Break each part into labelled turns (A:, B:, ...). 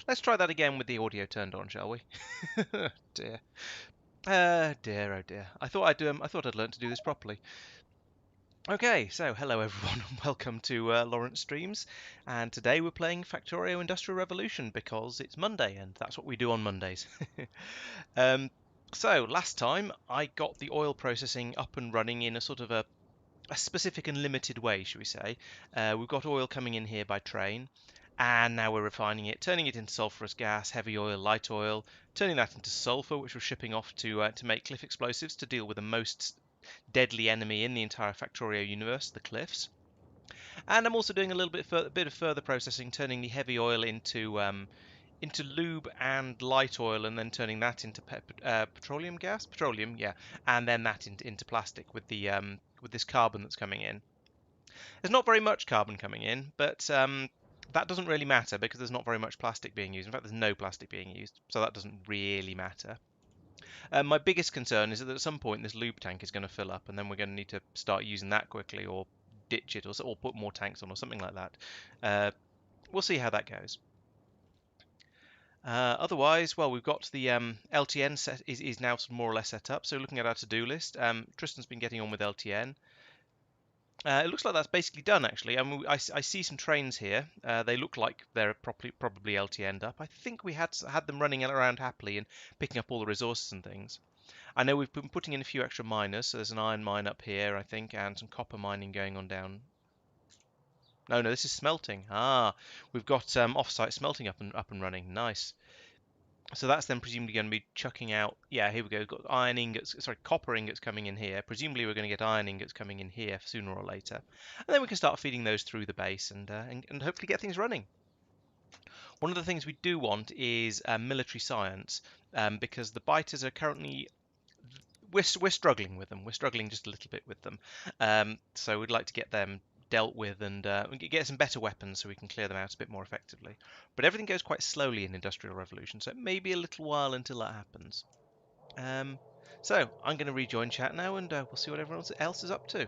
A: Let's try that again with the audio turned on, shall we? Dear. Dear, oh dear. I thought I'd learnt to do this properly. Okay, so hello everyone and welcome to Laurence Streams. And today we're playing Factorio Industrial Revolution because it's Monday and that's what we do on Mondays. So last time I got the oil processing up and running in a sort of a specific and limited way, should we say. We've got oil coming in here by train, and now we're refining it, turning it into sulfurous gas, heavy oil, light oil, turning that into sulfur, which we're shipping off to make cliff explosives to deal with the most deadly enemy in the entire Factorio universe, the cliffs. And I'm also doing a little bit of further processing, turning the heavy oil into lube and light oil, and then turning that into petroleum, yeah, and then that into plastic with this carbon that's coming in. There's not very much carbon coming in, but that doesn't really matter because there's not very much plastic being used. In fact, there's no plastic being used, so that doesn't really matter. My biggest concern is that at some point this lube tank is going to fill up, and then we're going to need to start using that quickly, or ditch it, or put more tanks on, or something like that. We'll see how that goes. Otherwise, well, we've got the LTN set is now more or less set up. So looking at our to-do list, Tristan's been getting on with LTN. It looks like that's basically done, actually. I mean, I see some trains here. They look like they're probably LTN'd up. I think we had them running around happily and picking up all the resources and things. I know we've been putting in a few extra miners. So there's an iron mine up here, I think, and some copper mining going on down. No, this is smelting. We've got off-site smelting up and running. Nice. So that's then presumably going to be chucking out. Yeah, here we go. We've got iron ingots, sorry, copper ingots coming in here. Presumably we're going to get iron ingots coming in here sooner or later, and then we can start feeding those through the base and hopefully get things running. One of the things we do want is military science, because the biters are currently we're struggling with them. We're struggling just a little bit with them, so we'd like to get them dealt with and get some better weapons so we can clear them out a bit more effectively. But everything goes quite slowly in Industrial Revolution, so it may be a little while until that happens. So I'm going to rejoin chat now, and we'll see what everyone else is up to.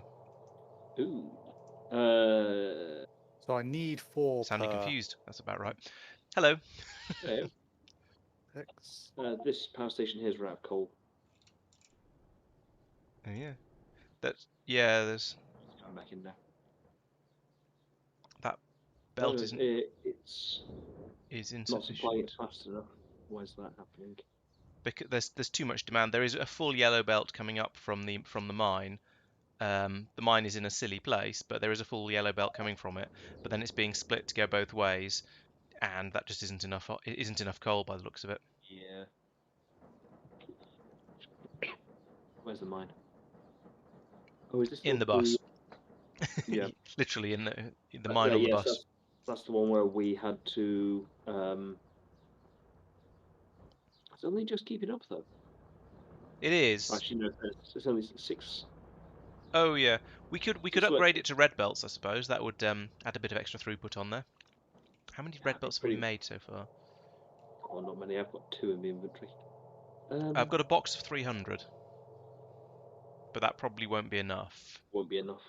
B: Ooh.
C: So I need 4
A: Sounding
C: per
A: confused. That's about right. Hello.
B: Hello.
C: X.
B: This power station here is out of coal.
A: Oh yeah. There's
B: I'm back in now.
A: that belt
B: It's
A: is
B: not supplying it
A: insufficient.
B: fast enough. Why is that happening?
A: Because there's too much demand. There is a full yellow belt coming up from the mine. The mine is in a silly place, but there is a full yellow belt coming from it. But then it's being split to go both ways, and that just isn't enough. It isn't enough coal by the looks of it.
B: Yeah. Where's the mine? Oh, is this
A: In the bus.
B: Yeah.
A: Literally in the mine on the
B: yes,
A: bus.
B: that's the one where we had to. It's only just keeping up though.
A: It is.
B: Actually, no, it's only 6.
A: Oh yeah, we could
B: Six
A: upgrade it to red belts, I suppose. That would add a bit of extra throughput on there. How many red belts have we made so far?
B: Oh, not many. I've got 2 in the inventory.
A: I've got a box of 300, but that probably won't be enough.
B: Won't be enough.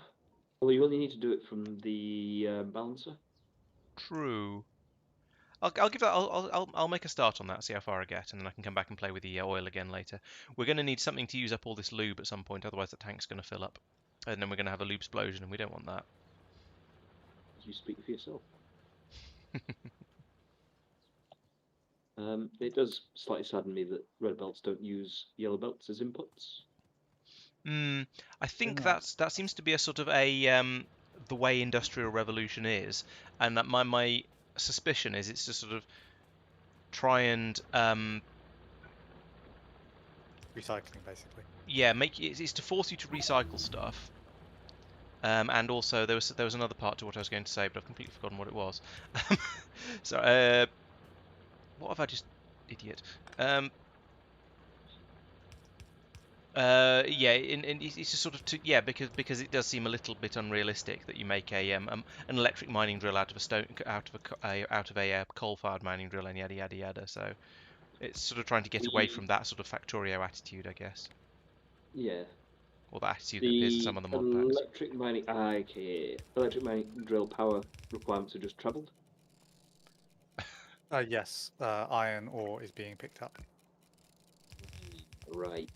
B: Well, you only need to do it from the balancer.
A: True. I'll give that. I'll make a start on that. See how far I get, and then I can come back and play with the oil again later. We're going to need something to use up all this lube at some point, otherwise the tank's going to fill up, and then we're going to have a lube explosion, and we don't want that.
B: You speak for yourself. It does slightly sadden me that red belts don't use yellow belts as inputs.
A: I think that seems to be a sort of a the way Industrial Revolution is, and that my suspicion is it's to sort of try and
C: recycling, basically.
A: yeah, it's to force you to recycle stuff. And also there was another part to what I was going to say, but I've completely forgotten what it was. So what have I just idiot? Yeah, it's just sort of because it does seem a little bit unrealistic that you make an electric mining drill out of a coal-fired mining drill and yada yada yada. So it's sort of trying to get away from that sort of Factorio attitude, I guess.
B: Yeah.
A: Or the attitude that appears in some of the mod packs.
B: Electric mining drill power requirements are just trebled.
C: Yes, iron ore is being picked up.
B: Right.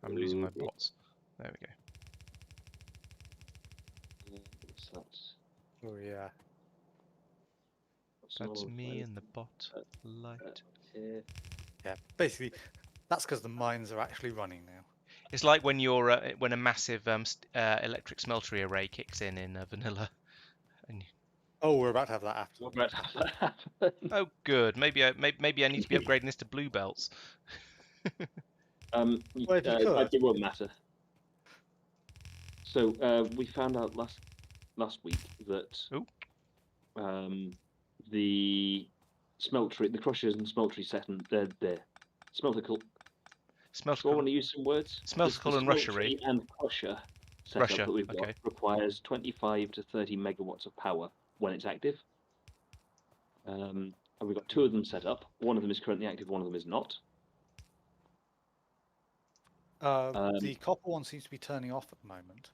A: I'm losing my
B: Ooh,
A: bots. There we go.
B: what's that?
C: Oh yeah.
B: What's
A: That's
B: all
A: me
B: of
A: and the bot
B: uh,
A: light.
B: here?
C: Yeah. Basically, that's because the mines are actually running now.
A: It's like when you're when a massive electric smeltery array kicks in vanilla. And
C: Oh, we're about to have that after.
B: What about that happen?
A: oh, good. Maybe I need to be upgrading this to blue belts.
C: Well, if you could.
B: It won't matter. So we found out last week that
A: Ooh.
B: The smeltery, the crushers and smeltery settlement, the smelter. So I want
A: Smelter,
B: to use some words. The
A: Smeltercall and rushery.
B: smeltery and crusher setup
A: Russia.
B: that we've got
A: Okay.
B: requires 25 to 30 megawatts of power when it's active. And we've got 2 of them set up. One of them is currently active, one of them is not.
C: The copper one seems to be turning off at the moment.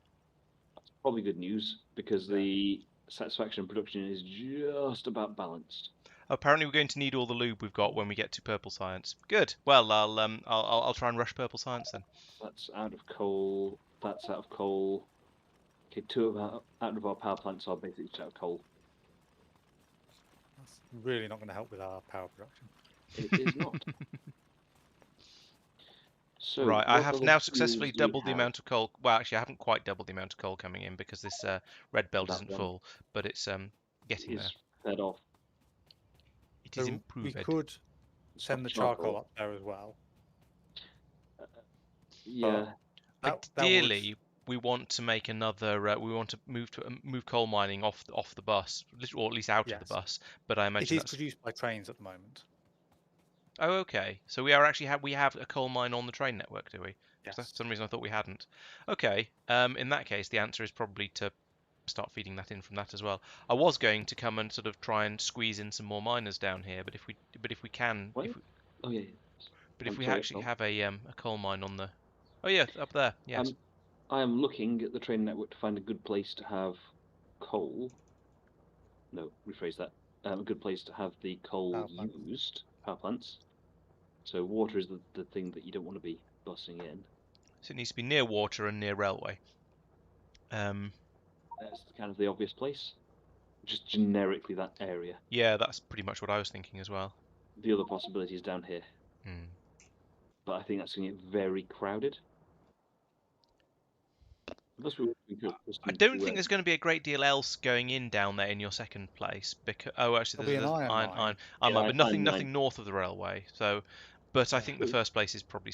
B: That's probably good news because
C: Yeah.
B: the satisfaction and production is just about balanced.
A: Apparently, we're going to need all the lube we've got when we get to purple science. Good. Well, I'll try and rush purple science then.
B: That's out of coal. That's out of coal. Okay, 2 out of our power plants are basically just out of coal.
C: That's really not going to help with our power production.
B: It is not. So
A: Right, I
B: what
A: have
B: other
A: now
B: fuels
A: successfully
B: do we
A: doubled the
B: have?
A: amount of coal. Well, actually, I haven't quite doubled the amount of coal coming in because this red belt
B: That
A: isn't
B: one
A: full, but it's getting there.
B: is fed off.
A: It is
C: So we
A: improved.
C: could send the charcoal up there as well.
B: Yeah,
C: That would
A: Ideally, we want to make another. We want to move coal mining off the bus, or at least out of the
C: Yes.
A: bus. But I
C: It
A: imagine
C: is
A: that's.
C: produced by trains at the moment.
A: Oh, okay. So we are actually we have a coal mine on the train network, do we? 'Cause
C: Yes.
A: for some reason I thought we hadn't. Okay. In that case, the answer is probably to start feeding that in from that as well. I was going to come and sort of try and squeeze in some more miners down here, but if we can,
B: well, oh yeah.
A: but if
B: I'm
A: we
B: sorry.
A: actually have a coal mine on the. Oh yeah, up there. Yes.
B: I am looking at the train network to find a good place to have coal. No, rephrase that. A good place to have the coal
C: Power plant.
B: used, power plants. So water is the thing that you don't want to be bussing in.
A: So it needs to be near water and near railway.
B: That's kind of the obvious place. Just generically that area.
A: Yeah, that's pretty much what I was thinking as well.
B: The other possibility is down here.
A: Hmm.
B: But I think that's going to get very crowded. Unless we could
A: I don't think there's going to be a great deal else going in down there in your second place because actually
C: There'll be
A: there's
C: an iron mine.
A: iron mine, but
B: iron
A: nothing
B: mine.
A: north of the railway. So, but I
C: Yeah.
A: think the first place is probably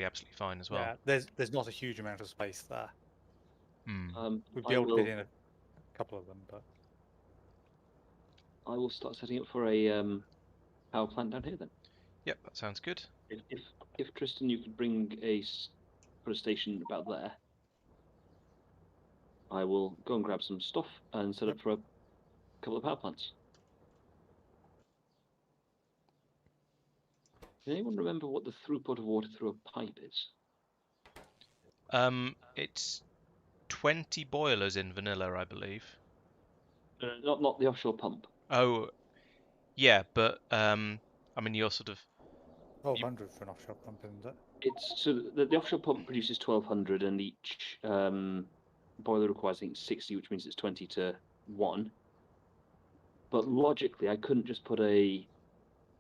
A: absolutely fine as well.
C: Yeah, there's not a huge amount of space there.
A: Hmm.
C: We'd be able to fit in a couple of them, but
B: I will start setting up for a power plant down here then.
A: Yep, that sounds good.
B: If Tristan, you could bring put a station about there, I will go and grab some stuff and set up for a couple of power plants. Can anyone remember what the throughput of water through a pipe is?
A: It's 20 boilers in vanilla, I believe.
B: Not the offshore pump.
A: Oh, yeah, but I mean you're sort of
C: 1,200 for an offshore pump, isn't it?
B: It's so the offshore pump produces 1,200, and each boiler requires I think 60, which means it's 20 to 1. But logically, I couldn't just put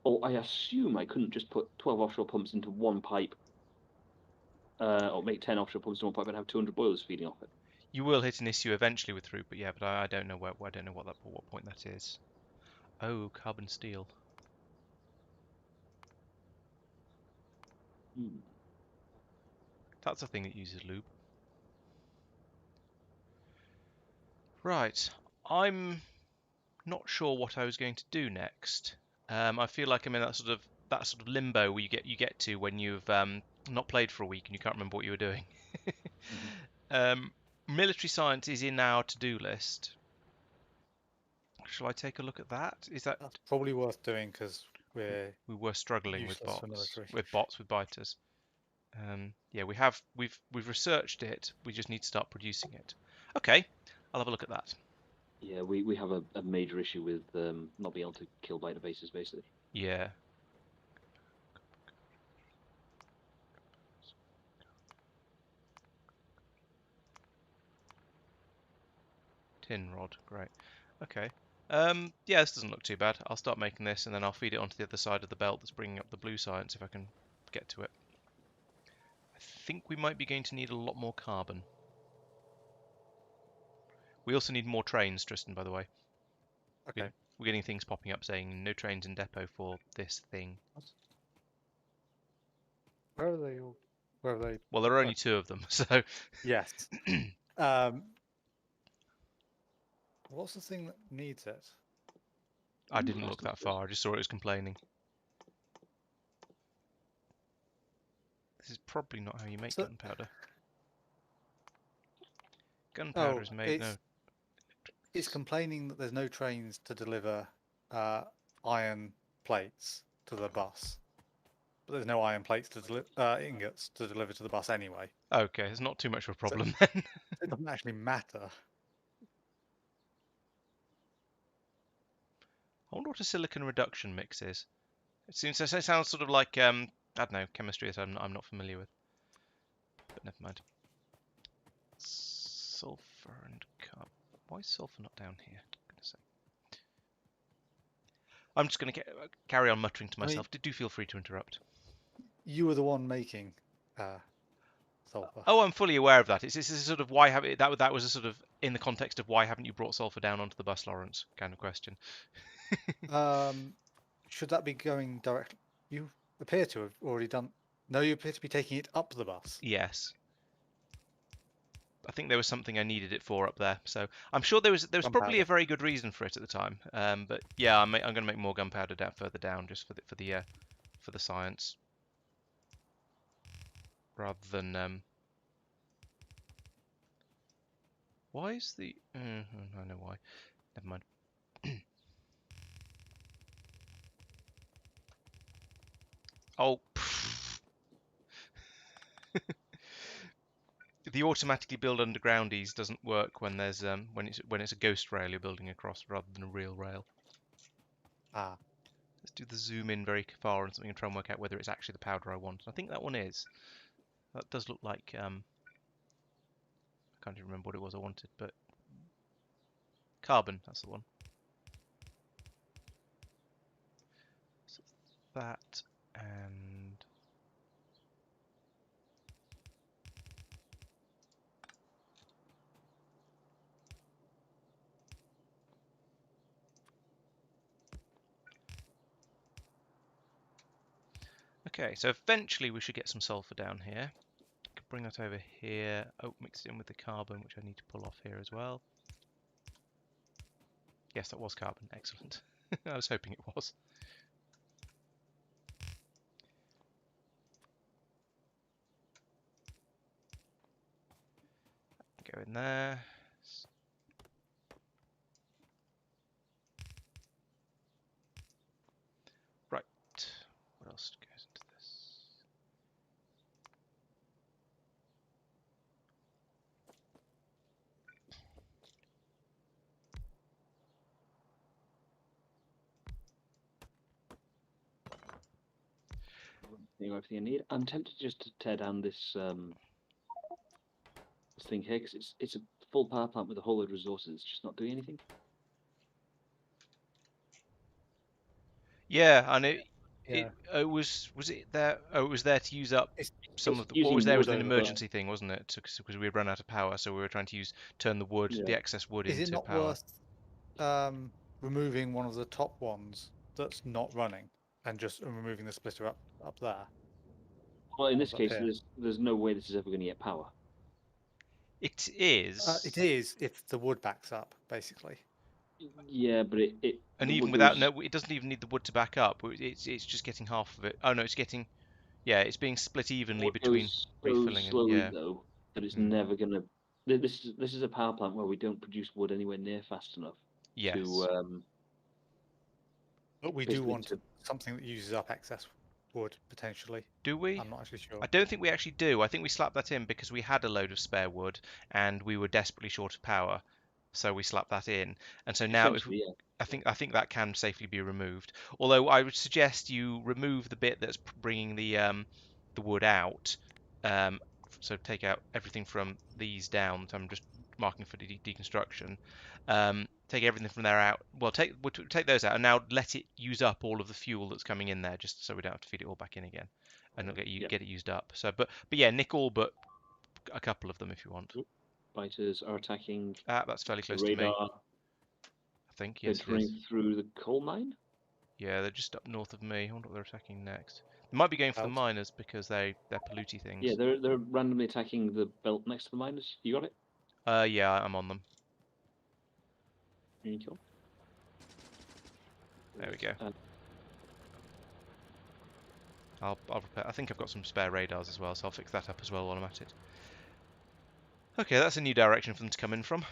B: or I assume I couldn't just put 12 offshore pumps into one pipe, or make 10 offshore pumps into one pipe and have 200 boilers feeding off it.
A: you will hit an issue eventually with throughput, yeah, but I don't know I don't know what point that is. Oh, carbon steel. That's a thing that uses lube. Right, I'm not sure what I was going to do next. I feel like I'm in that sort of limbo where you get to when you've not played for a week and you can't remember what you were doing. Military science is in our to-do list. Shall I take a look at that?
C: That's probably worth doing because we
A: were struggling with
C: useless for
A: bots,
C: military.
A: with biters. Yeah, we've researched it. We just need to start producing it. Okay, I'll have a look at that.
B: Yeah, we have a major issue with not being able to kill by bases, basically.
A: Yeah. Tin rod, great. Okay. Yeah, this doesn't look too bad. I'll start making this, and then I'll feed it onto the other side of the belt that's bringing up the blue science if I can get to it. I think we might be going to need a lot more carbon. We also need more trains, Tristan, by the way.
C: Okay.
A: We're getting things popping up saying no trains in depot for this thing.
C: Where are they all? Where are they?
A: Well, there are only 2 of them, so...
C: Yes. Um, what's the thing that needs it?
A: I didn't look that far, I just saw it was complaining. This is probably not how you make
C: So-
A: gunpowder. Gunpowder
C: Oh,
A: is made... No.
C: it's complaining that there's no trains to deliver iron plates to the bus. But there's no iron plates to deliver ingots to deliver to the bus anyway.
A: Okay, it's not too much of a
C: So
A: problem then.
C: it doesn't actually matter.
A: I wonder what a silicon reduction mix is. It sounds sort of like I don't know, chemistry that I'm not familiar with. But never mind. Sulfur and carbon. Why is sulfur not down here? Goodness sake. I'm just going to carry on muttering to myself. Do feel free to interrupt.
C: You were the one making sulfur.
A: Oh, I'm fully aware of that. It's a sort of why have it, that was a sort of in the context of why haven't you brought sulfur down onto the bus, Laurence? Kind of question.
C: Should that be going directly? You appear to have already done. No, you appear to be taking it up the bus.
A: Yes. I think there was something I needed it for up there, so I'm sure there was probably a very good reason for it at the time. But yeah, I'm going to make more gunpowder further down just for the science, rather than Why is the? I know why. Never mind. Oh. The automatically build undergroundies doesn't work when there's when it's a ghost rail you're building across rather than a real rail.
C: Ah.
A: Let's do the zoom in very far on something and try and work out whether it's actually the powder I want. I think that one is. That does look like I can't even remember what it was I wanted, but carbon, that's the one. So that and okay, so eventually we should get some sulfur down here. Could bring that over here. Oh, mix it in with the carbon, which I need to pull off here as well. Yes, that was carbon. Excellent. I was hoping it was. Go in there. Right. What else goes into this?
B: Everything I need. I'm tempted just to tear down this this thing here because it's a full power plant with a whole load of resources. It's just not doing anything.
A: Yeah, and
C: Yeah.
A: was it there? Oh, it was there to use up some of the, what
B: using
A: was there was
B: wood
A: an
B: over-
A: emergency thing, wasn't it? Because we had run out of power, so we were trying to turn the wood,
B: Yeah.
A: the excess wood
C: Is it
A: into
C: not
A: power.
C: worth removing one of the top ones that's not running and just removing the splitter up there?
B: Well, in this
C: Up
B: case,
C: here.
B: there's no way this is ever going to get power.
A: It is.
C: It is if the wood backs up, basically.
B: Yeah, but
A: And
B: the
A: even
B: wood
A: without
B: goes-
A: it doesn't even need the wood to back up. It's just getting half of it. Oh no, it's getting. Yeah, it's being split evenly
B: wood
A: between
B: goes so
A: refilling and
B: slowly
A: yeah.
B: though that it's
A: Hmm.
B: never going to. This is a power plant where we don't produce wood anywhere near fast enough
A: Yes.
B: to
C: But we do
B: basically
C: want something that uses up excess wood, potentially.
A: Do we?
C: I'm not actually sure.
A: I don't think we actually do. I think we slapped that in because we had a load of spare wood and we were desperately short of power. so we slap that in. And so now, if
B: Essentially, yeah.
A: I think that can safely be removed. Although I would suggest you remove the bit that's bringing the wood out. Um, so take out everything from these down. So I'm just marking for deconstruction. Take everything from there out. Well, take those out and now let it use up all of the fuel that's coming in there, just so we don't have to feed it all back in again, and not get it used up. So, but yeah, nick all but a couple of them if you want.
B: Biters are attacking
A: Ah, that's fairly
B: the
A: close to me.
B: radar.
A: I think yes, it
B: They're
A: is.
B: running through the coal mine.
A: Yeah, they're just up north of me. I wonder what they're attacking next. They might be going for the
C: Out.
A: miners because they're polluty things.
B: Yeah, they're randomly attacking the belt next to the miners. You got it?
A: Yeah, I'm on them.
B: There you go.
A: There we go. I'll repair. I think I've got some spare radars as well, so I'll fix that up as well while I'm at it. Okay, that's a new direction for them to come in from.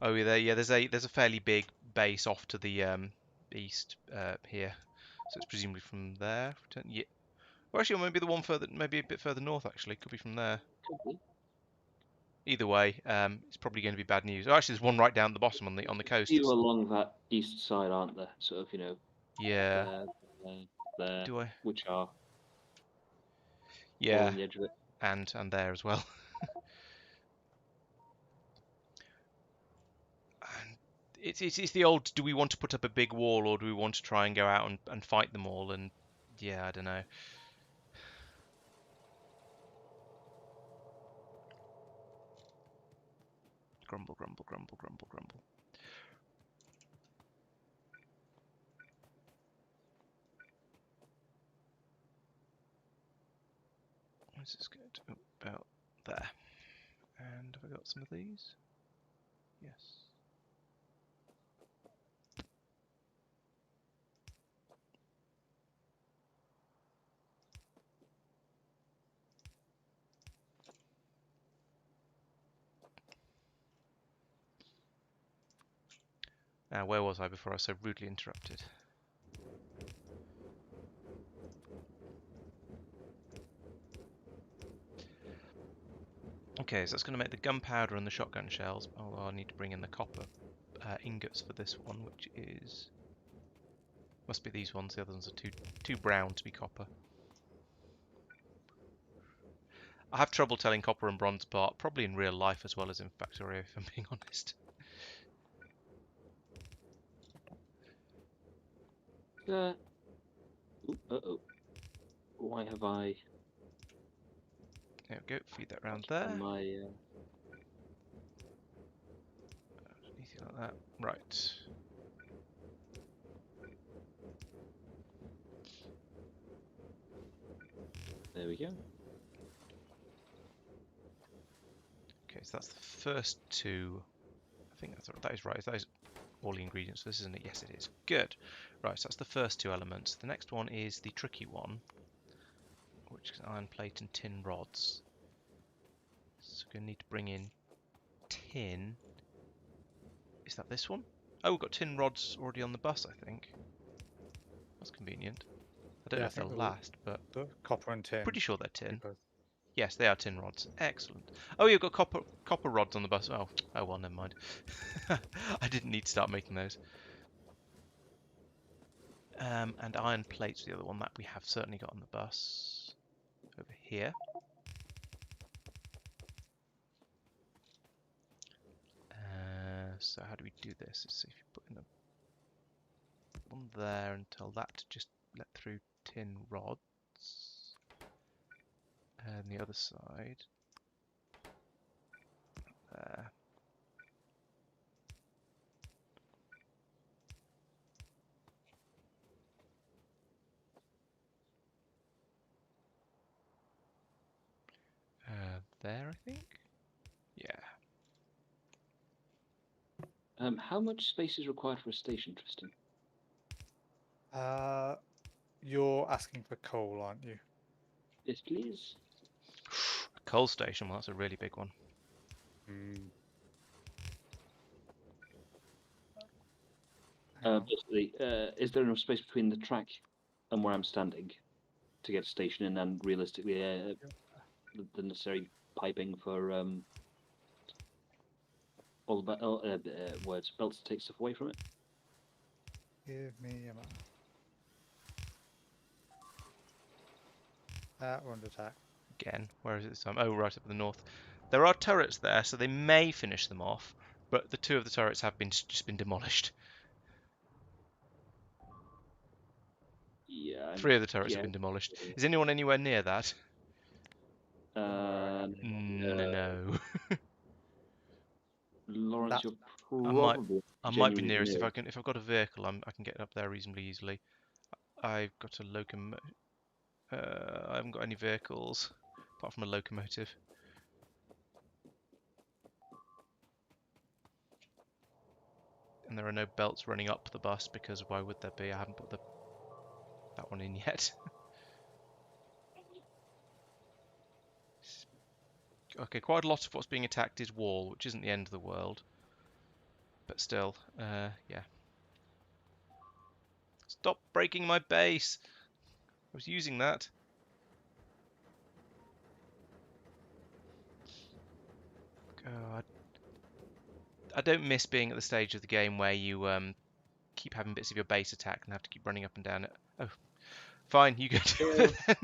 A: Oh yeah, there's a fairly big base off to the east here, so it's presumably from there. Yeah. Or actually, maybe the one further, maybe a bit further north. Actually, could be from there.
B: Could be.
A: Either way, it's probably going to be bad news. Oh, actually, there's one right down at the bottom on the coast.
B: Few along that east side, aren't there? Sort of,
A: Yeah.
B: there,
A: Do I?
B: which are all
A: Yeah,
B: on the edge of it.
A: and there as well. And it's the old, do we want to put up a big wall or do we want to try and go out and fight them all? And yeah, I don't know. Grumble, grumble, grumble, grumble, grumble. This is good. Oh, about there. And have I got some of these? Yes. Now, where was I before I was so rudely interrupted? Okay, so that's going to make the gunpowder and the shotgun shells. Although I need to bring in the copper ingots for this one, which is must be these ones. The other ones are too brown to be copper. I have trouble telling copper and bronze apart, probably in real life as well as in Factorio, if I'm being honest.
B: Uh-oh. Why have I...
A: There we go, feed that round there.
B: My,
A: Anything like that. Right.
B: There we go.
A: Okay, so that's the first two. I think that is right. That is all the ingredients for this, isn't it? Yes, it is. Good. Right, so that's the first two elements. The next one is the tricky one, which is iron plate and tin rods. So we're going to need to bring in tin. Is that this one? Oh, we've got tin rods already on the bus, I think. That's convenient. I don't know if they'll last, but
C: The copper and tin.
A: pretty sure they're tin.
C: Both.
A: Yes, they are tin rods. Excellent. Oh, you've got copper rods on the bus. Oh well, never mind. I didn't need to start making those. And iron plates, the other one that we have certainly got on the bus. Over here. So how do we do this? Let's see if you put in a one there and tell that to just let through tin rods. And the other side. There. There, I think. Yeah.
B: how much space is required for a station, Tristan?
C: You're asking for coal, aren't you?
B: Yes, please.
A: Coal station. Well, that's a really big one.
B: Basically, is there enough space between the track and where I'm standing to get a station in, and realistically, the necessary piping for all the words belts to take stuff away from it.
C: Give me a moment. We're under attack.
A: Again, where is it this time? Oh, right up in the north. There are turrets there, so they may finish them off, but the 2 of the turrets have just been demolished.
B: Yeah.
A: 3 of the turrets have
B: yeah.
A: been demolished. Is anyone anywhere near that?
B: Um,
A: No.
B: Laurence,
C: That-
B: you're
A: I might
B: probably
A: be
B: genuinely
A: nearest.
B: near.
A: If I've got a vehicle, I can get up there reasonably easily. I've got a locomotive. I haven't got any vehicles apart from a locomotive. And there are no belts running up the bus because why would there be? I haven't put that one in yet. Okay, quite a lot of what's being attacked is wall, which isn't the end of the world. But still, yeah. Stop breaking my base! I was using that. God. I don't miss being at the stage of the game where you keep having bits of your base attacked and have to keep running up and down it. Oh, fine, you go do it then.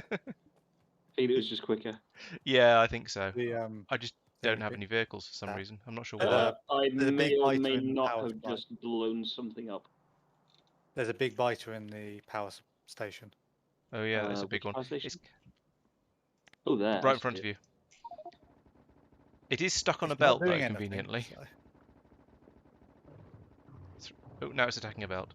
B: I feel it was just quicker.
A: Yeah, I think so.
C: The
A: I just
C: thing
A: don't have any vehicles for some
C: that-
A: reason. I'm not sure
C: There's
A: why.
B: I
C: there's a
B: may
C: big
B: or
C: biter
B: may
C: in the
B: not
C: power
B: have
C: supply.
B: just blown something up.
C: There's a big biter in the station.
A: Oh yeah, that's a big
B: Which
A: one.
B: power station?
A: It's
B: Oh, there.
A: right in front of you. It is stuck on a
C: It's not
A: belt though,
C: doing anything,
A: conveniently.
C: so-
A: Oh, now it's attacking a belt.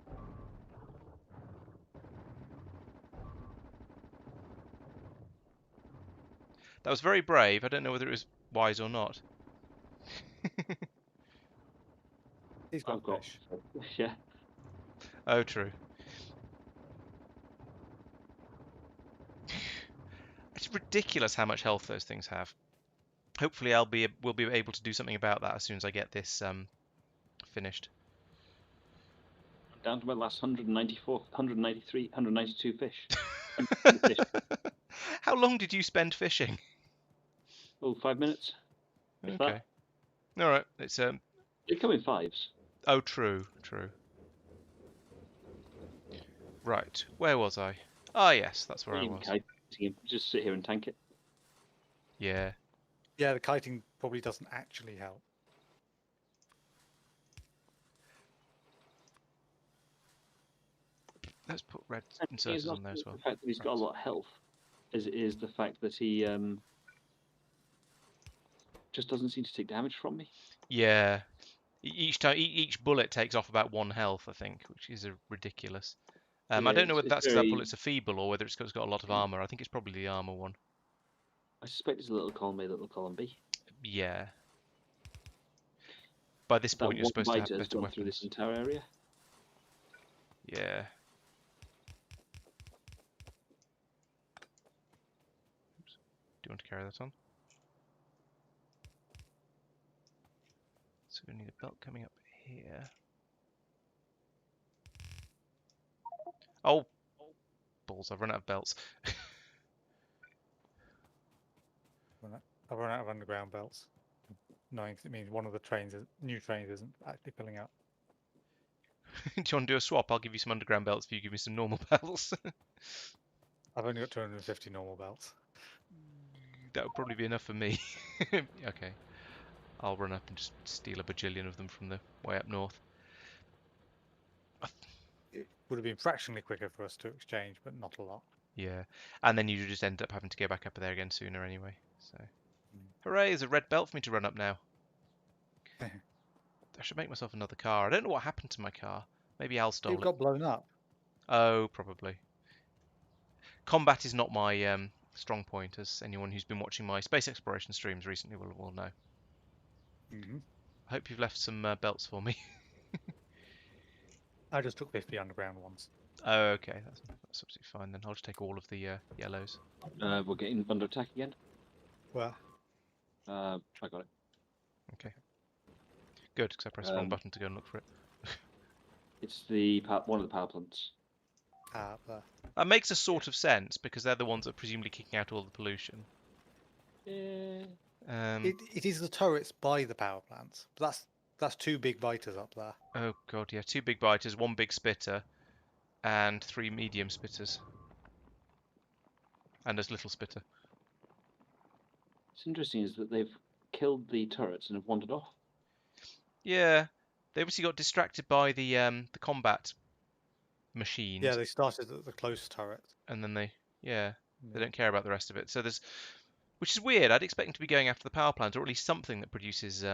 A: That was very brave. I don't know whether it was wise or not.
C: He's got
B: I've got.
C: fish.
B: Yeah.
A: Oh, true. It's ridiculous how much health those things have. Hopefully, we'll be able to do something about that as soon as I get this finished.
B: I'm down to my last 194, 193, 192 fish. Fish.
A: How long did you spend fishing?
B: Oh, 5 minutes. If
A: Okay.
B: that.
A: All right. It's
B: They come in 5s.
A: Oh, true. Right. Where was I? Ah, yes, that's where I was.
B: Just sit here and tank it.
A: Yeah.
C: Yeah, the kiting probably doesn't actually help.
A: Let's put red
B: It's
A: inserters
B: not
A: on there as well.
B: the fact that he's got a lot of health, as it is the fact that he just doesn't seem to take damage from me.
A: Yeah. Each bullet takes off about 1 health, I think, which is ridiculous. I
B: Yeah,
A: don't know whether
B: it's
A: that's because
B: very-
A: that bullet's are feeble or whether it's got a lot of armor. I think it's probably the armor one.
B: I suspect it's a little column A, little column B.
A: Yeah. By this
B: That
A: point, you're
B: one
A: supposed to have
B: biter has
A: better
B: gone through this
A: weapons.
B: entire area.
A: Yeah. Oops. Do you want to carry that on? So we need a belt coming up here. Oh, balls! I've run out of belts.
C: I've run out of underground belts. Knowing it means one of the new trains isn't actually filling up.
A: Do you want to do a swap? I'll give you some underground belts if you give me some normal belts.
C: I've only got 250 normal belts.
A: That would probably be enough for me. Okay. I'll run up and just steal a bajillion of them from the way up north.
C: It would have been fractionally quicker for us to exchange, but not a lot.
A: Yeah. And then you just end up having to go back up there again sooner anyway. So, hooray, there's a red belt for me to run up now. I should make myself another car. I don't know what happened to my car. Maybe Al stole
C: It
A: it.
C: got blown up.
A: Oh, probably. Combat is not my strong point, as anyone who's been watching my space exploration streams recently will know.
C: Mm-hmm.
A: I hope you've left some belts for me.
C: I just took 50 underground ones.
A: Oh, okay. That's absolutely fine then. I'll just take all of the yellows.
B: We're getting under attack again.
C: Well,
B: I got it.
A: Okay. Good, because I pressed the wrong button to go and look for it.
B: It's one of the power plants.
A: That makes a sort of sense, because they're the ones that are presumably kicking out all the pollution.
C: It is the turrets by the power plants, but that's two big biters up there.
A: Oh god, yeah, 2 big biters, 1 big spitter, and 3 medium spitters, and a little spitter.
B: What's interesting is that they've killed the turrets and have wandered off.
A: Yeah, they obviously got distracted by the combat machines,
C: Yeah, they started at the close turret.
A: and then they
C: Yeah.
A: don't care about the rest of it. So there's, which is weird. I'd expect them to be going after the power plant, or at least something that produces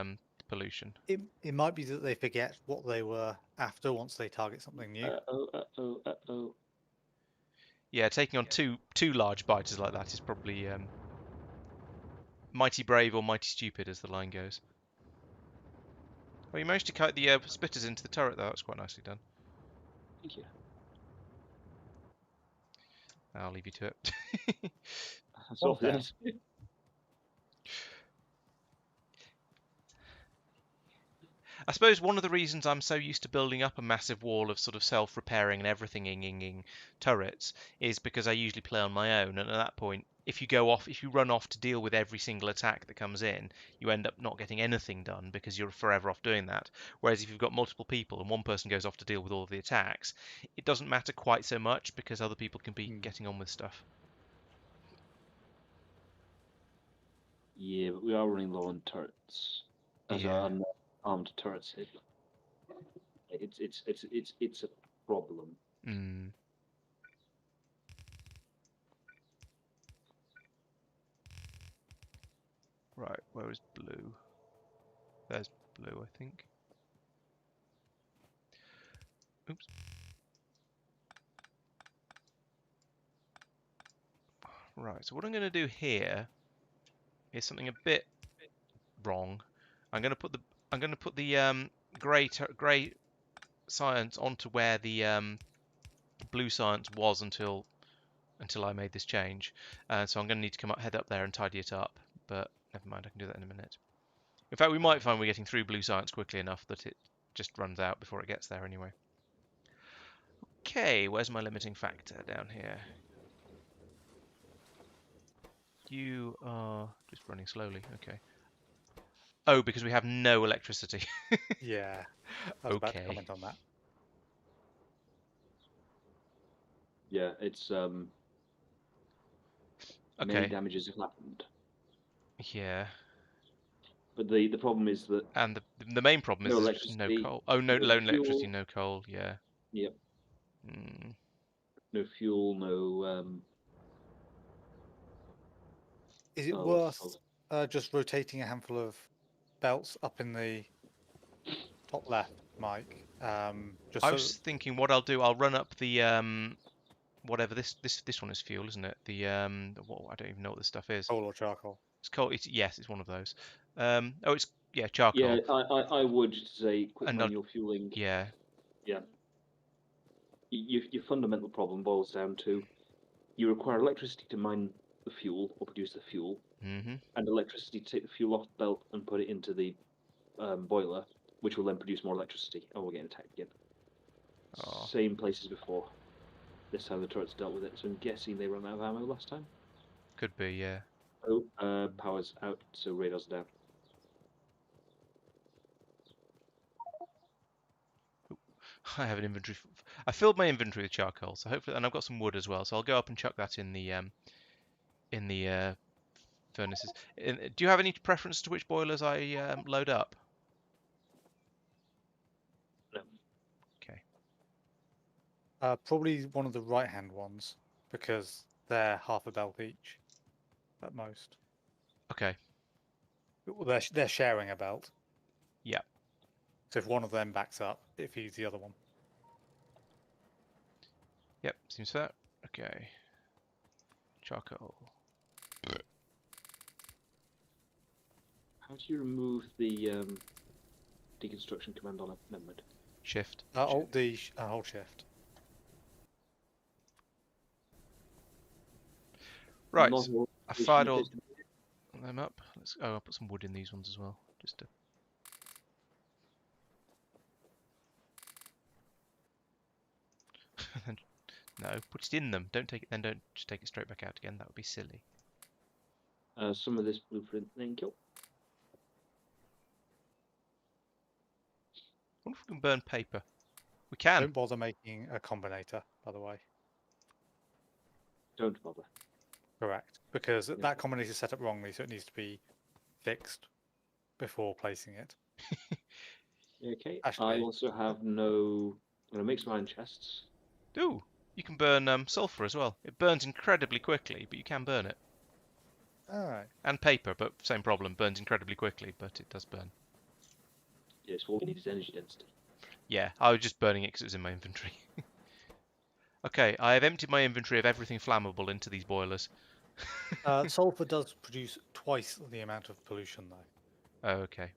A: pollution.
C: It might be that they forget what they were after once they target something new.
B: Uh-oh.
A: Yeah, taking on two large biters like that is probably mighty brave or mighty stupid, as the line goes. Well, you managed to kite the spitters into the turret, though. That's quite nicely done.
B: Thank you.
A: I'll leave you to it.
B: That's
C: One
B: awfully
C: down.
B: nice.
A: I suppose one of the reasons I'm so used to building up a massive wall of sort of self-repairing and everything turrets is because I usually play on my own, and at that point, if you run off to deal with every single attack that comes in, you end up not getting anything done because you're forever off doing that. Whereas if you've got multiple people and one person goes off to deal with all of the attacks, it doesn't matter quite so much because other people can be getting on with stuff.
B: Yeah, but we are running low on turrets. As
A: Yeah.
B: armed turrets. It's a problem.
A: Mm. Right, where is blue? There's blue, I think. Oops. Right, so what I'm going to do here is something a bit wrong. I'm going to put the grey science onto where the blue science was until I made this change. So I'm going to need to head up there and tidy it up. But never mind, I can do that in a minute. In fact, we might find we're getting through blue science quickly enough that it just runs out before it gets there anyway. Okay, where's my limiting factor? Down here. You are just running slowly. Okay. Oh, because we have no electricity.
C: Yeah, I was about to
A: Okay.
C: comment on that.
B: Yeah, it's many
A: Okay.
B: damages have happened.
A: Yeah.
B: But the problem is that
A: And the main problem is
B: no
A: there's just no
B: electricity,
A: coal. Oh, no
B: no
A: lone electricity,
B: fuel.
A: no coal. Yeah.
B: Yep,
A: Mm.
B: no fuel, no
C: Is it
B: what's it
C: worth
B: called?
C: just rotating a handful of belts up in the top left, Mike? Just
A: I
C: so
A: was thinking what I'll do. I'll run up the whatever this one is fuel, isn't it? What, I don't even know what this stuff is.
C: coal or charcoal.
A: It's coal. Yes, it's one of those. Oh, it's
B: Yeah,
A: charcoal.
B: I would say quick
A: And
B: manual fueling.
A: yeah.
B: Yeah. Your fundamental problem boils down to you require electricity to mine the fuel or produce the fuel,
A: Mhm.
B: and electricity to take the fuel off the belt and put it into the boiler, which will then produce more electricity. Oh, we're getting attacked again.
A: Oh,
B: Same place as before. This time the turrets dealt with it, so I'm guessing they ran out of ammo last time.
A: could be. Yeah.
B: Oh, power's out, so radar's down.
A: I have an inventory. I filled my inventory with charcoal, so hopefully, and I've got some wood as well. So I'll go up and chuck that in the furnaces. Do you have any preference to which boilers I load up?
B: No.
A: Okay.
C: Probably one of the right-hand ones because they're half a belt each, at most.
A: Okay.
C: Well, they're sharing a belt.
A: Yeah.
C: So if one of them backs up, it feeds the other one.
A: Yep. Seems fair. Okay. Charcoal.
B: How do you remove the deconstruction command on it? Never mind.
A: Shift.
C: Alt D, hold shift.
A: Right.
B: Not all
A: I fired
B: station
A: all
B: is-
A: them up. I'll put some wood in these ones as well, just to. No, put it in them. Don't take it. Then don't just take it straight back out again. That would be silly.
B: Some of this blueprint, thank you.
A: I wonder if we can burn paper. We can.
C: Don't bother making a combinator, by the way.
B: Don't bother.
C: Correct. Because
B: Yeah.
C: that combinator is set up wrongly, so it needs to be fixed before placing it.
B: Okay.
C: Actually-
B: I also have no. I'm gonna make some iron chests.
A: Ooh, you can burn sulfur as well. It burns incredibly quickly, but you can burn it.
C: Alright.
A: And paper, but same problem. Burns incredibly quickly, but it does burn.
B: Yes, what we need is energy density.
A: Yeah, I was just burning it because it was in my inventory. Okay, I have emptied my inventory of everything flammable into these boilers.
C: Sulfur does produce twice the amount of pollution, though.
A: Oh, okay.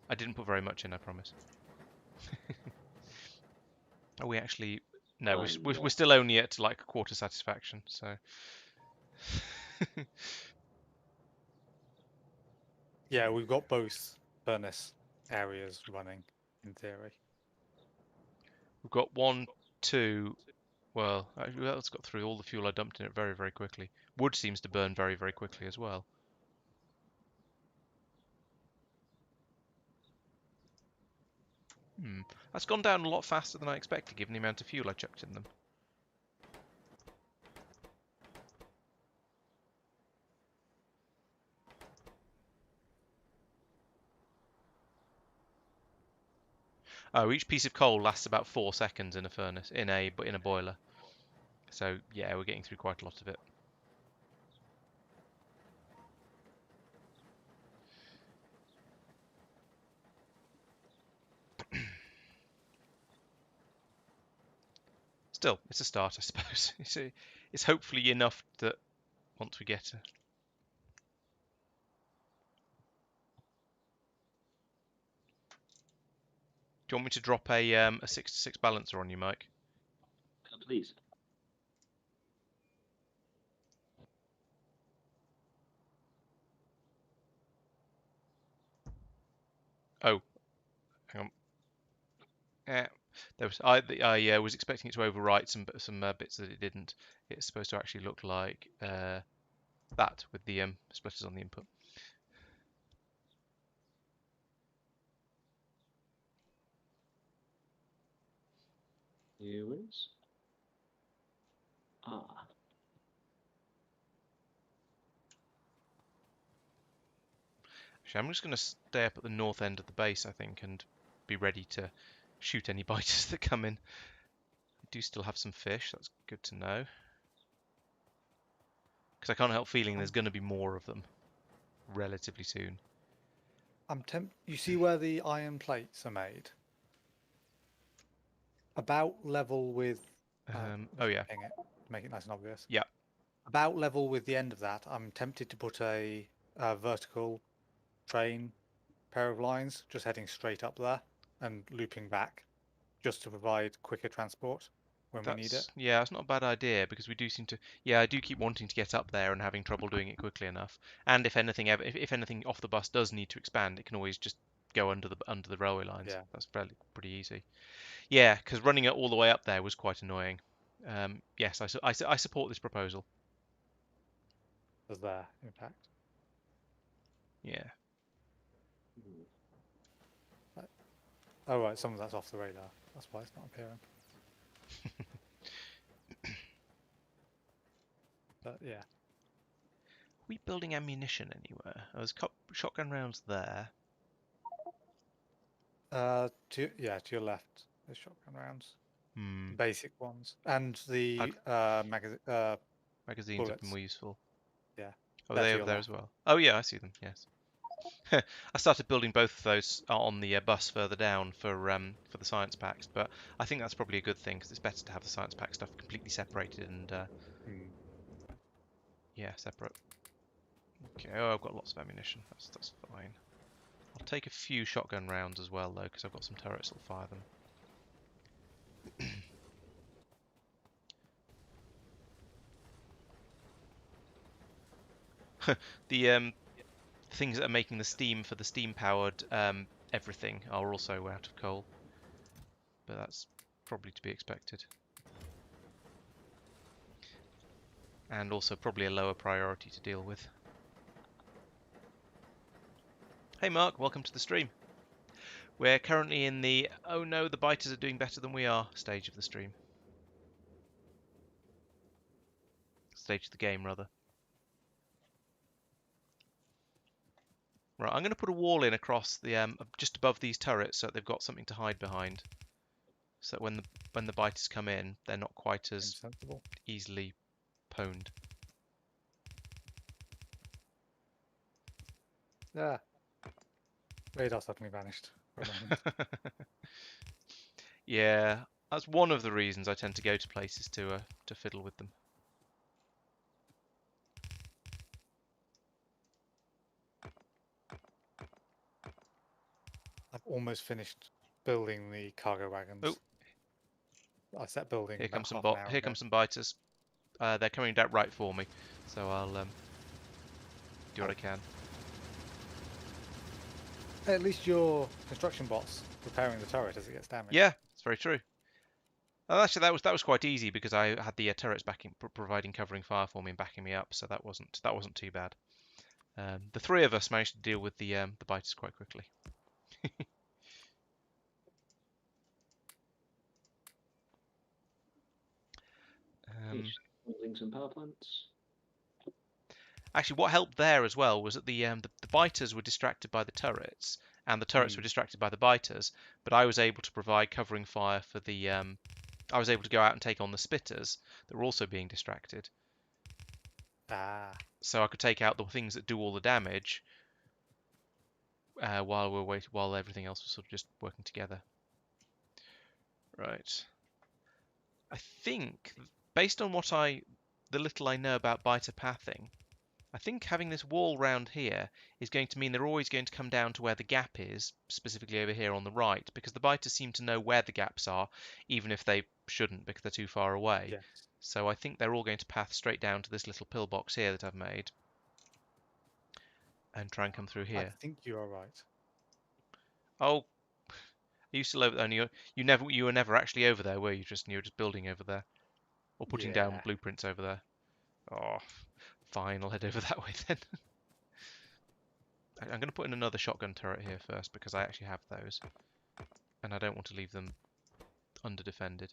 A: I didn't put very much in, I promise. Oh, we actually... No, we're still only at like a quarter satisfaction, so...
C: Yeah, we've got both furnace areas running, in theory.
A: We've got 1, 2... Well, actually, that's got through all the fuel I dumped in it very, very quickly. Wood seems to burn very, very quickly as well. That's gone down a lot faster than I expected, given the amount of fuel I chucked in them. Oh, each piece of coal lasts about 4 seconds in a furnace, in a boiler. So yeah, we're getting through quite a lot of it. Still, it's a start, I suppose. It's hopefully enough that once we get to... Do you want me to drop a 6-to-6 balancer on you, Mike?
B: Please.
A: Oh, hang on. There was I was expecting it to overwrite some bits that it didn't. It's supposed to actually look like that with the splitters on the input.
B: Here it is. Ah.
A: Actually, I'm just going to stay up at the north end of the base, I think, and be ready to shoot any biters that come in. I do still have some fish. That's good to know. Because I can't help feeling there's going to be more of them relatively soon.
C: You see where the iron plates are made? About level with...
A: Oh yeah.
C: Hang it, make it nice and obvious.
A: Yeah.
C: About level with the end of that, I'm tempted to put a vertical train pair of lines just heading straight up there and looping back just to provide quicker transport when we need it.
A: Yeah, that's not a bad idea because we do seem to... Yeah, I do keep wanting to get up there and having trouble doing it quickly enough. And if anything off the bus does need to expand, it can always just go under the railway lines.
C: Yeah.
A: That's pretty easy. Yeah, because running it all the way up there was quite annoying. Yes, I support this proposal.
C: As there, in fact.
A: Yeah.
C: Oh right, some of that's off the radar. That's why it's not appearing. But yeah.
A: Are we building ammunition anywhere? Oh, there's shotgun rounds there.
C: To your left, there's shotgun rounds.
A: Hmm.
C: Basic ones. And the
A: Magazines
C: bullets.
A: would be more useful.
C: Yeah.
A: Oh,
C: They're
A: they
C: to
A: over
C: your
A: there
C: left.
A: as well. Oh yeah, I see them. Yes. I started building both of those on the bus further down for the science packs, but I think that's probably a good thing because it's better to have the science pack stuff completely separated and yeah, separate. Okay. Oh, I've got lots of ammunition. That's fine. I'll take a few shotgun rounds as well though, because I've got some turrets that'll fire them. The things that are making the steam for the steam-powered everything are also out of coal, but that's probably to be expected. And also probably a lower priority to deal with. Hey Mark, welcome to the stream. We're currently in the oh no, the biters are doing better than we are stage of the stream. Stage of the game, rather. Right, I'm going to put a wall in across the just above these turrets so that they've got something to hide behind. So that when the biters come in, they're not quite as
C: Seems sensible.
A: easily pwned.
C: Yeah. Radar suddenly vanished for a moment.
A: Yeah, that's one of the reasons I tend to go to places to fiddle with them.
C: I've almost finished building the cargo wagons.
A: Oh.
C: I set building
A: Here
C: about
A: comes some
C: half an hour
A: here
C: ago.
A: comes some biters. They're coming down right for me, so I'll do what I can.
C: At least your construction bots repairing the turret as it gets damaged.
A: Yeah, it's very true. Actually, that was quite easy because I had the turrets backing, providing covering fire for me and backing me up, so that wasn't too bad. The three of us managed to deal with the biters quite quickly.
B: Building some power plants.
A: Actually, what helped there as well was that the biters were distracted by the turrets, and the turrets were distracted by the biters. But I was able to provide covering fire for the. I was able to go out and take on the spitters that were also being distracted.
C: Ah.
A: So I could take out the things that do all the damage while everything else was sort of just working together. Right. I think, based on the little I know about biter pathing, I think having this wall round here is going to mean they're always going to come down to where the gap is, specifically over here on the right, because the biters seem to know where the gaps are, even if they shouldn't because they're too far away.
C: Yes.
A: So I think they're all going to path straight down to this little pillbox here that I've made and try and come through
C: I
A: here.
C: think you are right.
A: Oh, are you still over there? You were never actually over there, were you? You were just building over there or putting down
C: Yeah.
A: blueprints over there. Oh, fine. I'll head over that way then. I'm going to put in another shotgun turret here first because I actually have those, and I don't want to leave them under-defended.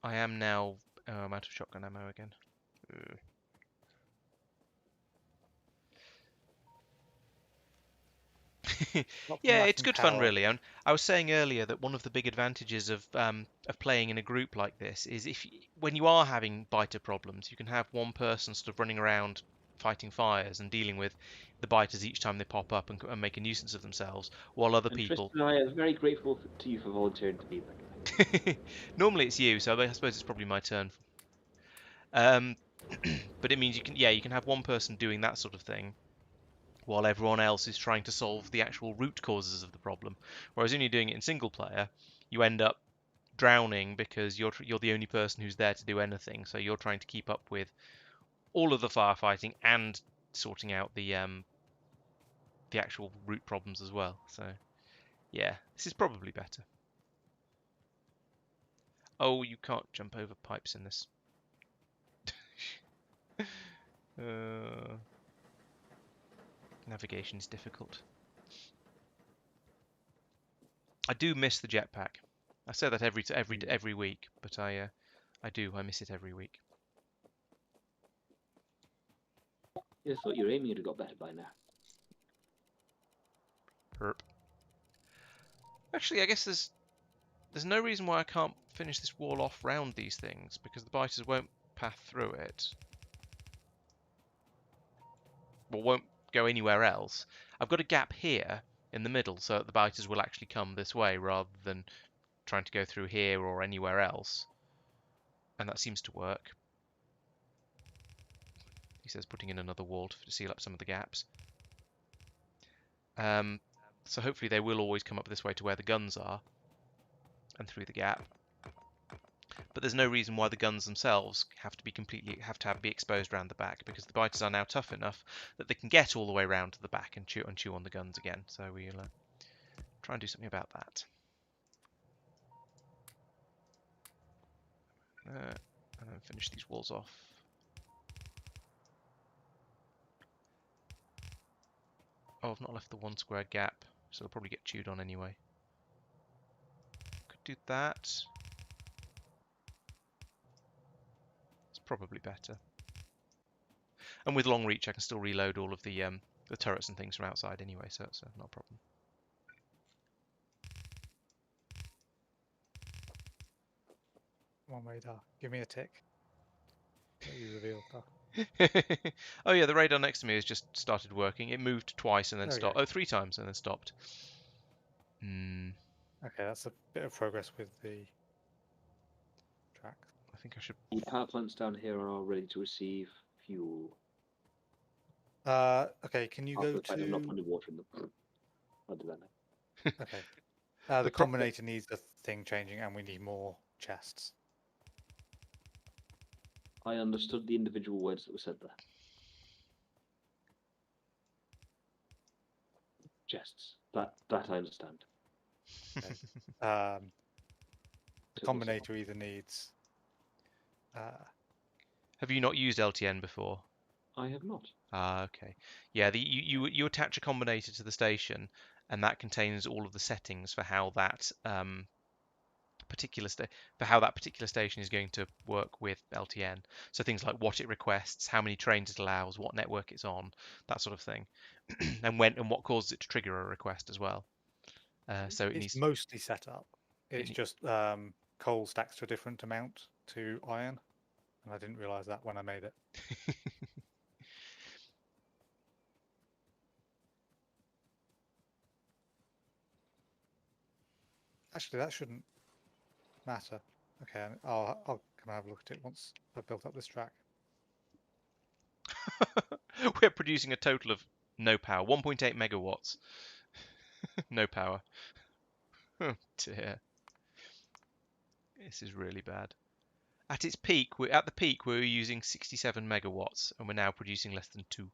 A: I am now... Oh, I'm out of shotgun ammo again. Yeah, it's good fun, really. And I was saying earlier that one of the big advantages of playing in a group like this is when you are having biter problems, you can have one person sort of running around fighting fires and dealing with the biters each time they pop up and make a nuisance of themselves, while other people...
B: Tristan and I are very grateful to you for volunteering to be that guy.
A: Normally it's you, so I suppose it's probably my turn. But it means you can have one person doing that sort of thing while everyone else is trying to solve the actual root causes of the problem. Whereas when you're doing it in single player, you end up drowning because you're the only person who's there to do anything. So you're trying to keep up with all of the firefighting and sorting out the actual root problems as well. So yeah, this is probably better. Oh, you can't jump over pipes in this. Navigation is difficult. I do miss the jetpack. I say that every week, but I miss it every week.
B: I thought your aiming would have got better by now.
A: Herp. Actually, I guess there's no reason why I can't finish this wall off round these things, because the biters won't path through it. Well, won't go anywhere else. I've got a gap here in the middle, so that the biters will actually come this way rather than trying to go through here or anywhere else. And that seems to work. He says putting in another wall to seal up some of the gaps. So hopefully they will always come up this way to where the guns are and through the gap. But there's no reason why the guns themselves have to be exposed around the back, because the biters are now tough enough that they can get all the way around to the back and chew on the guns again. So we'll try and do something about that. And then and finish these walls off. Oh, I've not left the 1 square gap, so they'll probably get chewed on anyway. Could do that. It's probably better. And with long reach, I can still reload all of the turrets and things from outside anyway, so it's not a problem.
C: Come on, radar. Give me a tick. Let you reveal stuff.
A: Oh yeah, the radar next to me has just started working. It moved twice and then
C: There we
A: stopped.
C: go.
A: Oh, 3 times and then stopped.
C: Okay, that's a bit of progress with the track.
A: I think I should.
B: The power plants down here are ready to receive fuel.
C: Okay, can you
B: After
C: go
B: the fact I'm not
C: to...
B: putting water in them. I'll do that now.
C: Okay.
A: The
C: The
A: pro-
C: combinator needs a thing changing and we need more chests.
B: I understood the individual words that were said there. Chests. That I understand.
C: Okay. The
B: Took me so long.
C: combinator either needs...
A: Have you not used LTN before?
B: I have not.
A: Ah, okay. Yeah, you attach a combinator to the station, and that contains all of the settings for how that particular station is going to work with LTN. So things like what it requests, how many trains it allows, what network it's on, that sort of thing, and what causes it to trigger a request as well. So it
C: it's
A: needs.
C: mostly set up. It's
A: It,
C: just coal stacks to a different amount to iron. And I didn't realise that when I made it. Actually, that shouldn't matter. Okay, I'll come and have a look at it once I've built up this track.
A: We're producing a total of no power, 1.8 megawatts. No power. Oh dear. This is really bad. At the peak, we were using 67 megawatts, and we're now producing less than 2.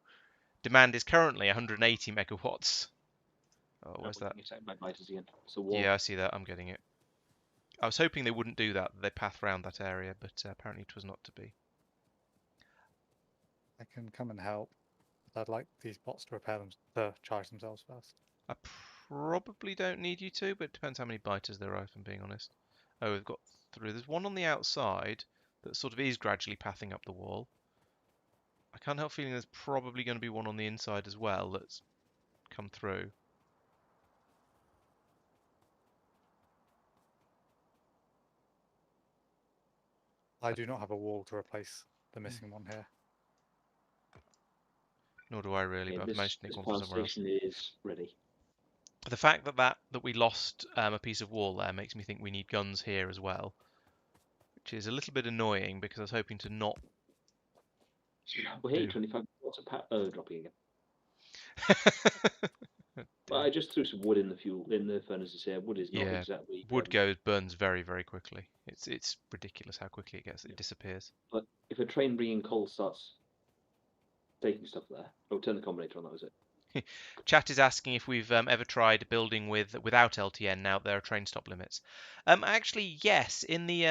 A: Demand is currently 180 megawatts. Oh, where's that?
B: Attacked by biters again. It's a war.
A: Yeah, I see that. I'm getting it. I was hoping they wouldn't do that. They path round that area, but apparently it was not to be.
C: I can come and help, but I'd like these bots to charge themselves first.
A: I probably don't need you to, but it depends how many biters there are, if I'm being honest. Oh, we've got 3. There's one on the outside that sort of is gradually pathing up the wall. I can't help feeling there's probably going to be one on the inside as well that's come through.
C: I do not have a wall to replace the missing one here.
A: Nor do I really,
B: Okay,
A: but I've managed to nick
B: this
A: one from
B: power
A: somewhere else.
B: station is ready.
A: The fact that we lost a piece of wall there makes me think we need guns here as well, which is a little bit annoying because I was hoping to not.
B: Well, hey,
A: do.
B: 25 watts of power. Dropping again.
A: Oh,
B: Well,
A: dear.
B: I just threw some wood in the furnaces here. Wood is not
A: Yeah,
B: exactly.
A: wood burns very, very quickly. It's ridiculous how quickly it disappears.
B: But if a train bringing coal starts taking stuff there, oh, turn the combinator on. That was it.
A: Chat is asking if we've ever tried building without LTN now that there are train stop limits. Actually, yes. In the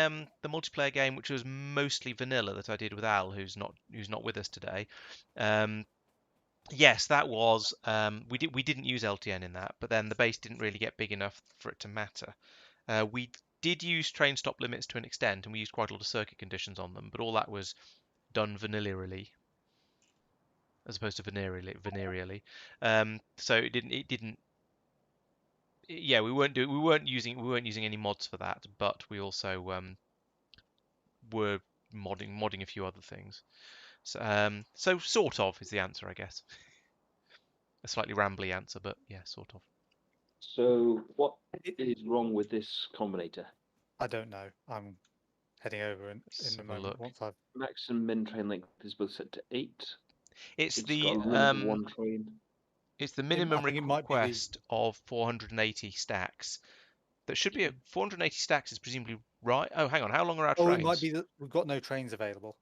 A: multiplayer game, which was mostly vanilla, that I did with Al, who's not with us today. Yes, that was. We didn't use LTN in that, but then the base didn't really get big enough for it to matter. We did use train stop limits to an extent, and we used quite a lot of circuit conditions on them, but all that was done vanillally as opposed to venereally. So it didn't. Yeah, we weren't using any mods for that, but we also were modding a few other things. So sort of is the answer, I guess. A slightly rambly answer, but yeah, sort of.
B: So what is wrong with this combinator?
C: I don't know. I'm heading over in
A: Let's
C: the
A: have a
C: moment
A: look.
C: once I've...
B: Maximum min train length is both set to 8.
A: It's
B: It's
A: the
B: got a limit of 1 train.
A: it's the
C: I
A: minimum
C: think it might be the...
A: request of 480 stacks. That should be 480 stacks is presumably right. Oh, hang on. How long are our
C: Oh,
A: trains?
C: it might be that we've got no trains available.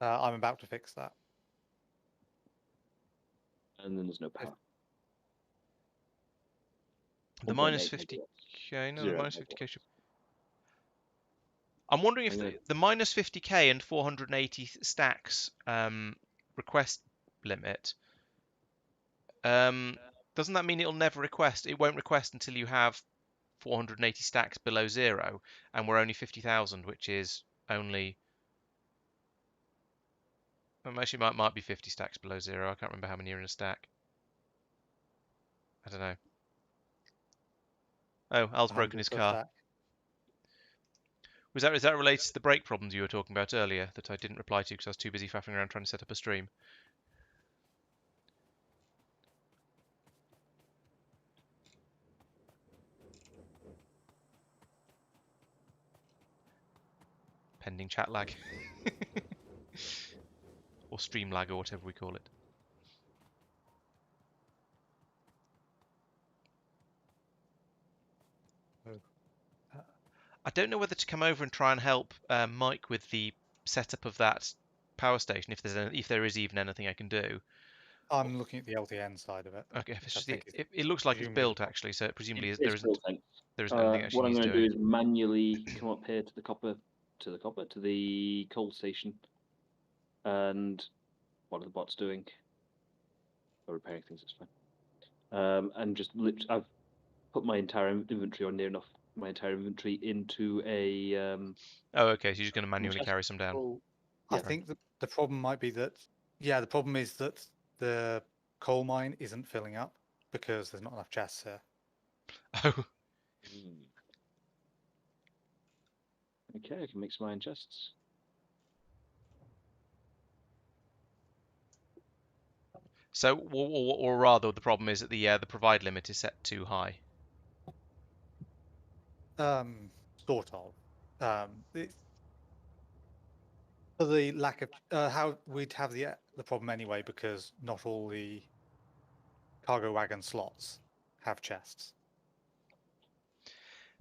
C: I'm about to fix that.
B: And then there's no power.
A: The
B: 1.8
A: minus 50k.
B: megawatts.
A: No, the
B: 0
A: minus 50k
B: megawatts.
A: should. I'm wondering if
B: I'm gonna-
A: the minus 50k and 480 stacks request limit, doesn't that mean it'll never request? It won't request until you have 480 stacks below zero, and we're only 50,000, which is only. Actually, might be 50 stacks below zero. I can't remember how many are in a stack. I don't know. Oh, Al's broken
C: 100
A: his
C: per
A: car.
C: stack.
A: Is that related to the brake problems you were talking about earlier that I didn't reply to because I was too busy faffing around trying to set up a stream? Pending chat lag. Or stream lag or whatever we call it. I don't know whether to come over and try and help Mike with the setup of that power station, if there is even anything I can do.
C: I'm looking at the LTN side of it.
A: Okay, if it's
C: which I
A: just
C: think is
A: it looks like it's
C: presumably the
A: built actually, so it presumably
B: It's built, thanks.
A: there isn't anything
B: What
A: actually
B: I'm
A: needs
B: going to do
A: doing.
B: is manually come up here to the coal station, and what are the bots doing? Or repairing things. It's fine. And just I've put my entire inventory, or near enough my entire inventory, into a
A: Oh, okay, so you're just going to manually
B: chest.
A: carry some down.
B: Oh,
C: I
B: yeah.
C: think that the problem might be that, the problem is that the coal mine isn't filling up because there's not enough chests here.
A: Oh,
B: Okay, I can make some iron chests.
A: so or rather, the problem is that the provide limit is set too high.
C: Sort of. For the lack of how we'd have the problem anyway because not all the cargo wagon slots have chests.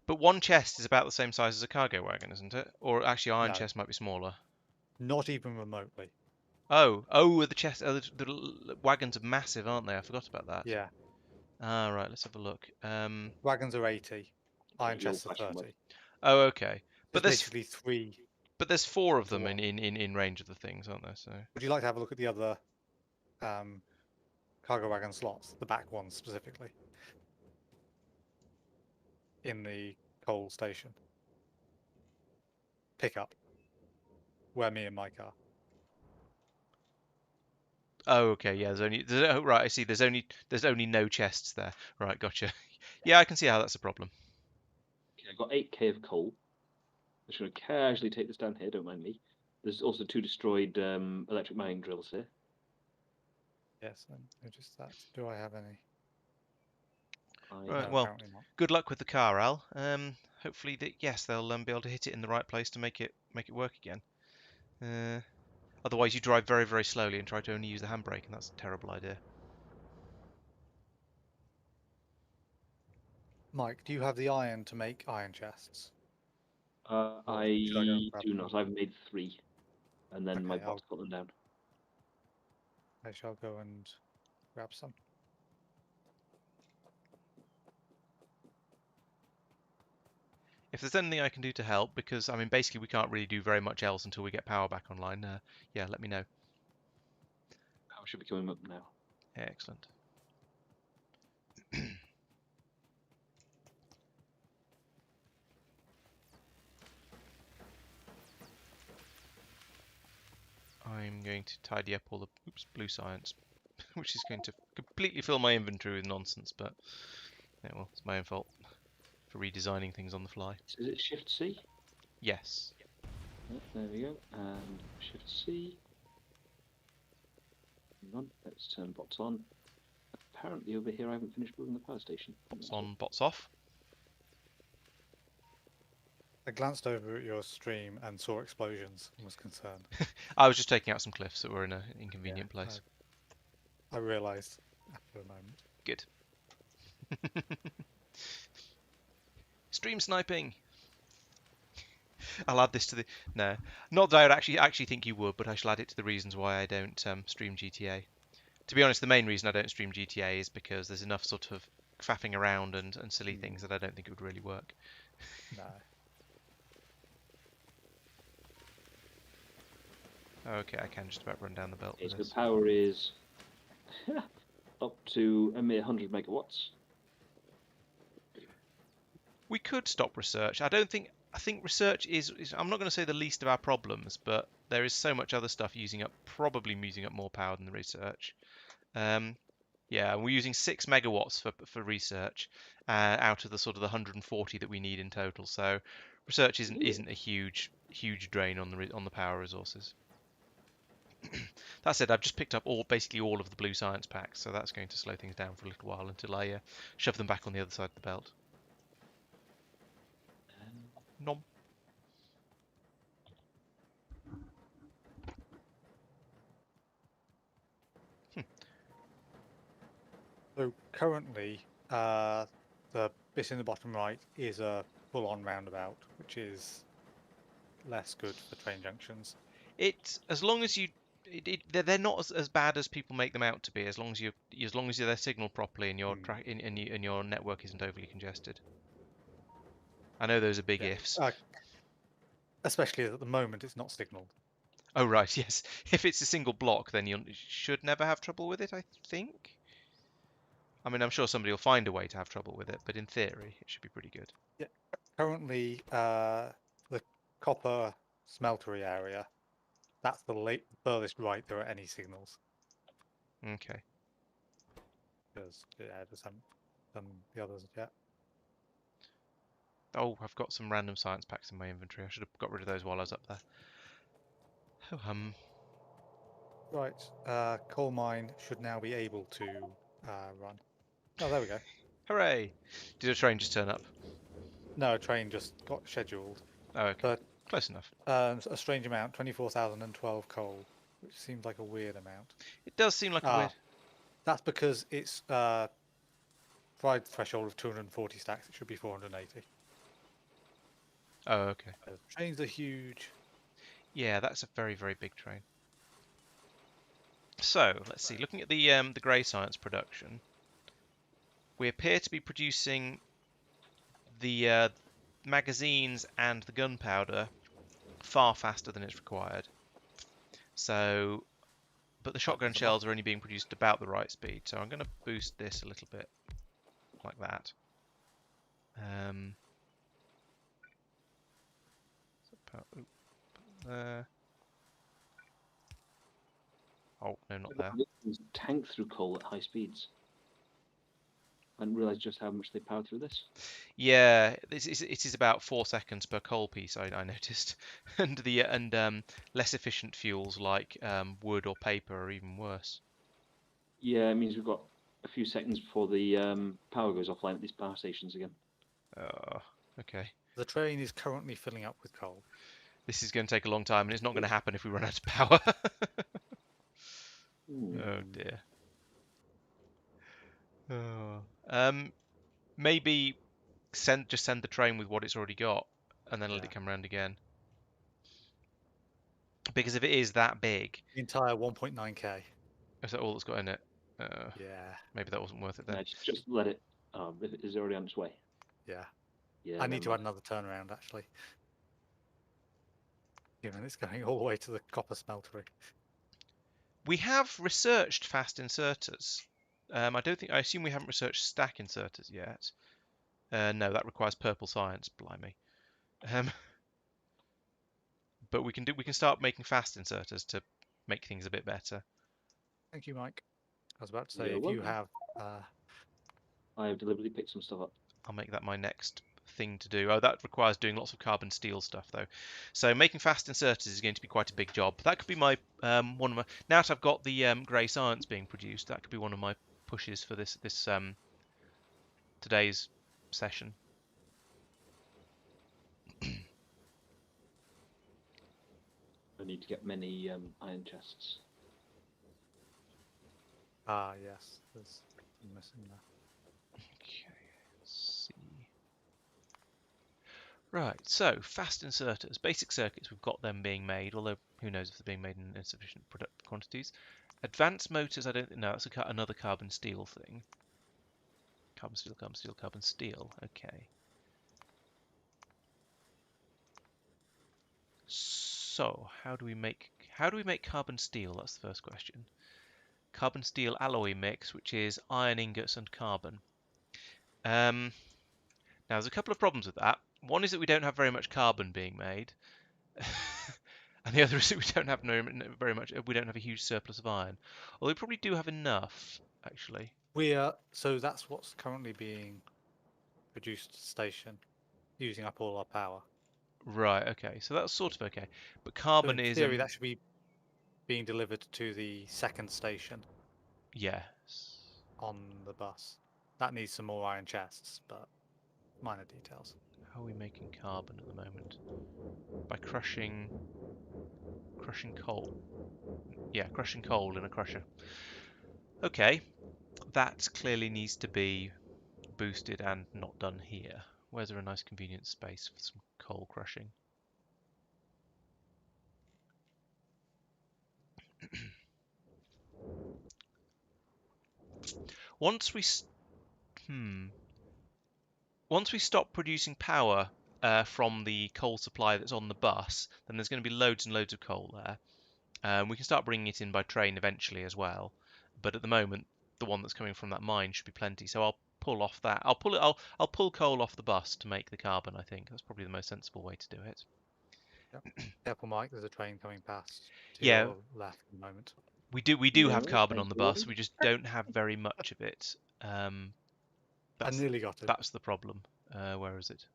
A: But one chest is about the same size as a cargo wagon, isn't it? Or actually, iron
C: No.
A: chest might be smaller.
C: Not even remotely.
A: The wagons are massive, aren't they? I forgot about that.
C: Yeah.
A: Ah, right. Let's have a look.
C: Wagons are 80. Iron
B: The
C: chests are
B: old-fashioned
C: 30.
A: Oh, okay.
C: There's basically 3.
A: But there's 4 of
C: to
A: them
C: one.
A: in range of the things, aren't there? So
C: Would you like to have a look at the other cargo wagon slots, the back ones specifically, in the coal station pickup, where me and Mike are?
A: oh, okay. Yeah. Right. I see. There's only no chests there. Right. Gotcha. Yeah, I can see how that's a problem.
B: Okay, I've got 8k of coal. I'm just going to casually take this down here. Don't mind me. There's also 2 destroyed electric mining drills here.
C: Yes, I noticed that. Do I have any?
A: Right.
C: No,
A: Well,
C: apparently not.
A: good luck with the car, Al. Hopefully, yes, they'll be able to hit it in the right place to make it work again. Otherwise, you drive very, very slowly and try to only use the handbrake, and that's a terrible idea.
C: Mike, do you have the iron to make iron chests?
B: I
C: should I go and grab
B: do
C: them?
B: not. I've made 3, and then my
C: Okay,
B: bots put them down.
C: I shall go and grab some.
A: If there's anything I can do to help, because I mean, basically, we can't really do very much else until we get power back online. Yeah, let me know.
B: Power should be coming up now.
A: Excellent. I'm going to tidy up all the blue science, which is going to completely fill my inventory with nonsense, but yeah, well, it's my own fault for redesigning things on the fly.
B: Is it Shift C?
A: Yes.
B: Yep, there we go. And Shift C. Hang on, let's turn bots on. Apparently over here I haven't finished building the power station.
A: Bots on, bots off.
C: I glanced over at your stream and saw explosions and was concerned.
A: I was just taking out some cliffs that were in an inconvenient place.
C: I realised after a moment.
A: Good. Stream sniping. I'll add this to the no, not that I would actually think you would, but I shall add it to the reasons why I don't stream GTA. To be honest, the main reason I don't stream GTA is because there's enough sort of faffing around and silly things that I don't think it would really work.
C: No.
A: Okay, I can just about run down the belt
B: Okay,
A: with
B: so
A: this.
B: power is up to a mere 100 megawatts.
A: We could stop research. I think research is I'm not going to say the least of our problems, but there is so much other stuff probably using up more power than the research. Yeah, we're using 6 megawatts for research out of the sort of the 140 that we need in total. So research isn't a huge drain on the power resources. That said, I've just picked up basically all of the blue science packs, so that's going to slow things down for a little while until I shove them back on the other side of the belt. Nom.
C: So currently, the bit in the bottom right is a full-on roundabout, which is less good for train junctions.
A: It's as long as they're not as bad as people make them out to be. As long as they're signaled properly and your network isn't overly congested. I know those are big
C: Yeah.
A: ifs.
C: Especially at the moment, it's not signalled.
A: Oh right, yes. If it's a single block, then you should never have trouble with it, I think. I mean, I'm sure somebody will find a way to have trouble with it, but in theory, it should be pretty good.
C: Yeah. Currently, the copper smeltery area, that's the furthest right there are any signals.
A: Okay.
C: Because yeah, just haven't done the others yet.
A: Oh, I've got some random science packs in my inventory. I should have got rid of those while I was up there. Oh,
C: Right, coal mine should now be able to run. Oh, there we go.
A: hooray! Did a train just turn up?
C: No, a train just got scheduled.
A: Oh, okay.
C: But
A: Close enough.
C: a strange amount, 24,012 coal, which seems like a weird amount.
A: It does seem like a weird...
C: That's because it's fried threshold of 240 stacks. It should be 480.
A: Oh, okay.
C: Trains are huge.
A: Yeah, that's a very, very big train. So, let's see. Looking at the grey science production, we appear to be producing the magazines and the gunpowder far faster than it's required. So, but the shotgun shells are only being produced about the right speed. So I'm going to boost this a little bit, like that. There. Oh no, not there.
B: Tank through coal at high speeds. I didn't realise just how much they power through this.
A: Yeah, it is about 4 seconds per coal piece. I noticed, and less efficient fuels like wood or paper are even worse.
B: Yeah, it means we've got a few seconds before the power goes offline at these power stations again.
A: Oh, okay.
C: The train is currently filling up with coal.
A: This is going to take a long time, and it's not going to happen if we run out of power. Oh dear. Oh. Maybe just send the train with what it's already got, and then let it come round again. Because if it is that big,
C: the entire 1.9k.
A: Is that all that's got in it?
C: Yeah.
A: Maybe that wasn't worth it then.
B: No, just let it. If it is already on its way.
C: Yeah.
B: Yeah.
C: I need to add another turnaround actually. Given it's going all the way to the copper smeltery.
A: We have researched fast inserters. I assume we haven't researched stack inserters yet. No, that requires purple science. Blimey. But we can start making fast inserters to make things a bit better.
C: Thank you, Mike. I was about to say,
B: You're
C: if
B: welcome.
C: you have...
B: I have deliberately picked some stuff up.
A: I'll make that my next thing to do. Oh, that requires doing lots of carbon steel stuff though. So making fast inserters is going to be quite a big job. That could be my one of my. Now that I've got the grey science being produced, that could be one of my pushes for this today's session.
B: I need to get many iron chests.
C: Ah, yes. There's missing there.
A: Okay, let's see. Right, so fast inserters, basic circuits, we've got them being made, although who knows if they're being made in insufficient quantities. Advanced motors, I don't know, that's another carbon steel thing. Carbon steel, carbon steel, carbon steel, okay. So, how do How do we make carbon steel? That's the first question. Carbon steel alloy mix, which is iron ingots and carbon. Now, there's a couple of problems with that. One is that we don't have very much carbon being made, and the other is that we don't have very much. We don't have a huge surplus of iron. Although we probably do have enough, actually.
C: So that's what's currently being produced at the station, using up all our power.
A: Right. Okay. So that's sort of okay. But
C: So
A: carbon
C: in
A: is
C: theory, that should be being delivered to the second station
A: yes.
C: on the bus. That needs some more iron chests, but minor details.
A: How are we making carbon at the moment? By crushing coal. Yeah, crushing coal in a crusher. Okay, that clearly needs to be boosted and not done here. Where's there a nice convenient space for some coal crushing? Once we once we stop producing power from the coal supply that's on the bus, then there's going to be loads and loads of coal there. We can start bringing it in by train eventually as well, but at the moment, the one that's coming from that mine should be plenty. So I'll pull off that. I'll pull coal off the bus to make the carbon. I think that's probably the most sensible way to do it.
C: Yep. Careful, Mike. There's a train coming past to
A: Yeah,
C: your left at the moment.
A: we do
B: Yeah,
A: have carbon on
B: thank
A: the
B: you,
A: bus.
B: Laurence.
A: We just don't have very much of it.
C: I
A: That's
C: nearly got it.
A: that's the problem. Where is it?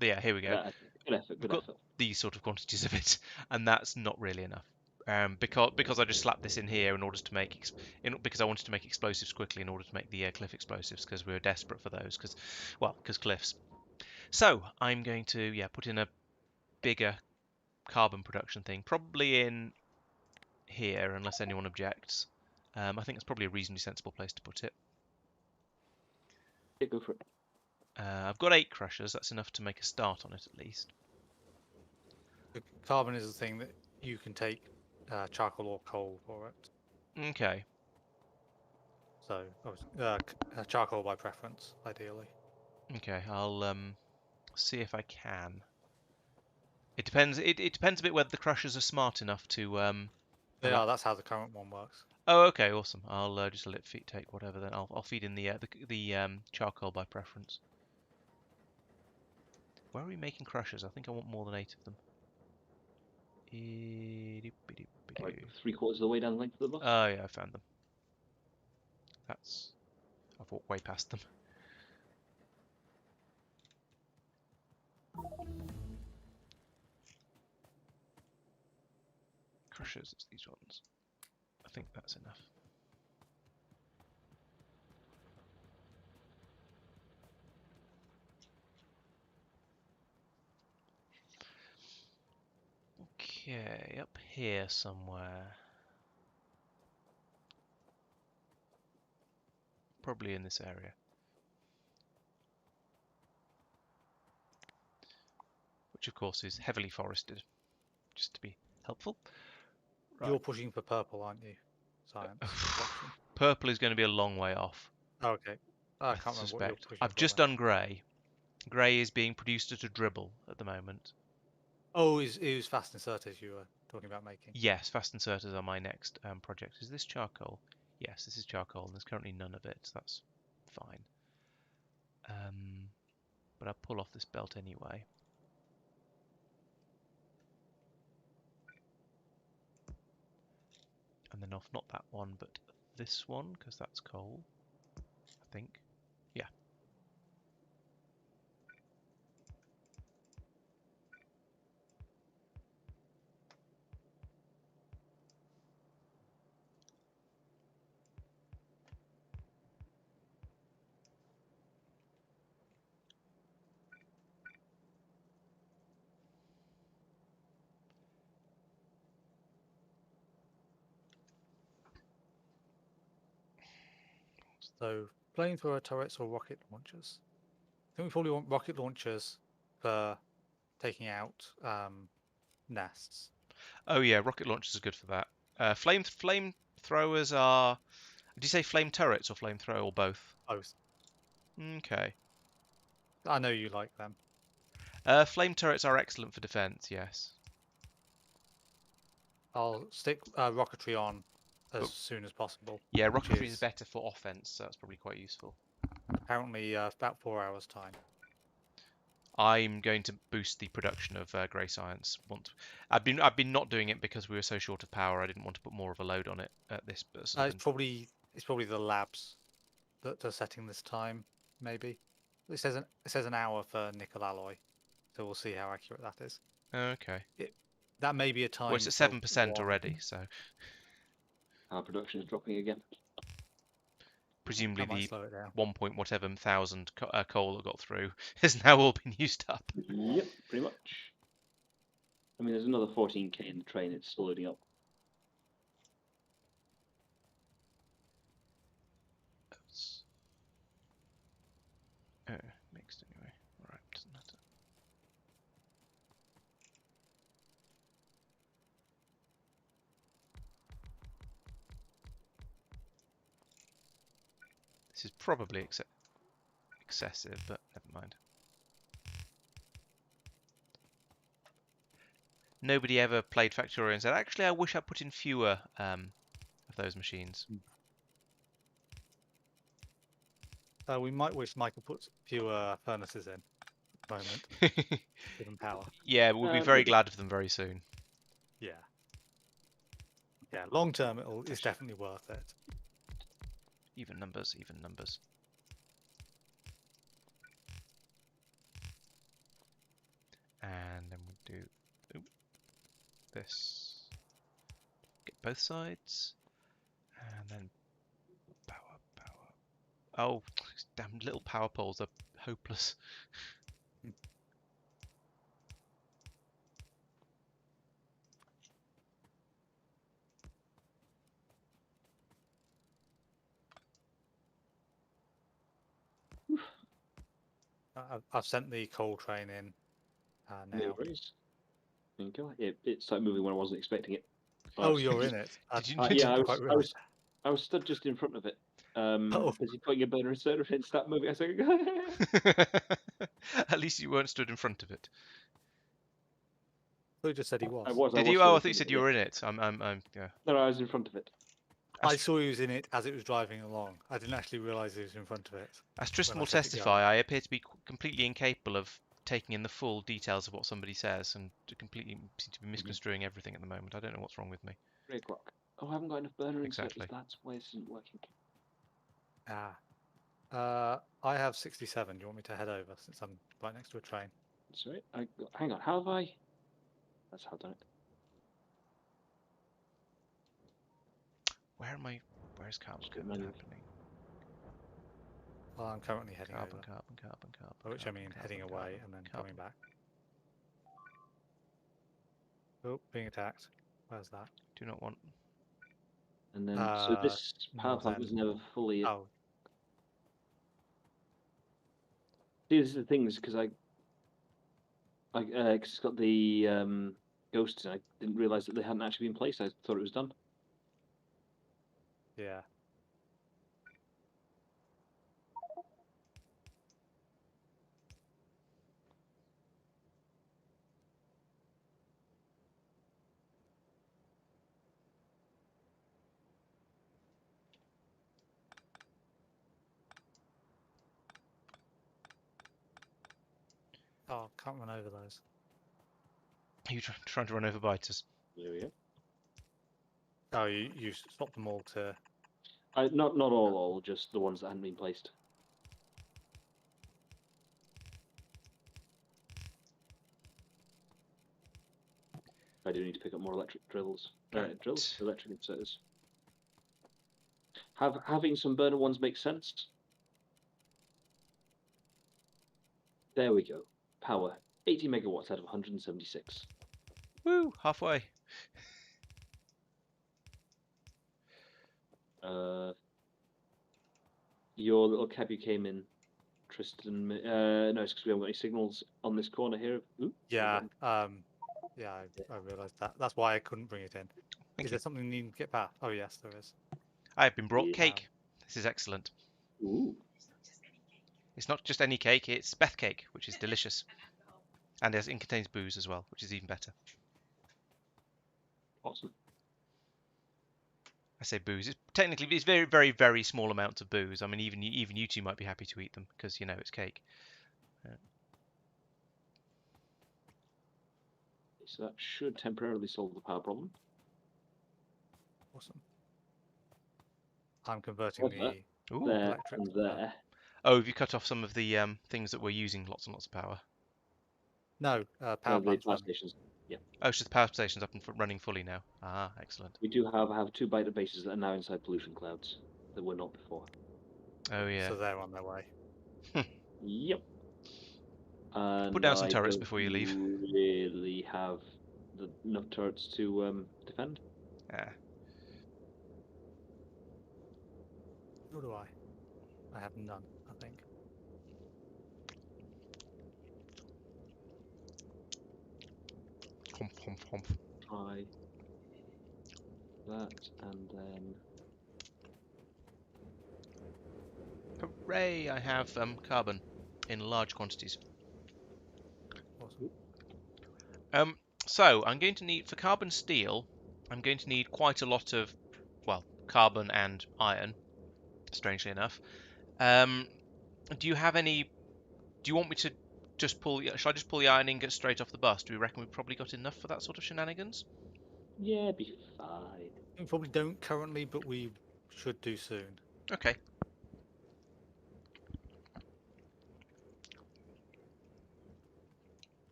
A: Yeah, here we go.
B: Good effort.
A: We've
B: Good
A: got
B: effort.
A: these sort of quantities of it, and that's not really enough. Because I just slapped this in here in order to make because I wanted to make explosives quickly in order to make the cliff explosives because we were desperate for those because cliffs. So I'm going to put in a bigger carbon production thing, probably in here unless anyone objects. I think it's probably a reasonably sensible place to put it.
B: Yeah, go for it.
A: I've got 8 crushers. That's enough to make a start on it at least.
C: The carbon is the thing that you can take charcoal or coal for it.
A: Okay.
C: So charcoal by preference, ideally.
A: Okay, I'll see if I can. It depends. It depends a bit whether the crushers are smart enough to.
C: They are. That's how the current one works.
A: Oh, okay, awesome. I'll just let it take whatever. Then I'll feed in the charcoal by preference. Where are we making crushers? I think I want more than 8 of them.
B: Like 3/4 of the way down the length of the bus.
A: Oh yeah, I found them. I've walked way past them. Crushers, it's these ones. I think that's enough. Okay, up here somewhere. Probably in this area. Which of course is heavily forested, just to be helpful. Right.
C: You're pushing for purple, aren't you? Science.
A: Purple is going to be a long way off.
C: Oh, okay. I can't remember
A: suspect.
C: what you're pushing
A: I've
C: for
A: just
C: then.
A: done grey. Grey is being produced at a dribble at the moment.
C: Oh, it was fast inserters you were talking about making.
A: Yes, fast inserters are my next project. Is this charcoal? Yes, this is charcoal, and there's currently none of it, so that's fine. But I'll pull off this belt anyway. And then off not that one, but this one, because that's coal, I think. Yeah.
C: So, flamethrower turrets or rocket launchers? I think we probably want rocket launchers for taking out nests.
A: Oh yeah, rocket launchers are good for that. Flame throwers are. Did you say flame turrets or flamethrower or both?
C: Both.
A: Okay.
C: I know you like them.
A: Flame turrets are excellent for defense. Yes.
C: I'll stick rocketry on as
A: But-
C: soon as possible.
A: Yeah,
C: which
A: rocketry is
C: is
A: better for offense, so that's probably quite useful.
C: apparently about 4 hours time.
A: I'm going to boost the production of grey science. I've been not doing it because we were so short of power. I didn't want to put more of a load on it at this.
C: It's probably the labs that are setting this time. Maybe it says an hour for nickel alloy, so we'll see how accurate that is.
A: Okay.
C: That may be a time.
A: Well, it's at
C: for
A: 7%
C: one.
A: already, so
B: Our production is dropping again.
A: presumably
C: That might
A: the
C: slow it down.
A: 1 point whatever thousand coal that got through has now all been used up.
B: Yep, pretty much. I mean, there's another 14k in the train. It's still loading up.
A: Oh, mixed anyway. Right, doesn't matter. This is probably excessive, but never mind. Nobody ever played Factorio and said, actually, I wish I put in fewer of those machines.
C: We might wish Michael put fewer furnaces in at the moment. Give them power.
A: Yeah, we'll be very
B: Maybe.
A: glad of them very soon.
C: Yeah. Yeah. Long term, it's definitely worth it.
A: Even numbers, even numbers. And then we'll do this. Get both sides. And then power. Oh, these damn little power poles are hopeless.
C: I've sent the coal train in
B: No
C: now.
B: worries. There you go. It started moving when I wasn't expecting it.
C: Oh, you're in it.
A: Did you?
B: Yeah,
C: quite realise.
B: I was stood just in front of it.
C: Oh.
B: Busy putting a burner inserter in, start moving. I was like,
A: At least you weren't stood in front of it.
C: Who just said he was?
B: I was.
A: Did
B: I was
A: you?
B: stood
A: Oh, I
B: in
A: thought you
B: front
A: said
B: of
A: you
B: it,
A: were in it. Yeah.
B: No, I was in front of it.
C: I saw he was in it as it was driving along. I didn't actually realise he was in front of it.
A: As Tristan
C: when I
A: will
C: set it
A: testify, I appear to be completely incapable of taking in the full details of what somebody says, and to completely seem to be misconstruing everything at the moment. I don't know what's wrong with me.
B: 3 o'clock. Oh, I haven't got enough burner
A: Exactly.
B: inserters. That's why this isn't working.
C: I have 67. Do you want me to head over since I'm right next to a train?
B: Sorry, hang on. How have I? That's how I've done it.
A: Where's carbon
B: Just do it
A: carbon
B: manually.
A: happening?
C: Well, I'm currently heading
A: Carbon,
C: over.
A: carbon.
C: By which I mean heading away and then coming back. Oh, being attacked. Where's that?
A: Do not want.
B: And then, so this power
C: north
B: plant was
C: end.
B: never fully.
C: Oh,
B: See, this is the thing, is because cause it's got the ghosts, and I didn't realise that they hadn't actually been placed. I thought it was done.
C: yeah. Oh, can't run over those.
A: Are you trying to run over biters?
B: There we go.
C: Oh, you stopped them all to.
B: Not all, just the ones that hadn't been placed. I do need to pick up more electric drills.
A: Right.
B: Electric inserters. Having some burner ones makes sense. There we go. Power 80 megawatts out of 176.
A: Woo! Halfway.
B: Your little cab you came in, Tristan. No, it's because we haven't got any signals on this corner here. Ooh,
C: Yeah. Yeah, I realised that. That's why I couldn't bring it in.
A: Thank
C: Is
A: you.
C: there something you need to get past? Oh yes, there is.
A: I have been brought
B: Yeah.
A: cake. This is excellent.
B: Ooh.
A: It's not just any cake, it's Beth cake, which is delicious. And it contains booze as well, which is even better.
B: Awesome.
A: I say booze. It's technically it's very, very, very small amounts of booze. I mean, even you two might be happy to eat them because you know it's cake.
B: So that should temporarily solve the power problem.
C: Awesome. I'm converting
B: However,
C: the
A: Ooh.
B: there
C: electric.
B: and there.
A: Oh, have you cut off some of the things that were using lots and lots of power?
C: No, power
B: The
C: plant's
B: power
C: running.
B: stations. Yeah,
A: Oh, so the power station's up and running fully now. Ah, excellent.
B: we do have 2 biter bases that are now inside pollution clouds that were not before.
A: Oh yeah.
C: So they're on their way.
B: Yep. And
A: Put down some
B: I
A: turrets
B: don't
A: before you leave.
B: really have enough turrets to defend.
A: Ah.
C: Nor do I. I have none, I think.
A: Hump, hump, hump.
B: Try that, and then
A: Hooray! I have carbon in large quantities.
C: Awesome.
A: So I'm going to need for carbon steel. I'm going to need quite a lot of, well, carbon and iron. Strangely enough. Do you have any? Do you want me to just pull? Shall I just pull the iron ingot straight off the bus? Do we reckon we've probably got enough for that sort of shenanigans?
B: yeah, be fine.
C: We probably don't currently, but we should do soon.
A: Okay.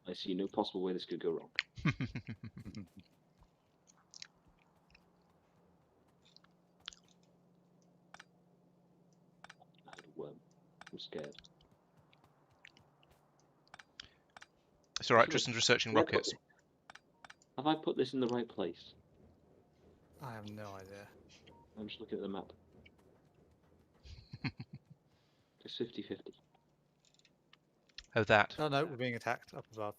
B: I see no possible way this could go wrong. I had a worm. I'm scared.
A: It's all right. Tristan's researching rockets.
B: Have I put this in the right place?
C: I have no idea.
B: I'm just looking at the map. It's 50-50.
A: Oh, that.
C: Oh no, we're being attacked up above.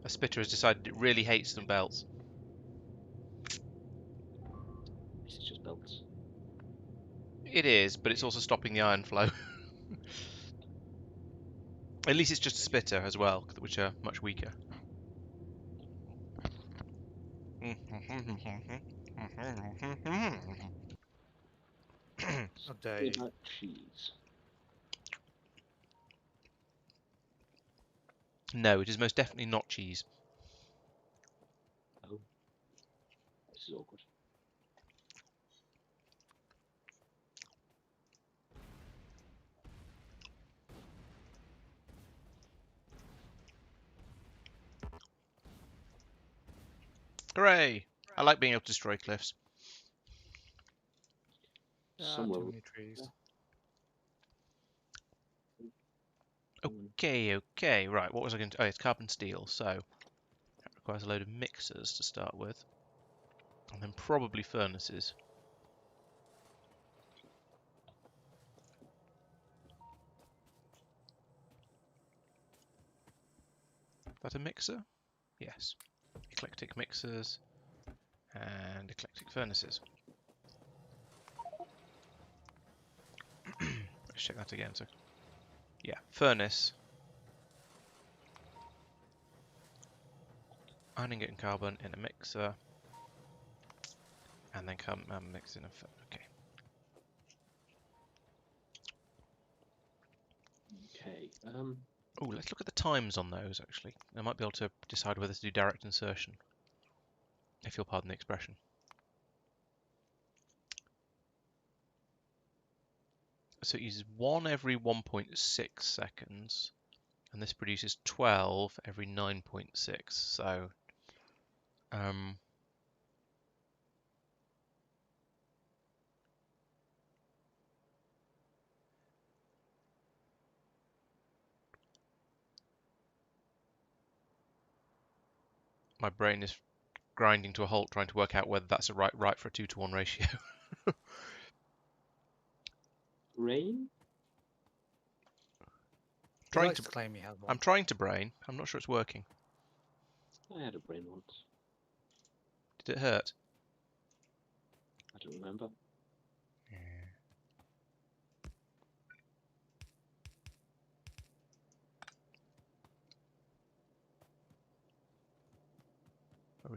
A: A spitter has decided it really hates them belts.
B: This is just belts.
A: It is, but it's also stopping the iron flow. At least it's just a spitter as well, which are much weaker.
C: Update.
B: About cheese.
A: No, it is most definitely not cheese.
B: Oh, this is awkward.
A: Hooray! I like being able to destroy cliffs.
B: Somewhere.
C: Too many trees.
A: Okay, right, what was I going to... Oh, it's carbon steel, so that requires a load of mixers to start with. And then probably furnaces. Is that a mixer? Yes. Eclectic mixers and eclectic furnaces. Let's check that again. So, yeah, furnace. Iron ingot and carbon in a mixer. And then come mix in a... Okay.
B: Okay.
A: Oh, let's look at the times on those, actually. I might be able to decide whether to do direct insertion, if you'll pardon the expression. So it uses 1 every 1.6 seconds, and this produces 12 every 9.6, so... my brain is grinding to a halt trying to work out whether that's right for a 2-to-1 ratio.
B: Rain?
C: He likes to claim he has one.
A: I'm trying to brain. I'm not sure it's working.
B: I had a brain once.
A: Did it hurt?
B: I don't remember.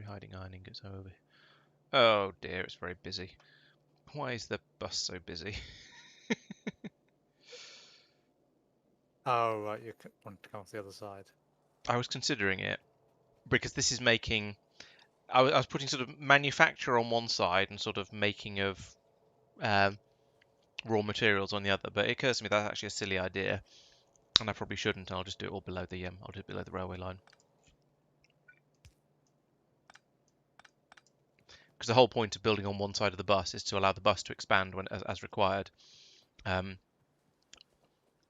A: hiding iron ingots over? Oh dear, it's very busy. Why is the bus so busy?
C: Oh, right, you want to come off the other side.
A: I was considering it because this is making. I was putting sort of manufacture on one side and sort of making of raw materials on the other. But it occurs to me that's actually a silly idea, and I probably shouldn't. I'll just do it all below the I'll do it below the railway line. Because the whole point of building on one side of the bus is to allow the bus to expand when as required.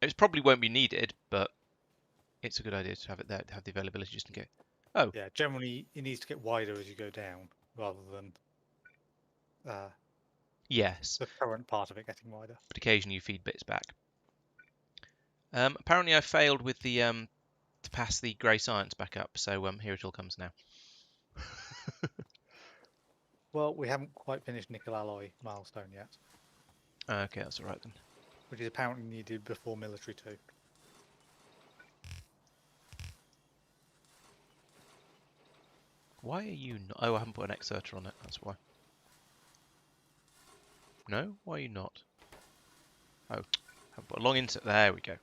A: It probably won't be needed, but it's a good idea to have it there, to have the availability just in case. Oh,
C: Yeah, generally it needs to get wider as you go down, rather than
A: yes,
C: the current part of it getting wider.
A: but occasionally you feed bits back. Apparently I failed with the to pass the grey science back up, so here it all comes now.
C: Well, we haven't quite finished nickel alloy milestone yet,
A: Okay, that's all right then.
C: which is apparently needed before military 2.
A: Why are you not? Oh, I haven't put an exerter on it, that's why. No? Why are you not? Oh, haven't put a long insert. There we go.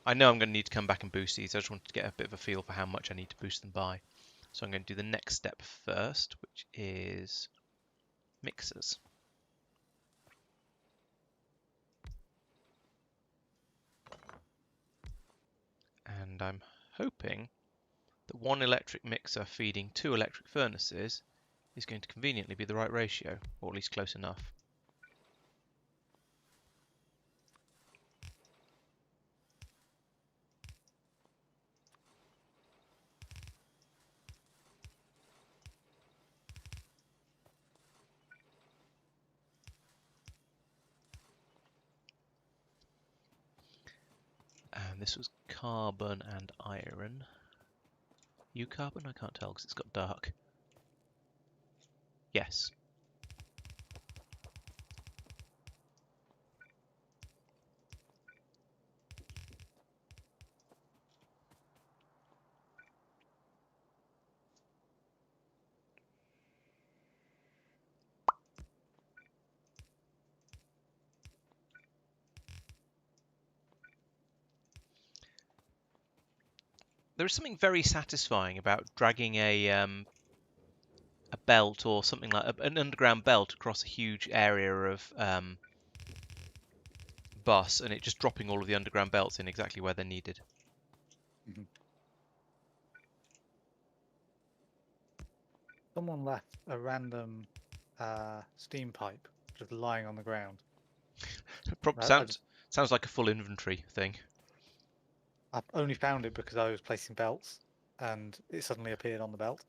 A: I know I'm going to need to come back and boost these. I just wanted to get a bit of a feel for how much I need to boost them by. So I'm going to do the next step first, which is mixers. And I'm hoping that one electric mixer feeding 2 electric furnaces is going to conveniently be the right ratio, or at least close enough. And this was carbon and iron. You carbon? I can't tell because it's got dark. Yes. There is something very satisfying about dragging a belt or something like an underground belt across a huge area of bus, and it just dropping all of the underground belts in exactly where they're needed.
C: Mm-hmm. Someone left a random steam pipe just lying on the ground.
A: Sounds like a full inventory thing.
C: I've only found it because I was placing belts, and it suddenly appeared on the belt.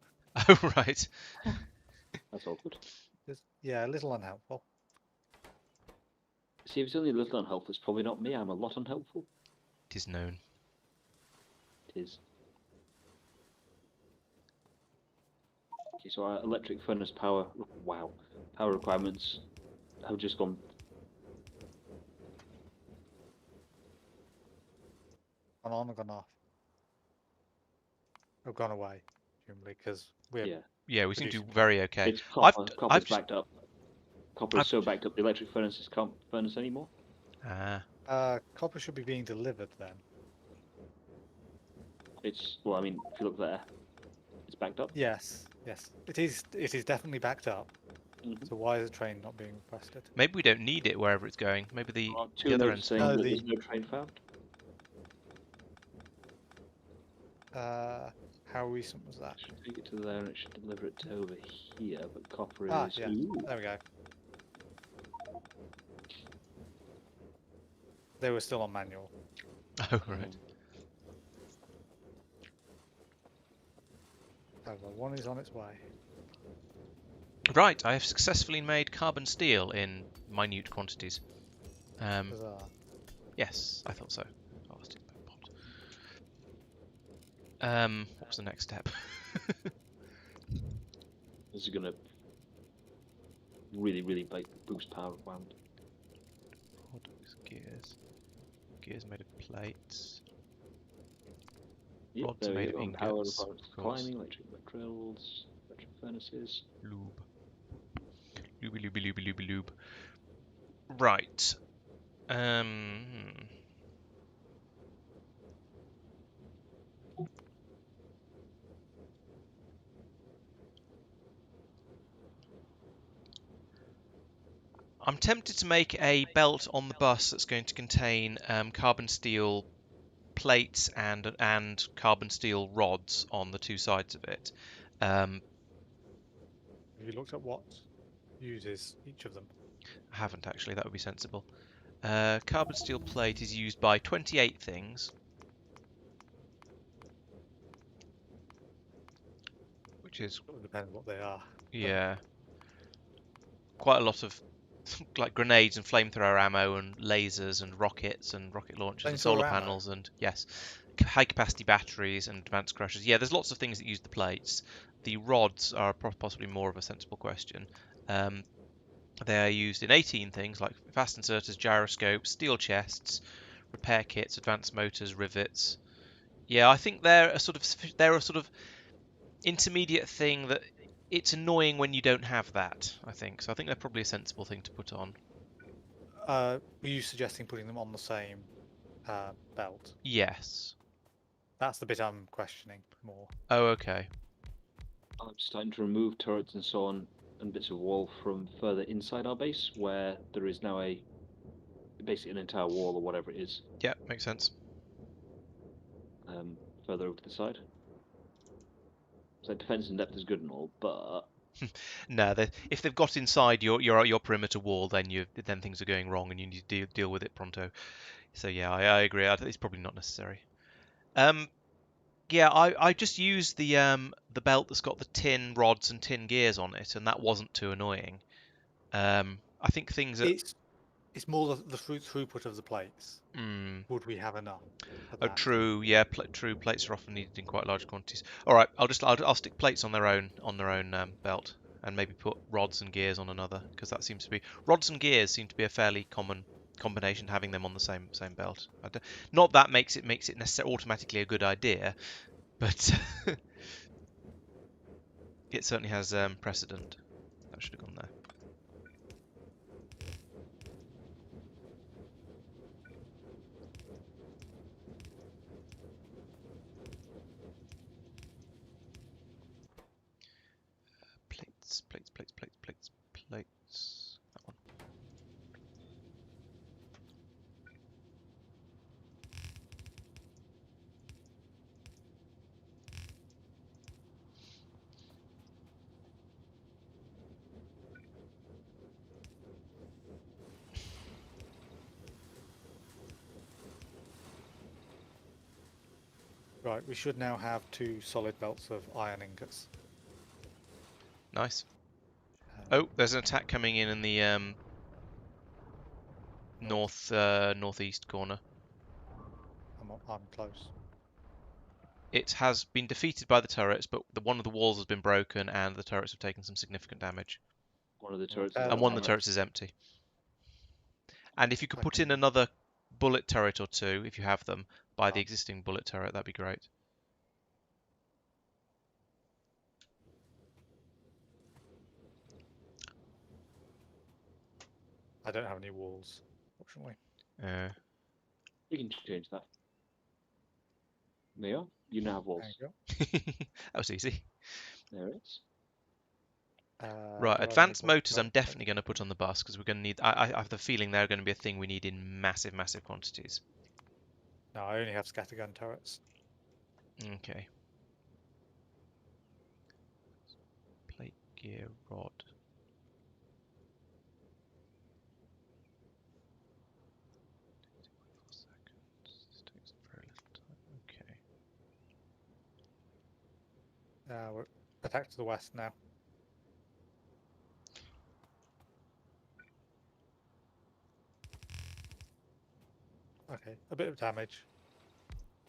A: Oh, right.
B: That's awkward.
C: Yeah, a little unhelpful.
B: See, if it's only a little unhelpful, it's probably not me. I'm a lot unhelpful.
A: It is known.
B: It is. Okay, so our electric furnace power, wow, power requirements have just gone.
C: Gone on or gone off? Or gone away, presumably, because we're
A: Yeah, we seem to do
C: producing
A: very okay.
B: It's copper. Copper's
A: I've
B: backed up. Copper is so backed up, the electric furnaces can't furnace anymore.
C: copper should be being delivered then.
B: It's, well, I mean, if you look there, it's backed up.
C: Yes, yes, it is. It is definitely backed up.
B: Mhm.
C: So why is the train not being requested?
A: maybe we don't need it wherever it's going. Maybe the
B: Two
A: other
B: notes
A: end's
B: saying
C: No,
B: that
C: the-
B: there's no train found.
C: How recent was that?
B: It should take it to there and it should deliver it to over here, but copper
C: Ah,
B: is.
C: yeah.
B: Ooh.
C: There we go. They were still on manual.
A: Oh, right.
C: Oh, well, one is on its way.
A: Right, I have successfully made carbon steel in minute quantities.
C: Huzzah.
A: Yes, I thought so. Oh, let's do that pot. What was the next step?
B: This is going to really boost power requirement.
A: Gears. Gears made of plates.
B: Yep,
A: Rods
B: there
A: are
B: we
A: made of
B: go.
A: ingots.
B: Power requirements
A: Of course.
B: climbing, electric drills, electric furnaces.
A: Lube. Lube, lube, lube, lube, lube. Right. Hmm. I'm tempted to make a belt on the bus that's going to contain carbon steel plates and carbon steel rods on the two sides of it.
C: Have you looked at what uses each of them?
A: I haven't actually. That would be sensible. Carbon steel plate is used by 28 things, which is
C: It would depend what they are.
A: yeah, quite a lot of like grenades and flamethrower ammo and lasers and rockets and rocket launchers and solar
C: Flamethrower ammo?
A: panels and yes, high capacity batteries and advanced crushers. Yeah, there's lots of things that use the plates. The rods are possibly more of a sensible question. They are used in 18 things like fast inserters, gyroscopes, steel chests, repair kits, advanced motors, rivets. Yeah, I think they're a sort of intermediate thing that it's annoying when you don't have that, I think. So I think they're probably a sensible thing to put on.
C: Were you suggesting putting them on the same belt?
A: Yes.
C: That's the bit I'm questioning more.
A: Oh, okay.
B: I'm starting to remove turrets and so on and bits of wall from further inside our base, where there is now basically an entire wall or whatever it is,
A: Yeah, makes sense.
B: further over to the side. So defense in depth is good and all, but
A: No, if they've got inside your perimeter wall, then things are going wrong and you need to deal with it pronto. So yeah, I agree. It's probably not necessary. Yeah, I just used the belt that's got the tin rods and tin gears on it, and that wasn't too annoying. I think things that
C: It's more the throughput of the plates. Would we have enough for
A: oh,
C: that?
A: true. Yeah, true. Plates are often needed in quite large quantities. All right, I'll stick plates on their own belt, and maybe put rods and gears on another, because that seems to be rods and gears seem to be a fairly common combination, having them on the same belt. Not that makes it necessarily automatically a good idea, but it certainly has precedent. That should have gone there. Plates. That one.
C: Right, we should now have 2 solid belts of iron ingots.
A: Nice. Oh, there's an attack coming in the northeast corner.
C: I'm close.
A: It has been defeated by the turrets, but one of the walls has been broken, and the turrets have taken some significant damage.
B: one of the turrets
C: And
B: is
A: And one of the
B: hammer.
A: turrets is empty. And if you could
C: I
A: put in
C: can-
A: another bullet turret or two, if you have them, by the
C: Oh.
A: existing bullet turret, that'd be great.
C: I don't have any walls, fortunately.
B: We can change that. There you are. You now have walls.
C: There you go.
A: That was easy.
B: There it is.
A: Right,
C: Do I have any
A: advanced
C: bullet
A: motors I'm
C: turrets?
A: definitely going to put on the bus, because we're going to need... I have the feeling they're going to be a thing we need in massive, massive quantities.
C: No, I only have scattergun turrets.
A: Okay. Plate, gear, rod. This takes very little time. Okay.
C: We're attack to the west now. Okay, a bit of damage,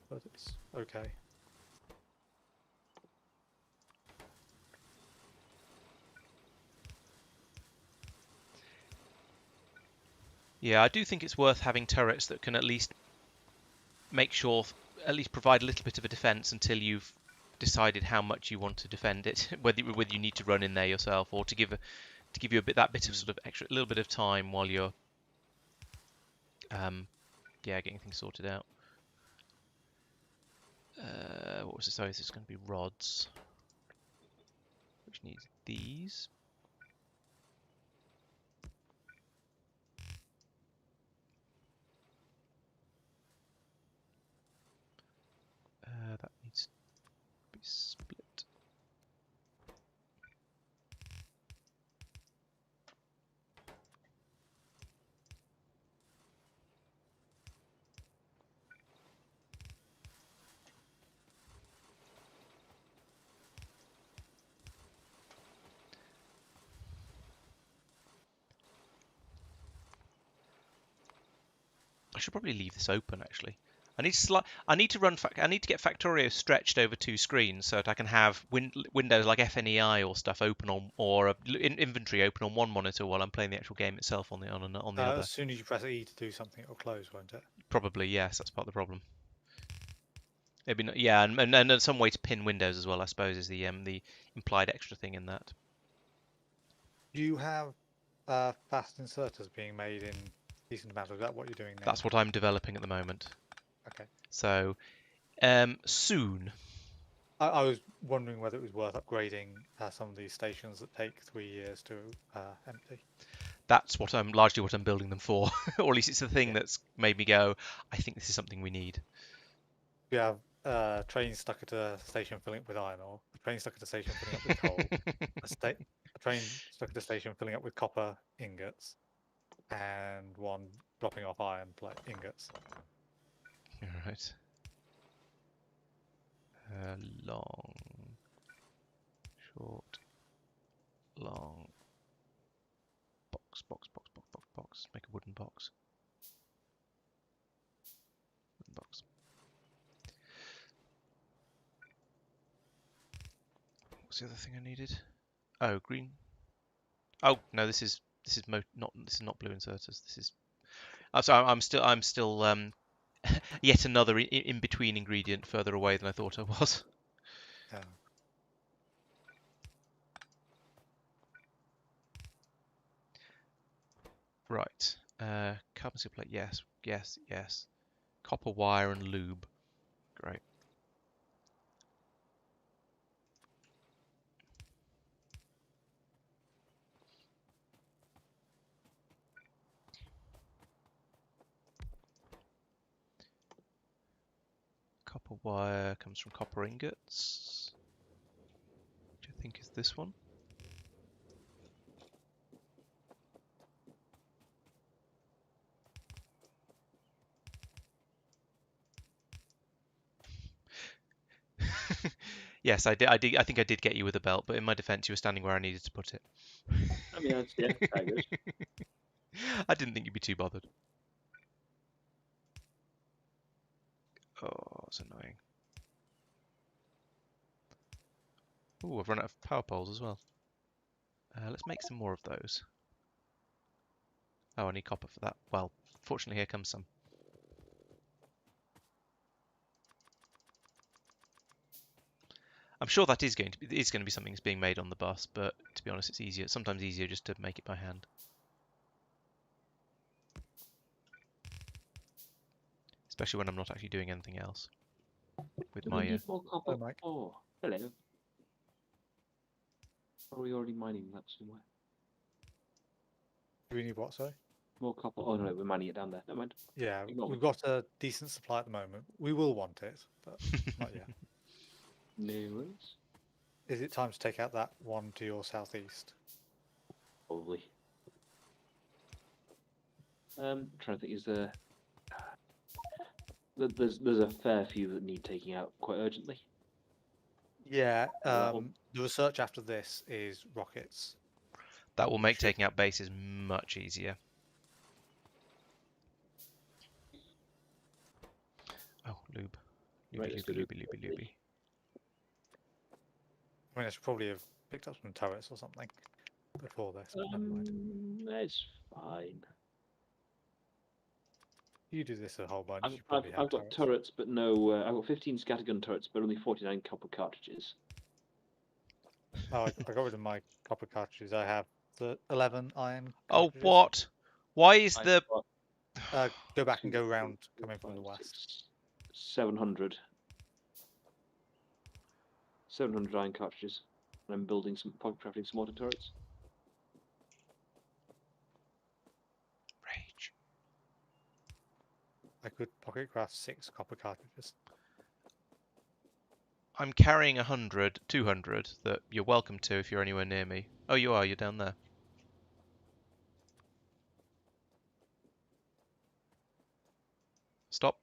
C: but it's okay.
A: Yeah, I do think it's worth having turrets that can at least make sure at least provide a little bit of a defence until you've decided how much you want to defend it, whether you need to run in there yourself or to give you that bit of sort of extra, a little bit of time while you're getting things sorted out. What was this? Oh, this is going to be rods, which needs these. That needs to be split. I should probably leave this open actually. I need to get Factorio stretched over 2 screens so that I can have windows like FNEI or stuff open on, or inventory open on one monitor while I'm playing the actual game itself on the other.
C: As soon as you press E to do something, it'll close, won't it?
A: Probably, yes. That's part of the problem. It'd be, yeah, and some way to pin windows as well, I suppose, is the implied extra thing in that.
C: Do you have fast inserters being made in decent amounts? Is that what you're doing now?
A: That's what I'm developing at the moment.
C: Okay.
A: So, soon.
C: I was wondering whether it was worth upgrading some of these stations that take 3 years to empty.
A: That's largely what I'm building them for, or at least it's the thing that's made me go, I think this is something we need.
C: We have trains stuck at a station filling up with iron ore, a train stuck at a station filling up with coal, a train stuck at a station filling up with copper ingots, and one dropping off iron plate ingots.
A: All right. Long, short, long. Box. Make a wooden box. What's the other thing I needed? Oh, green. Oh no, this is not blue inserters. This is. I'm still yet another in between ingredient further away than I thought I was.
C: Yeah.
A: Right. Carbon steel plate. Yes. Copper wire and lube. Great. Copper wire comes from copper ingots, which I think is this one. Yes, I did. I think I did get you with a belt, but in my defence, you were standing where I needed to put it.
B: I mean, that's quite good.
A: I didn't think you'd be too bothered. Oh, it's annoying. Oh, I've run out of power poles as well. Let's make some more of those. Oh, I need copper for that. Well, fortunately, here comes some. I'm sure that is going to be something that's being made on the bus, but to be honest, it's sometimes easier just to make it by hand. Especially when I'm not actually doing anything else with
B: Do
A: my.
B: we need more copper?
C: Hello, Mike.
B: Oh, hello. Are we already mining that somewhere?
C: Do we need what, sorry?
B: More copper? Oh no, we're mining it down there. Never mind.
C: Yeah,
B: Ignore me.
C: we've got a decent supply at the moment. We will want it, but not yet.
B: No worries.
C: Is it time to take out that one to your southeast?
B: Probably. Trying to think, is there? There's a fair few that need taking out quite urgently.
C: Yeah,
B: That one.
C: the research after this is rockets.
A: That will make
C: Should-
A: taking out bases much easier. Oh, lube.
B: Right, let's do lube.
A: Lube.
C: I mean, I should probably have picked up some turrets or something before this. But never mind.
B: It's fine.
C: You do this a whole bunch.
B: I've,
C: You
B: I've,
C: probably have
B: I've got turrets, but no. I've got 15 scattergun turrets, but only 49 copper cartridges.
C: Oh, I got rid of my copper cartridges. I have the 11 iron
A: Oh,
C: cartridges.
A: what? Why is
B: I've
A: the...
B: got
C: Go back and
B: 2,
C: go
B: 4,
C: round,
B: 5,
C: coming from the west.
B: 6, 700. 700 iron cartridges. And I'm building some, crafting some mortar turrets.
A: Rage.
C: I could pocket craft 6 copper cartridges.
A: I'm carrying 100, 200 that you're welcome to if you're anywhere near me. Oh, you are. You're down there. Stop.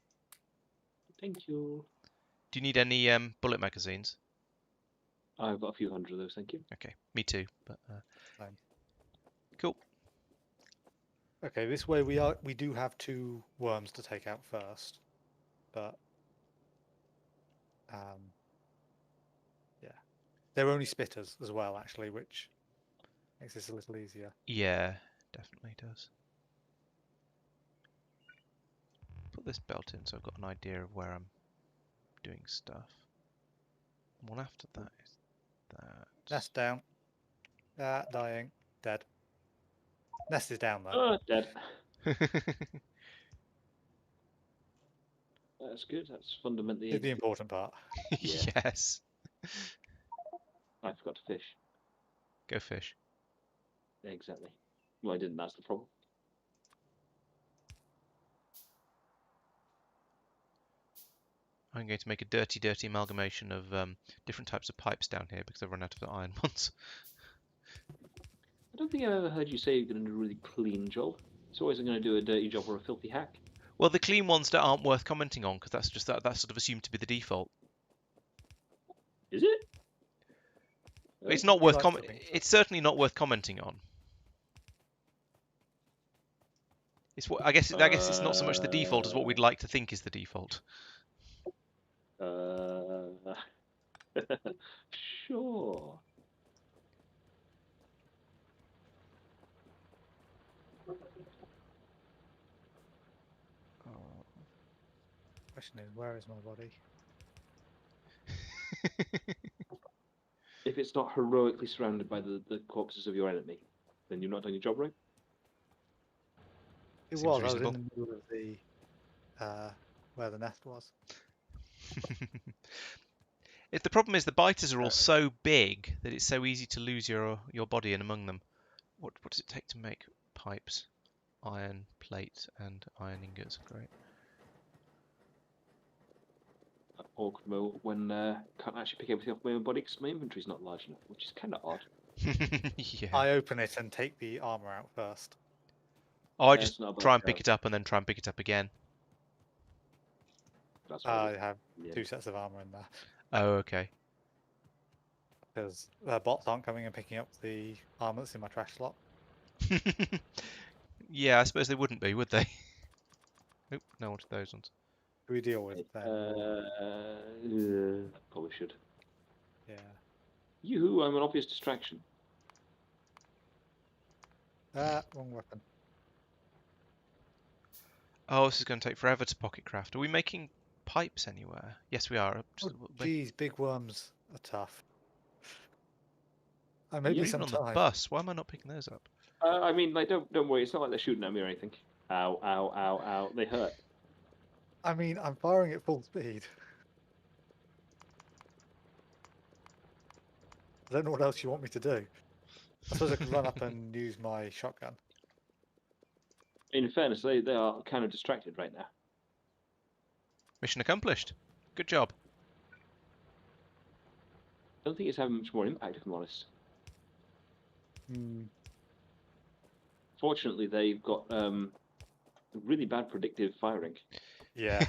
B: Thank you.
A: Do you need any bullet magazines?
B: I've got a few hundred of those, thank you.
A: Okay, me too. But
C: Fine.
A: cool.
C: Okay, this way we do have 2 worms to take out first, but yeah, they're only spitters as well, actually, which makes this a little easier.
A: Yeah, definitely does. Put this belt in so I've got an idea of where I'm doing stuff. One after that is that.
C: Nest down. Dying. Dead. Nest is down though.
B: Oh, dead. That's good. That's fundamentally.
C: It's the important part.
B: Yeah.
A: Yes.
B: I forgot to fish.
A: Go fish.
B: Exactly. Well, I didn't. That's the problem.
A: I'm going to make a dirty, dirty amalgamation of different types of pipes down here because I've run out of the iron ones.
B: I don't think I've ever heard you say you're going to do a really clean job. It's always going to do a dirty job or a filthy hack.
A: Well, the clean ones that aren't worth commenting on because that's just that's sort of assumed to be the default.
B: Is it?
A: It's not worth
C: like to think so.
A: It's certainly not worth commenting on. It's what I guess it's not so much the default as what we'd like to think is the default.
B: Sure.
C: Question is, where is my body?
B: If it's not heroically surrounded by the corpses of your enemy, then you're not doing your job right.
C: It
A: Seems
C: was.
A: reasonable.
C: I was in the middle of the where the nest was.
A: The problem is the biters are all so big that it's so easy to lose your body in among them. What does it take to make pipes? Iron plate and iron ingots. Great.
B: Awkward moment when can't actually pick everything off my own body because my inventory's not large enough, which is kind of odd.
A: Yeah.
C: I open it and take the armor out first.
A: Oh, I
B: Yeah,
A: just
B: it's not a bad
A: try and
B: shout.
A: pick it up and then try and pick it up again.
B: That's
C: I have
B: yeah.
C: 2 sets of armor in there
A: Oh, okay.
C: because bots aren't coming and picking up the armor that's in my trash slot.
A: Yeah, I suppose they wouldn't be, would they? Nope, no, I wanted those ones.
C: Who we deal with then?
B: Probably should.
C: Yeah.
B: Yoo-hoo, I'm an obvious distraction.
C: Wrong weapon.
A: Oh, this is going to take forever to pocket craft. Are we making pipes anywhere? Yes, we are. Just a little bit.
C: Geez, big worms are tough. I maybe
A: Even
C: some
A: on the
C: time.
A: bus. Why am I not picking those up?
B: I mean, like, don't worry. It's not like they're shooting at me or anything. Ow, ow, ow, ow. They hurt.
C: I mean, I'm firing at full speed. I don't know what else you want me to do. I suppose I could run up and use my shotgun.
B: In fairness, they are kind of distracted right now.
A: Mission accomplished. Good job.
B: I don't think it's having much more impact, if I'm honest.
C: Hmm.
B: Fortunately, they've got really bad predictive firing.
C: Yeah.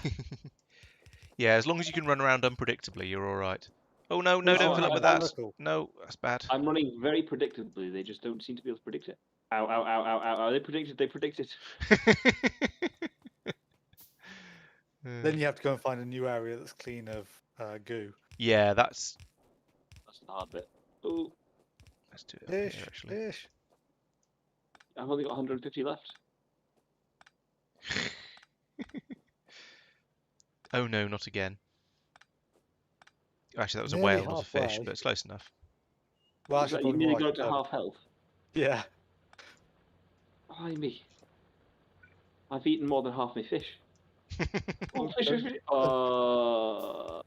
A: Yeah, as long as you can run around unpredictably, you're all right. Oh no, no,
C: Oh,
A: don't
B: I
A: fill up
B: have
A: with
B: that
A: that.
C: local.
A: No, that's bad.
B: I'm running very predictably. They just don't seem to be able to predict it. Ow, ow, ow, ow, ow, ow. They predicted. They predicted.
C: Then you have to go and find a new area that's clean of goo.
A: Yeah, that's
B: the hard bit. Oh,
A: let's do it up here, actually.
C: Fish.
B: I've only got 150 left.
A: Oh no, not again. Actually, that was a
C: Nearly
A: whale, not a fish,
C: halfway.
A: but it's close enough.
C: Well,
B: Is
C: actually,
B: that you
C: probably
B: nearly
C: more
B: got
C: like
B: up to
C: a
B: half health?
C: Yeah.
B: Blimey. I've eaten more than half my fish. Oh,
C: Oh,
B: fish, fish, fish.
C: Ow.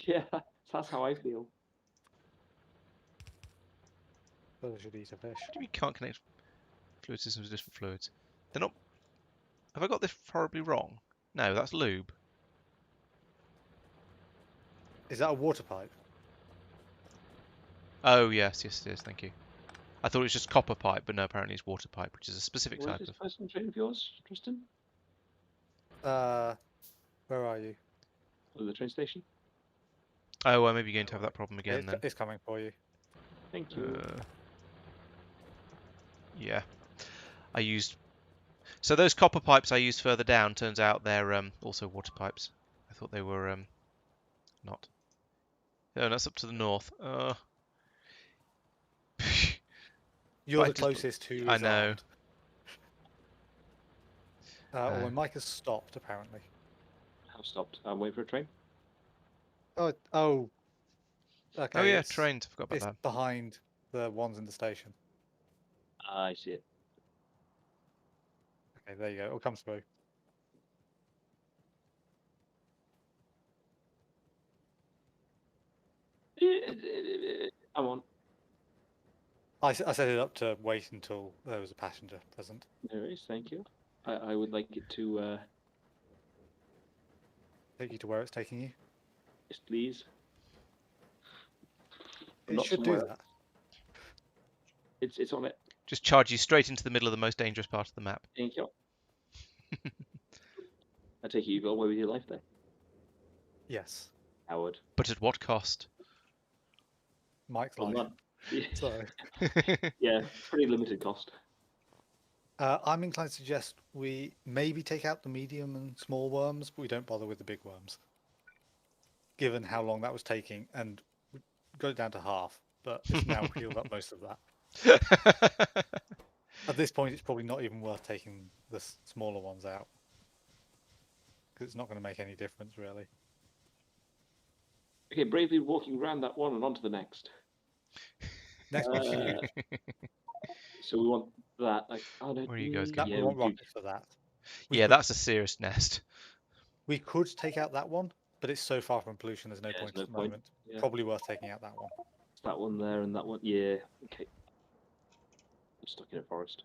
B: Yeah, that's how I feel.
C: Well, I should eat a fish.
A: What do you mean can't connect fluid systems with different fluids? They're not. Have I got this horribly wrong? No, that's lube.
C: Is that a water pipe?
A: Oh yes, yes it is. Thank you. I thought it was just copper pipe, but no, apparently it's water pipe, which is a specific
B: Where's
A: type
B: this
A: of.
B: personal train of yours, Tristan?
C: Where are you?
B: Oh, the train station?
A: Oh, well, maybe you're going to have that problem again then.
C: It's coming for you.
B: Thank you.
A: Yeah, I used. So those copper pipes I used further down, turns out they're also water pipes. I thought they were not. Oh, that's up to the north.
C: You're the
A: Right,
C: closest who
A: I
C: is
A: know.
C: armed. Well, my mic has stopped, apparently.
B: I've stopped. I'm waiting for a train.
C: Oh. Okay.
A: Oh yeah,
C: it's,
A: trains. I forgot about
C: It's
A: that.
C: behind the ones in the station.
B: I see it.
C: Okay, there you go. It'll come through.
B: I'm on.
C: I set it up to wait until there was a passenger present.
B: There is, thank you. I would like it to,
C: Take you to where it's taking you.
B: yes, please.
C: It
B: Not
C: should do
B: somewhere.
C: that.
B: It's on it.
A: Just charge you straight into the middle of the most dangerous part of the map.
B: Thank you. I take it you got away with your life there,
C: Yes.
B: Howard.
A: But at what cost?
C: Mike's
B: Well,
C: life.
B: none. Yeah,
C: So,
B: yeah, pretty limited cost.
C: I'm inclined to suggest we maybe take out the medium and small worms, but we don't bother with the big worms. Given how long that was taking, and we got it down to half, but it's now healed up most of that. At this point, it's probably not even worth taking the smaller ones out. Because it's not going to make any difference, really.
B: Okay, bravely walking around that one and on to the next.
C: Next one's huge.
B: So we want that. Like, oh, no,
A: Where are you guys
C: That,
A: going?
C: we
B: yeah,
C: want
B: we do.
C: rockets for that.
A: Yeah, that's a serious nest.
C: We could take out that one, but it's so far from pollution, there's no
B: Yeah,
C: point
B: there's
C: at
B: no
C: the
B: point.
C: moment.
B: Yeah.
C: Probably worth taking out that one.
B: That one there and that one. Yeah, okay. I'm stuck in a forest.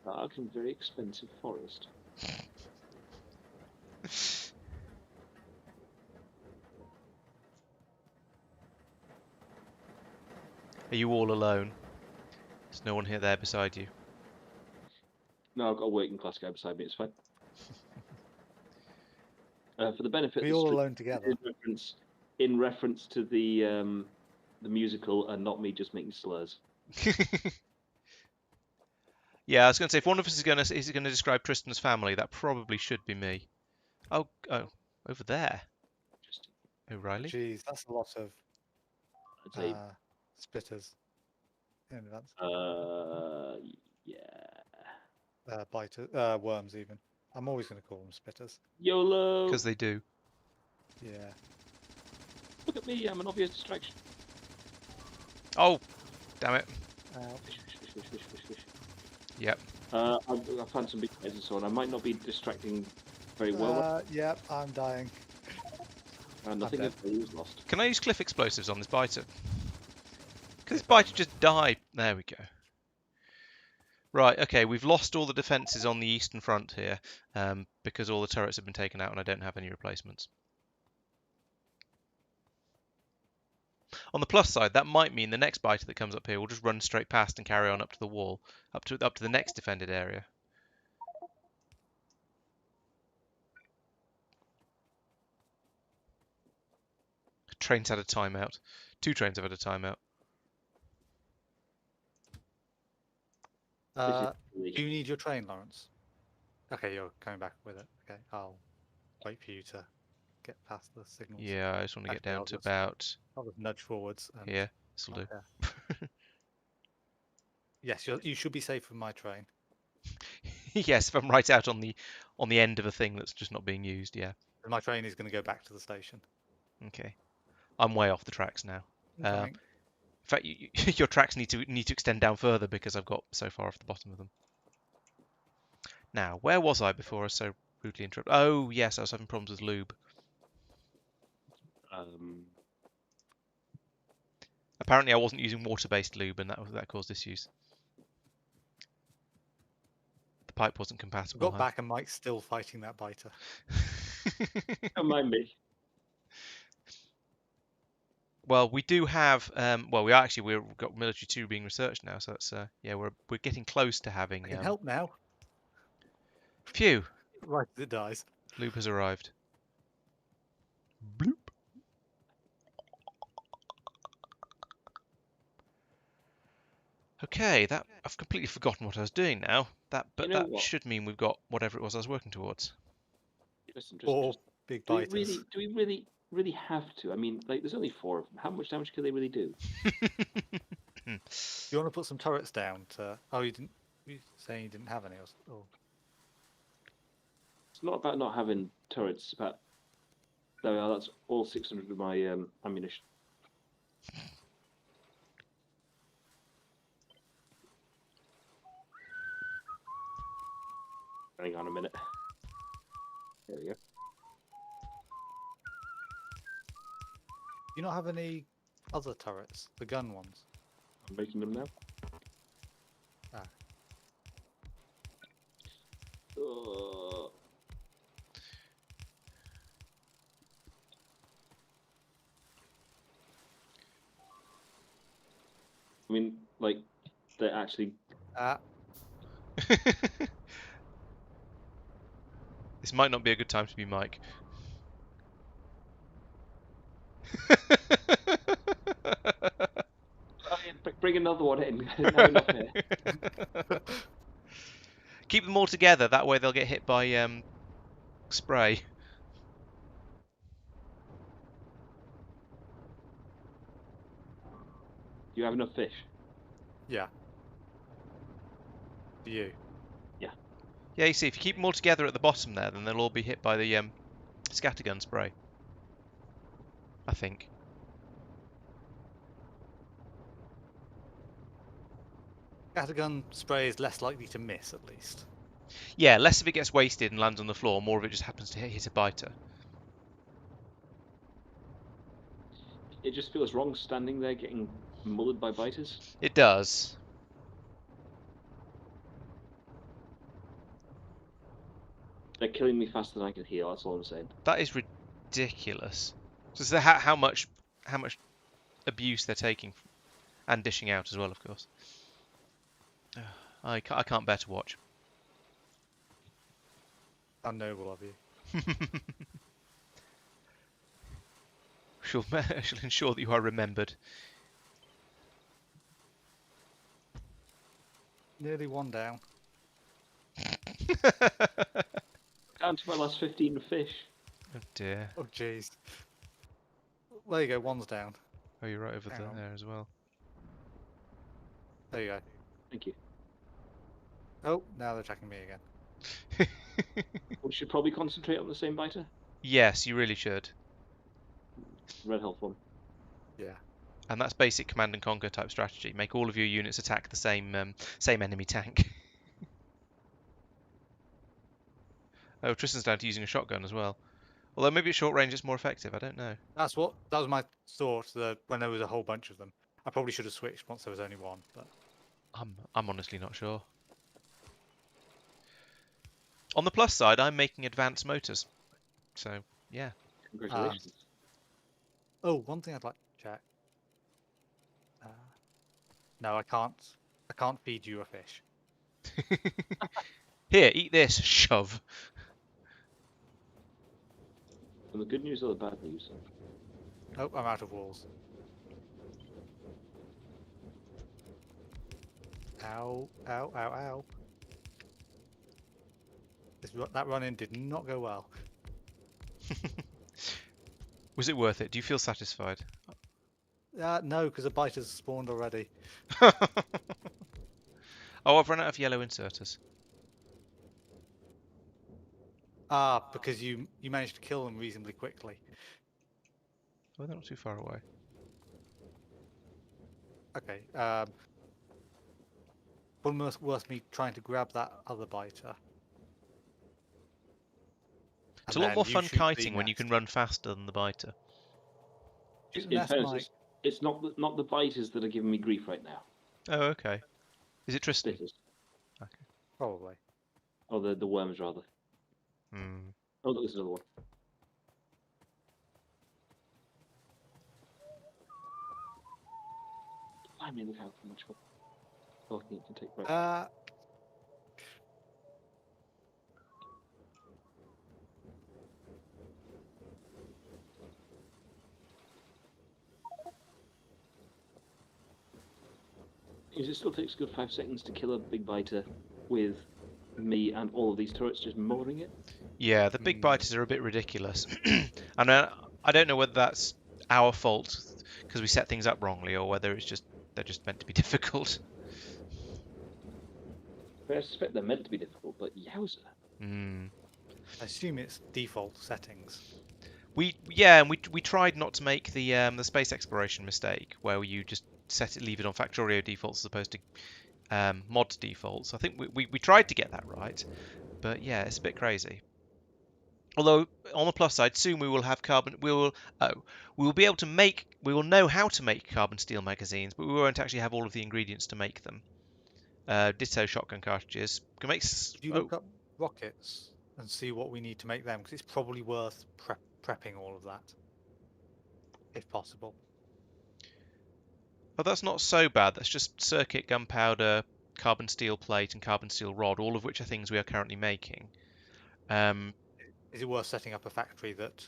B: Dark and very expensive forest.
A: Are you all alone? There's no one here there beside you.
B: No, I've got a working class guy beside me. It's fine. For the benefit,
C: We
B: of the
C: all
B: stream,
C: alone together.
B: in reference to the musical, and not me just making slurs.
A: Yeah, I was going to say, if one of us is going to describe Tristan's family, that probably should be me. Oh, over there.
B: Just,
A: O'Reilly.
C: Jeez, that's a lot of
B: I'd say,
C: spitters in advance.
B: yeah.
C: Biters, worms even. I'm always going to call them spitters.
B: YOLO.
A: Because they do.
C: Yeah.
B: Look at me. I'm an obvious distraction.
A: Oh, damn it.
B: Fish, fish, fish, fish, fish, fish.
A: Yep.
B: I've found some big guys and so on. I might not be distracting very well.
C: Yep, I'm dying.
B: Nothing
C: dead.
B: is lost.
A: Can I use cliff explosives on this biter? Because this biter just died. There we go. Right, okay, we've lost all the defences on the eastern front here because all the turrets have been taken out and I don't have any replacements. On the plus side, that might mean the next biter that comes up here will just run straight past and carry on up to the wall, up to the next defended area. Train's had a timeout. 2 trains have had a timeout.
C: Do you need your train, Laurence? Okay, you're coming back with it. Okay, I'll wait for you to get past the signals.
A: Yeah, I just want to get
C: Actually,
A: down to about
C: I'll just nudge forwards. And
A: here. This'll do.
C: Yes, you should be safe with my train.
A: Yes, if I'm right out on the end of a thing that's just not being used, yeah.
C: And my train is going to go back to the station.
A: Okay. I'm way off the tracks now.
C: Incoming.
A: In fact, your tracks need to extend down further because I've got so far off the bottom of them. Now, where was I before I was so rudely interrupted? Oh, yes, I was having problems with lube. Apparently, I wasn't using water-based lube, and that caused issues. The pipe wasn't
C: I
A: compatible.
C: got back and Mike's still fighting that biter.
B: Don't mind me.
A: Well, we do have. Well, we've got military 2 being researched now, so that's yeah, we're getting close to having.
C: I can help now.
A: Phew,
C: Right as it dies.
A: lube has arrived. Bloop. Okay, that I've completely forgotten what I was doing now. But
B: You know
A: that
B: what?
A: should mean we've got whatever it was I was working towards.
B: Listen,
C: Or big
B: do we
C: biters.
B: really have to? I mean, like, there's only 4 of them. How much damage can they really do?
C: You want to put some turrets down to... Oh, you didn't... You saying you didn't have any? Or...
B: It's not about not having turrets. It's about there we are. That's all 600 of my ammunition. Hang on a minute. There we go.
C: Do you not have any other turrets? The gun ones?
B: I'm making them now.
C: Ah.
B: I mean, like, they're actually.
C: Ah.
A: This might not be a good time to be Mike.
B: Bring another one in. Now enough here.
A: Keep them all together. That way they'll get hit by spray.
B: Do you have enough fish?
C: Yeah. For you.
A: Yeah, you see, if you keep them all together at the bottom there, then they'll all be hit by the scattergun spray. I think.
C: Scattergun spray is less likely to miss, at least.
A: Yeah, less of it gets wasted and lands on the floor, more of it just happens to hit a biter.
B: It just feels wrong standing there getting mullered by biters.
A: It does.
B: They're killing me faster than I can heal. That's all I'm saying.
A: That is ridiculous. So how much abuse they're taking and dishing out as well, of course. I can't bear to watch.
C: How noble of you.
A: She'll ensure that you are remembered.
C: Nearly one down.
B: Down to my last 15 fish.
A: Oh dear.
C: Oh, jeez. There you go, one's down.
A: Oh, you're right over
C: Hang on.
A: there as well.
C: There you go.
B: Thank you.
C: Oh, now they're attacking me again.
B: We should probably concentrate on the same biter.
A: Yes, you really should.
B: Red health one.
C: Yeah.
A: And that's basic command and conquer type strategy. Make all of your units attack the same enemy tank. Oh, Tristan's down to using a shotgun as well. Although maybe at short range it's more effective. I don't know.
C: That was my thought, that when there was a whole bunch of them. I probably should have switched once there was only one, but...
A: I'm honestly not sure. On the plus side, I'm making advanced motors. So, yeah.
B: Congratulations.
C: Oh, one thing I'd like to check. No, I can't feed you a fish.
A: Here, eat this. Shove.
B: And the good news or the bad news?
C: Oh, I'm out of walls. Ow, ow, ow, ow. That run-in did not go well.
A: Was it worth it? Do you feel satisfied?
C: No, because the biters spawned already.
A: Oh, I've run out of yellow inserters.
C: Ah, because you managed to kill them reasonably quickly.
A: Oh, they're not too far away.
C: Okay. Wouldn't worth me trying to grab that other biter.
A: It's
C: And
A: a lot more
C: then you
A: fun
C: shoot the
A: kiting when you can
C: nest.
A: run faster than the biter.
C: Shoot the
B: In
C: nest,
B: fairness,
C: Mike.
B: it's not the biters that are giving me grief right now.
A: Oh, okay. Is it Tristan?
B: Spitters.
A: Okay.
C: Probably.
B: Oh, the worms rather.
A: Hmm.
B: Oh, look, there's another one. I mean, look how much talking it can take. Right. It still takes a good 5 seconds to kill a big biter with me and all of these turrets just mowing it.
A: Yeah, the big biters are a bit ridiculous. And I don't know whether that's our fault because we set things up wrongly, or whether it's just they're just meant to be difficult.
B: I suspect they're meant to be difficult, but yowza.
A: Hmm.
C: I assume it's default settings.
A: And we tried not to make the space exploration mistake where you just leave it on Factorio defaults as opposed to mod defaults. I think we tried to get that right, but yeah, it's a bit crazy. Although on the plus side, soon we will have we will be able to we will know how to make carbon steel magazines, but we won't actually have all of the ingredients to make them. Ditto shotgun cartridges. Can make
C: Could you look up rockets and see what we need to make them? Because it's probably worth prepping all of that, if possible.
A: Oh, that's not so bad. That's just circuit, gunpowder, carbon steel plate, and carbon steel rod, all of which are things we are currently making.
C: Is it worth setting up a factory that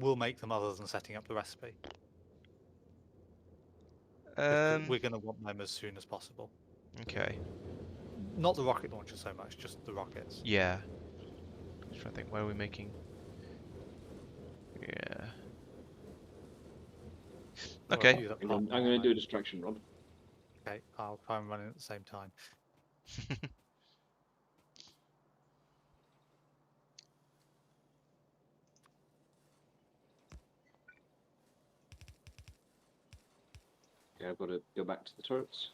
C: will make them other than setting up the recipe? Because we're going to want them as soon as possible.
A: Okay.
C: Not the rocket launcher so much, just the rockets.
A: Yeah. Just trying to think, where are we making? Yeah. Okay.
B: I'm going to do a distraction run.
C: Okay, I'll try and run it at the same time.
B: Okay, I've got to go back to the turrets.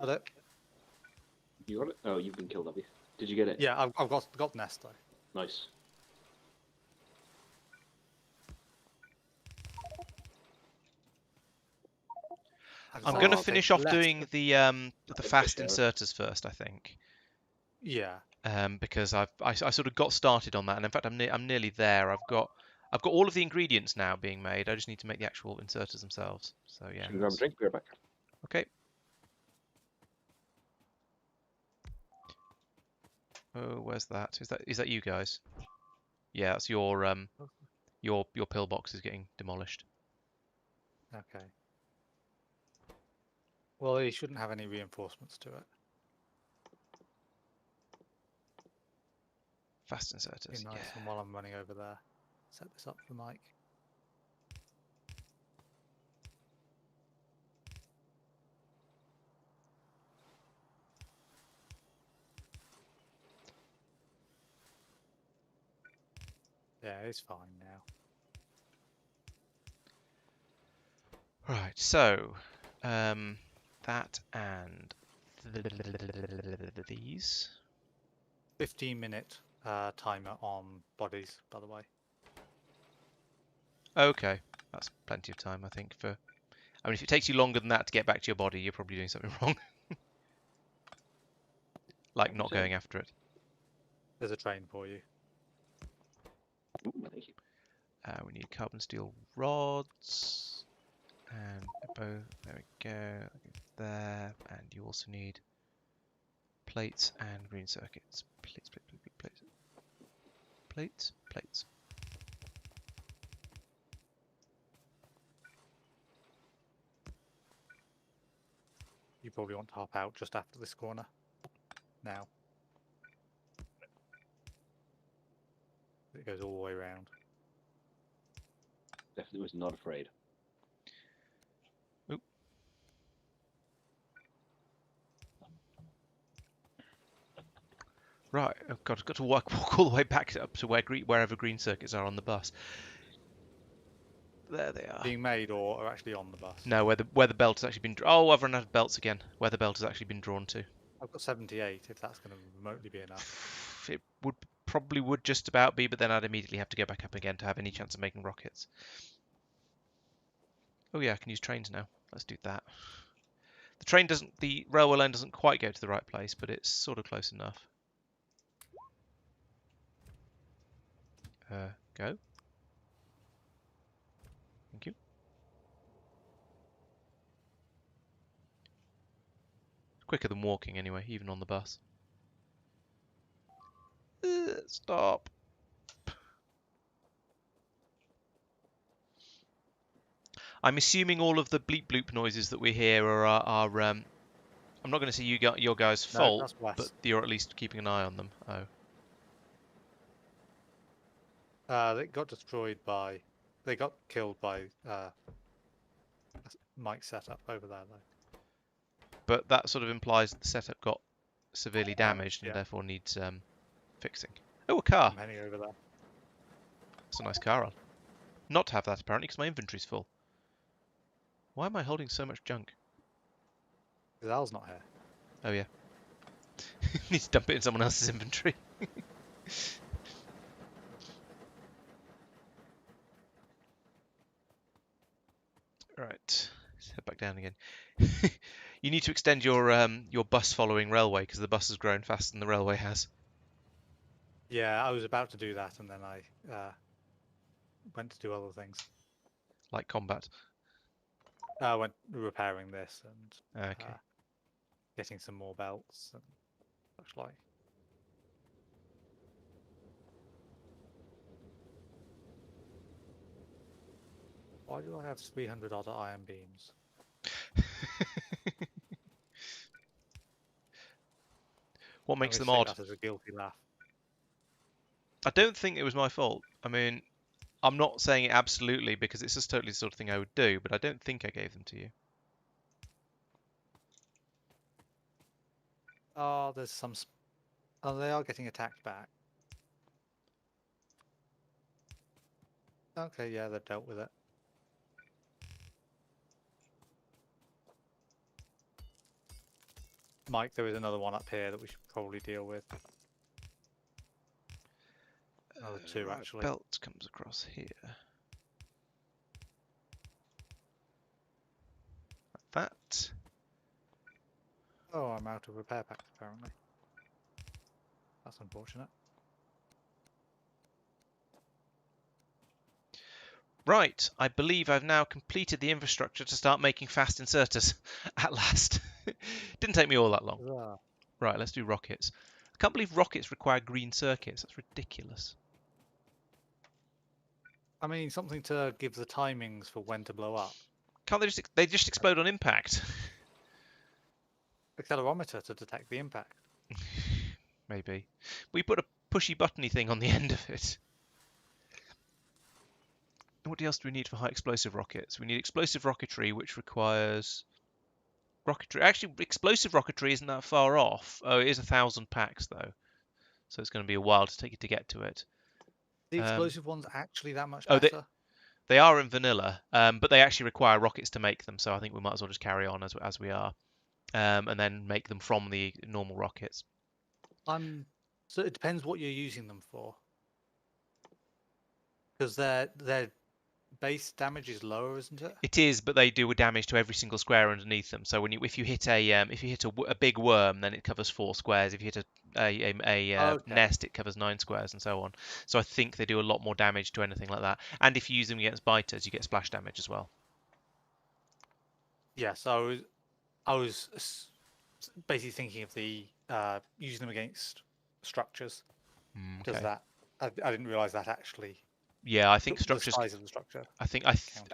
C: Got it?
B: You got it? Oh, you've been killed, have you? Did you get it?
C: Yeah, I've got nest though.
B: Nice.
A: I'm going to finish off doing the fast inserters first, I think.
C: Yeah.
A: Because I sort of got started on that, and in fact I'm nearly there. I've got all of the ingredients now being made. I just need to make the actual inserters themselves. So yeah.
B: Should we grab a drink? Be right back.
A: Okay. Oh, where's that? Is that you guys? Yeah, that's your pillbox is getting demolished.
C: Okay. Well, he shouldn't have any reinforcements to it.
A: Fast inserters.
C: Be nice,
A: Yeah.
C: and while I'm running over there, set this up for Mike. Yeah, it's fine now.
A: Right, so that and these.
C: 15-minute timer on bodies, by the way.
A: Okay, that's plenty of time, I think. I mean, if it takes you longer than that to get back to your body, you're probably doing something wrong. Like not going after it.
C: There's a train for you.
B: Ooh, thank you.
A: We need carbon steel rods. And both, there we go, there, and you also need plates and green circuits. Plates.
C: You probably want to hop out just after this corner. Now. It goes all the way around.
B: Definitely was not afraid.
A: Right. Oh God, I've got to walk all the way back up to wherever green circuits are on the bus. There they are.
C: Being made or are actually on the bus?
A: No, where the belt has actually been. Oh, I've run out of belts again. Where the belt has actually been drawn to.
C: I've got 78. If that's going to remotely be enough.
A: It probably would just about be, but then I'd immediately have to go back up again to have any chance of making rockets. Oh yeah, I can use trains now. Let's do that. The railway line doesn't quite go to the right place, but it's sort of close enough. Go. Thank you. Quicker than walking anyway, even on the bus. Stop. I'm assuming all of the bleep bloop noises that we hear are I'm not going to say your guys'
C: No,
A: fault,
C: that's Wes.
A: but you're at least keeping an eye on them. Oh.
C: They got destroyed by. They got killed by Mike's setup over there, though.
A: But that sort of implies that the setup got severely damaged and
C: yeah.
A: therefore needs fixing. Oh, a car.
C: I'm heading over there.
A: That's a nice car. I'll not have that apparently because my inventory's full. Why am I holding so much junk?
C: Because Al's not here.
A: Oh yeah. Need to dump it in someone else's inventory. Right. Let's head back down again. You need to extend your bus following railway because the bus has grown faster than the railway has.
C: Yeah, I was about to do that, and then I went to do other things.
A: Like combat.
C: I went repairing this and
A: Okay.
C: getting some more belts and such like. Why do I have 300 odd iron beams?
A: What makes
C: I'm
A: them
C: gonna
A: odd?
C: say that as a guilty laugh.
A: I don't think it was my fault. I mean, I'm not saying it absolutely because it's just totally the sort of thing I would do, but I don't think I gave them to you.
C: Oh, there's some. Oh, they are getting attacked back. Okay, yeah, they've dealt with it. Mike, there is another one up here that we should probably deal with. Another two,
A: Right,
C: actually.
A: belt comes across here. Like that.
C: Oh, I'm out of repair packs, apparently. That's unfortunate.
A: Right, I believe I've now completed the infrastructure to start making fast inserters. At last. Didn't take me all that long.
C: Huzzah.
A: Right, let's do rockets. I can't believe rockets require green circuits. That's ridiculous.
C: I mean, something to give the timings for when to blow up.
A: Can't they just explode on impact?
C: Accelerometer to detect the impact.
A: Maybe. We put a pushy buttony thing on the end of it. What else do we need for high explosive rockets? We need explosive rocketry, which requires rocketry. Actually, explosive rocketry isn't that far off. Oh, it is 1,000 packs though, so it's going to be a while to take it to get to it.
C: The explosive one's actually that much
A: Oh,
C: better?
A: they are in vanilla, but they actually require rockets to make them. So I think we might as well just carry on as we are, and then make them from the normal rockets.
C: So it depends what you're using them for. Because their base damage is lower, isn't it?
A: It is, but they do damage to every single square underneath them. So if you hit a big worm, then it covers 4 squares. If you hit a
C: Okay.
A: nest, it covers 9 squares, and so on. So I think they do a lot more damage to anything like that. And if you use them against biters, you get splash damage as well.
C: Yes, I was basically thinking of the using them against structures. Does
A: Okay.
C: that? I didn't realise that actually.
A: Yeah, I think
C: The
A: structures.
C: size of the structure.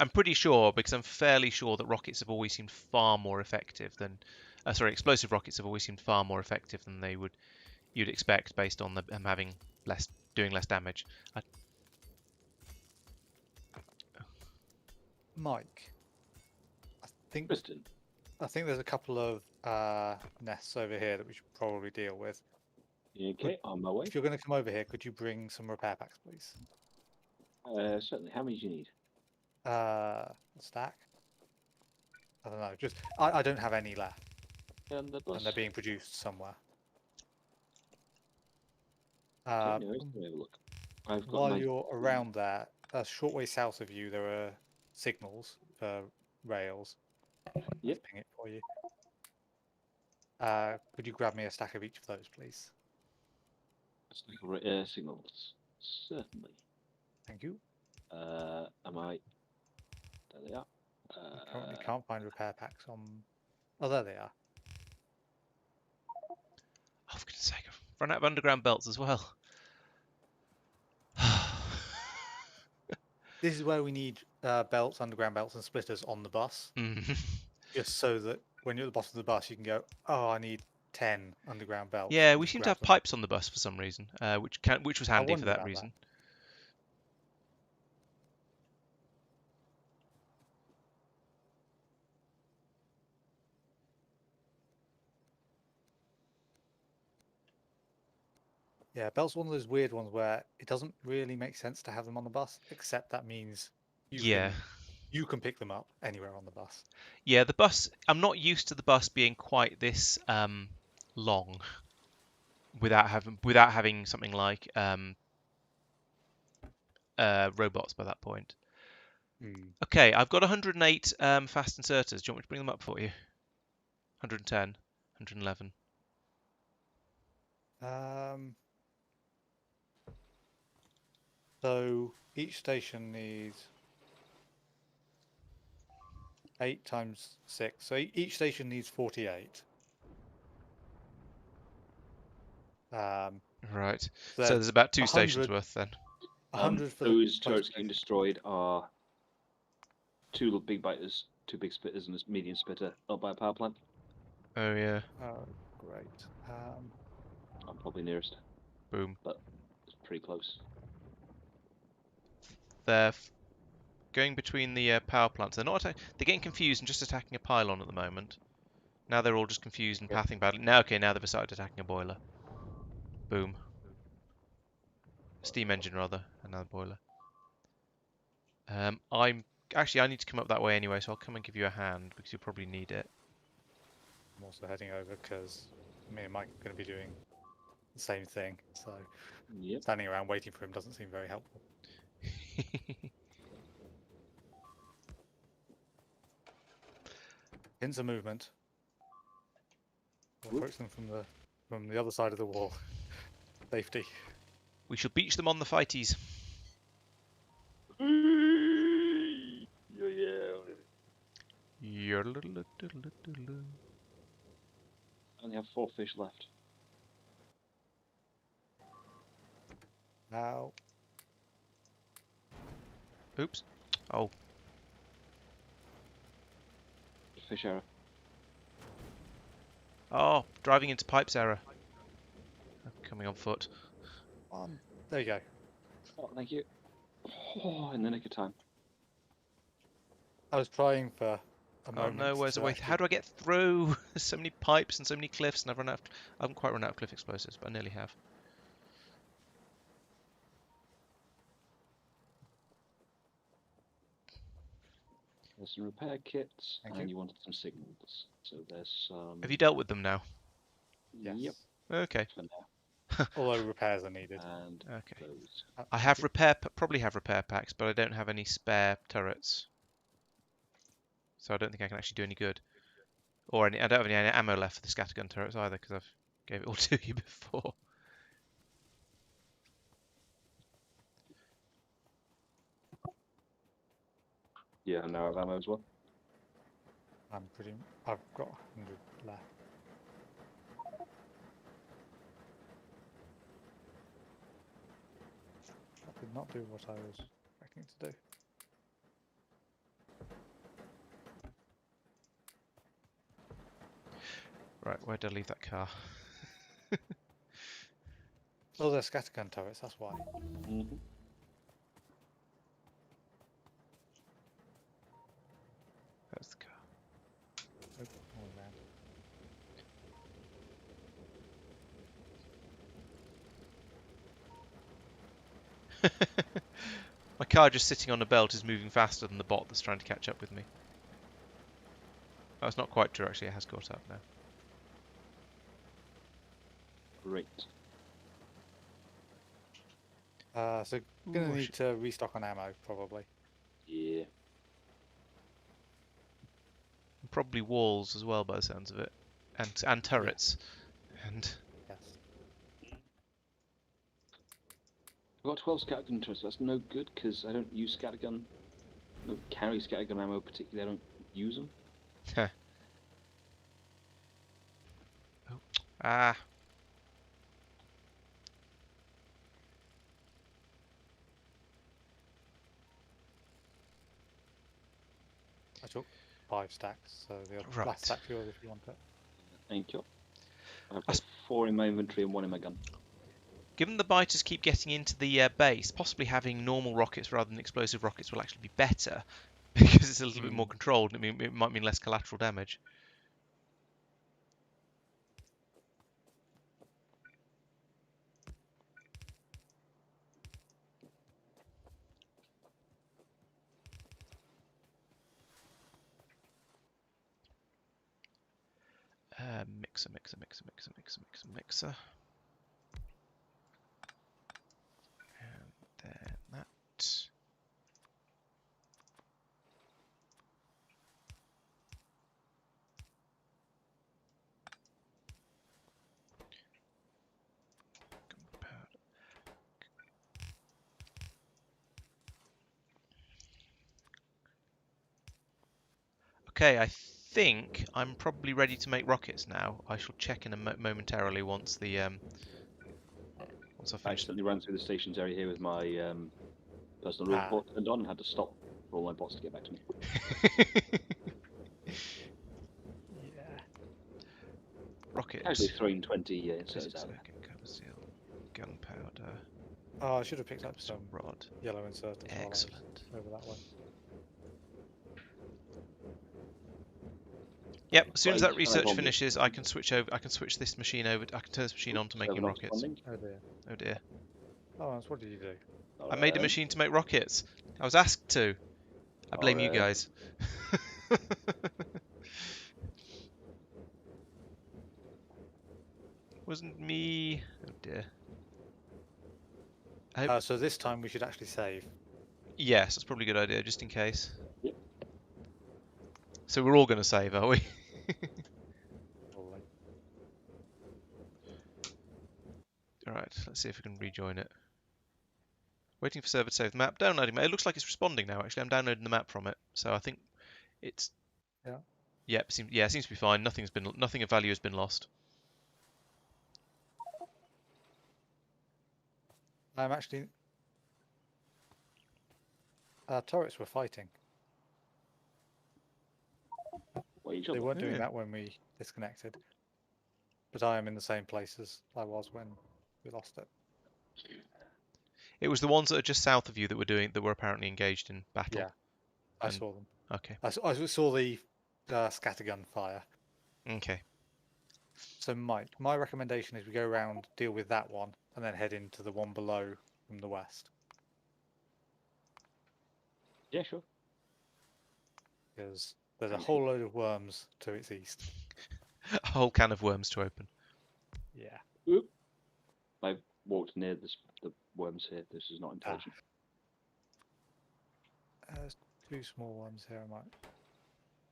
A: I'm pretty sure because I'm fairly sure that rockets have always seemed far more effective than, explosive rockets have always seemed far more effective than you'd expect based on them having doing less damage.
C: Mike, I think
B: Kristen,
C: there's a couple of nests over here that we should probably deal with.
B: Okay, on my way.
C: If you're going to come over here, could you bring some repair packs, please?
B: Certainly. How many do you need?
C: A stack. I don't know. Just I don't have any left,
B: And the bus.
C: and they're being produced somewhere.
B: Okay, no, let me have a look. I've got
C: While
B: 90.
C: you're around there, a short way south of you, there are signals for rails.
B: Yep.
C: Let's ping it for you. Could you grab me a stack of each of those, please?
B: Signals. Certainly.
C: Thank you.
B: Am I? There they are.
C: I currently can't find repair packs on. Oh, there they are.
A: Oh, for goodness sake, I've run out of underground belts as well.
C: This is where we need belts, underground belts, and splitters on the bus, just so that when you're at the bottom of the bus, you can go, "Oh, I need 10 underground belts."
A: Yeah,
C: and
A: we
C: just
A: seem to
C: grab
A: have
C: them.
A: pipes on the bus for some reason, which was handy for
C: wondered
A: that
C: about
A: reason.
C: Yeah, belts are one of those weird ones where it doesn't really make sense to have them on the bus, except that means
A: Yeah.
C: you can pick them up anywhere on the bus.
A: Yeah, the bus. I'm not used to the bus being quite this long without having something like robots by that point. Okay, I've got 108 fast inserters. Do you want me to bring them up for you? 110, 111.
C: So each station needs 8 times 6. So each station needs 48.
A: Right.
C: So
A: So there's about 2 stations
C: 100
A: worth then.
C: 100 for
B: Those
C: the
B: turrets getting destroyed are 2 big biters, 2 big spitters, and a medium spitter up by a power plant.
A: Oh yeah.
C: Oh, great.
B: I'm probably nearest.
A: Boom.
B: But it's pretty close.
A: They're going between the power plants. They're getting confused and just attacking a pylon at the moment. Now they're all just confused and pathing badly. Now they've started attacking a boiler. Boom. Steam engine rather, another boiler. I need to come up that way anyway, so I'll come and give you a hand because you'll probably need it.
C: I'm also heading over because me and Mike are going to be doing the same thing. So standing around waiting for him doesn't seem very helpful. Hints of movement. We'll approach them from the other side of the wall. Safety.
A: We shall beach them on the fighties.
B: I only have 4 fish left.
C: Now.
A: Oops. Oh.
B: Fish error.
A: Oh, driving into pipes error. Coming on foot.
C: There you go.
B: Oh, thank you. Oh, in the nick of time.
C: I was trying for a
A: Oh
C: moment.
A: no, where's the way?
C: Actually...
A: How do I get through? There's so many pipes and so many cliffs, and I haven't quite run out of cliff explosives, but I nearly have.
B: There's some repair kits,
C: Thank
B: and
C: you.
B: you wanted some signals. So there's some.
A: Have you dealt with them now?
C: Yes.
B: Yep.
A: Okay.
B: For now.
C: Although repairs are needed.
B: And
A: Okay.
B: those.
A: I have probably have repair packs, but I don't have any spare turrets, so I don't think I can actually do any good. Or I don't have any ammo left for the scattergun turrets either, because I've gave it all to you before.
B: Yeah, and now I have ammo as well.
C: I've got 100 left. That did not do what I was expecting to do.
A: Right, where did I leave that car?
C: Oh, they're scattergun turrets, that's why.
A: That's the car.
C: Oh, all around.
A: My car just sitting on a belt is moving faster than the bot that's trying to catch up with me. Oh, it's not quite true actually, it has caught up now.
B: Great.
C: So gonna
A: Ooh,
C: need to restock on ammo probably.
B: Yeah.
A: probably walls as well by the sounds of it. And turrets. And
C: Yes.
B: I've got 12 scattergun turrets. That's no good because I don't use scattergun. I don't carry scattergun ammo particularly. I don't use them.
A: ah.
C: I took 5 stacks, so the
A: Right.
C: last stack's yours if you want it.
B: Thank you. I've got 4 in my inventory and 1 in my gun.
A: Given the biters keep getting into the base, possibly having normal rockets rather than explosive rockets will actually be better because it's a little bit more controlled. I mean, it might mean less collateral damage. Mixer. And then that. Gunpowder. Okay, I think I'm probably ready to make rockets now. I shall check in momentarily once the once I've
B: I
A: finished.
B: accidentally ran through the stations area here with my personal report turned on and had to stop for all my bots to get back to me.
C: Yeah.
A: Rockets.
B: Casually throwing 20 inserts
A: Physics,
B: out.
A: okay, copper seal, gunpowder,
C: Oh, I should have picked up some
A: rod.
C: yellow inserters while I was
A: Excellent.
C: over that way.
A: Yep. As soon as
B: Right,
A: that research
B: on
A: finishes, I can switch over. I can switch this machine over. I can turn this machine on to making
B: Server not
A: rockets.
B: responding.
C: Oh dear.
A: Oh dear.
C: Laurence, what did you do?
A: I made a machine to make rockets. I was asked to. I blame you guys. Wasn't me. Oh dear.
C: So this time we should actually save.
A: Yes, that's probably a good idea, just in case.
B: Yep.
A: So we're all going to save, are we?
C: Probably.
A: Alright, let's see if we can rejoin it. Waiting for server to save the map. Downloading map. It looks like it's responding now, actually. I'm downloading the map from it. So I think it's...
C: Yeah.
A: Yep, it seems to be fine. Nothing of value has been lost.
C: I'm actually... turrets were fighting. They weren't doing that when we disconnected. But I am in the same place as I was when we lost it.
A: It was the ones that are just south of you that were apparently engaged in battle.
C: Yeah, I saw them.
A: Okay.
C: I saw the scattergun fire.
A: Okay.
C: So Mike, my recommendation is we go around, deal with that one, and then head into the one below from the west.
B: Yeah, sure.
C: Because there's a whole load of worms to its east.
A: A whole can of worms to open.
C: Yeah.
B: Oop. I walked near the worms here. This is not intelligent.
C: There's 2 small ones here. I might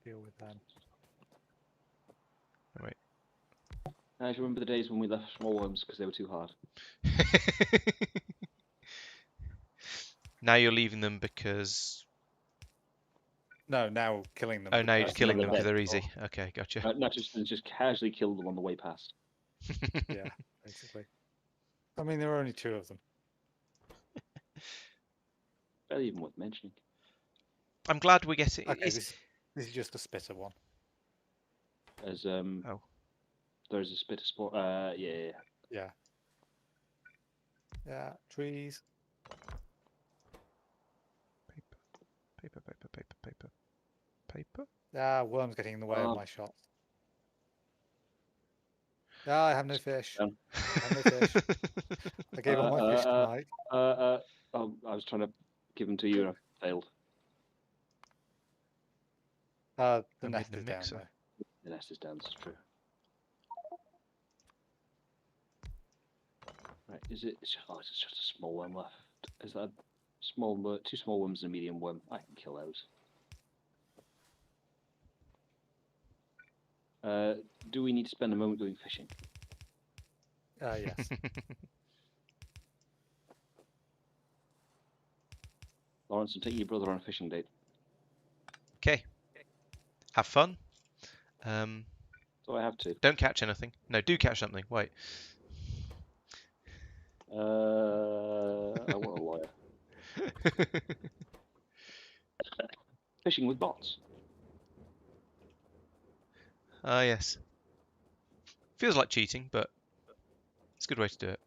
C: deal with them.
A: Oh, wait.
B: I remember the days when we left small worms because they were too hard.
A: Now you're leaving them because...
C: No, now killing them.
A: Oh, now you're
C: because
A: killing
B: they're
A: them because
B: dead.
A: they're easy. Okay, gotcha.
B: Not just casually kill them on the way past.
C: Yeah, basically. I mean, there are only 2 of them.
B: Barely even worth mentioning.
A: I'm glad we're getting...
C: Okay, this is just a spitter one.
B: As
A: Oh.
B: there's a spitter sport. Yeah.
C: Yeah, trees.
A: Paper.
C: Ah, worms getting in the way of my shots. Ah, I have no fish. I have no fish. I gave all my fish to Mike.
B: Oh, I was trying to give them to you and I failed.
C: The
A: I'm
C: nest
A: getting a
C: is down
A: mixer.
C: there.
B: The nest is down, that's true. Right, is it? It's just a small worm left. Is that a small, 2 small worms and a medium worm? I can kill those. Do we need to spend a moment going fishing?
C: Yes.
B: Laurence, I'm taking your brother on a fishing date.
A: Okay. Have fun.
B: So I have to.
A: Don't catch anything. No, do catch something. Wait.
B: I want a lawyer. Fishing with bots.
A: Ah, yes. Feels like cheating, but it's a good way to do it.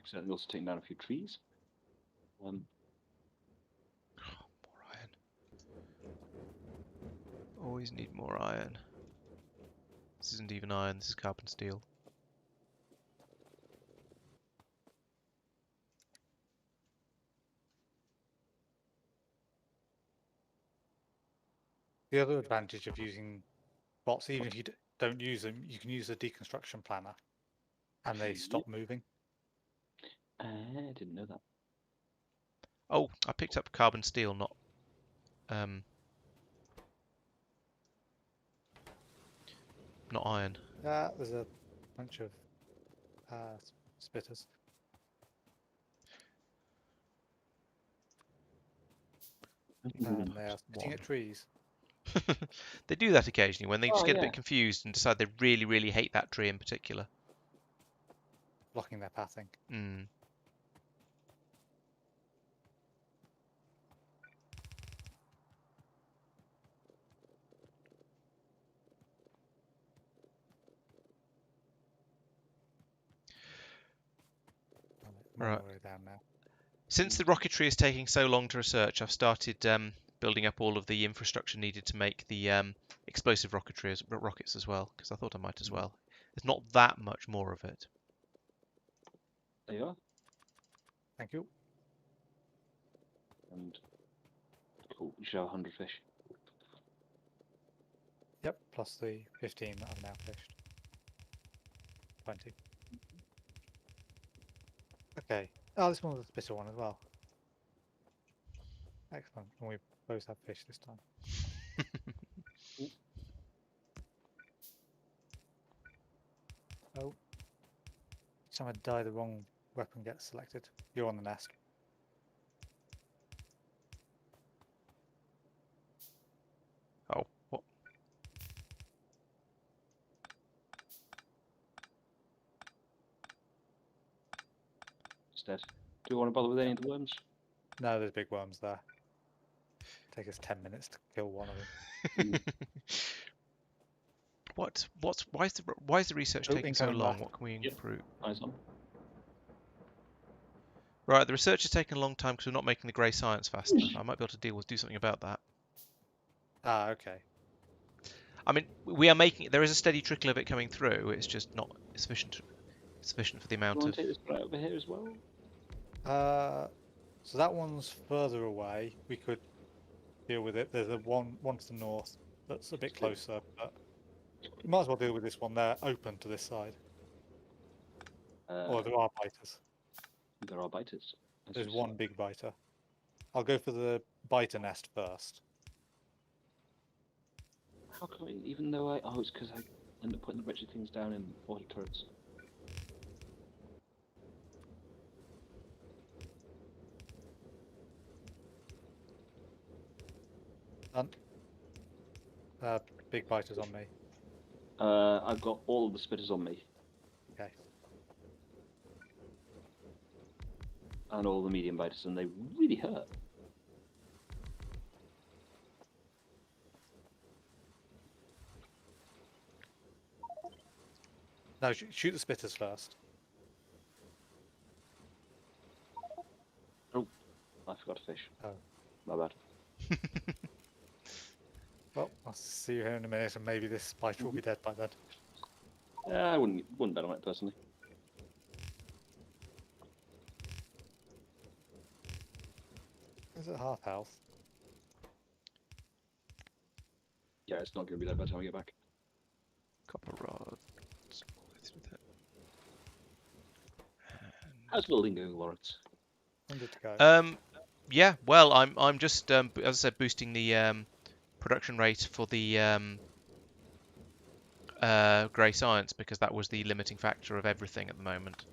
B: Accidentally also taking down a few trees.
A: More iron. Always need more iron. This isn't even iron, this is carbon steel.
C: The other advantage of using bots, even if you don't use them, you can use a deconstruction planner, and they stop moving.
B: I didn't know that.
A: Oh, I picked up carbon steel, not iron.
C: There's a bunch of spitters. And they are sitting at trees.
A: They do that occasionally when they just
B: Oh,
A: get a
B: yeah.
A: bit confused and decide they really, really hate that tree in particular.
C: Blocking their pathing.
A: Mm.
C: I'm on
A: Right.
C: my way down now.
A: Since the rocketry is taking so long to research, I've started building up all of the infrastructure needed to make the explosive rockets as well, because I thought I might as well. There's not that much more of it.
B: There you are.
C: Thank you.
B: And cool, you should have 100 fish.
C: Yep, plus the 15 that I've now fished. 20. Okay. Oh, this one was a spitter one as well. Excellent. And we both have fish this time. Oh. Each time I die, the wrong weapon gets selected. You're on the nest.
A: Oh, what?
B: Instead. Do you want to bother with any of the worms?
C: No, there's big worms there. Take us 10 minutes to kill one of them.
A: Why is the research
C: Oh,
A: taking so
C: incoming
A: long?
C: left.
A: What can we
B: Yep.
A: improve?
B: Eyes on.
A: Right, the research is taking a long time because we're not making the grey science fast enough. I might be able to do something about that.
C: Ah, okay.
A: I mean, we are making. There is a steady trickle of it coming through. It's just not sufficient for the
B: Do you
A: amount
B: want
A: of.
B: to take this right over here as well?
C: So that one's further away. We could deal with it. There's a one to the north that's a bit closer, but we might as well deal with this one. They're open to this side. Or there are biters.
B: There are biters.
C: There's one big biter. I'll go for the biter nest first.
B: How come even though I... Oh, it's because I end up putting the wretched things down in water turrets.
C: Done. Big biters on me.
B: I've got all of the spitters on me.
C: Okay.
B: And all the medium biters, and they really hurt.
C: No, shoot the spitters first.
B: Oh, I forgot to fish.
C: Oh.
B: My bad.
C: Well, I'll see you here in a minute, and maybe this biter will be dead by then.
B: I wouldn't bet on it personally.
C: at half health.
B: Yeah, it's not going to be there by the time we get back.
A: Copper rods.
B: How's building going, Laurence?
C: 100 to go.
A: Yeah. Well, I'm just as I said, boosting the production rate for the grey science because that was the limiting factor of everything at the moment.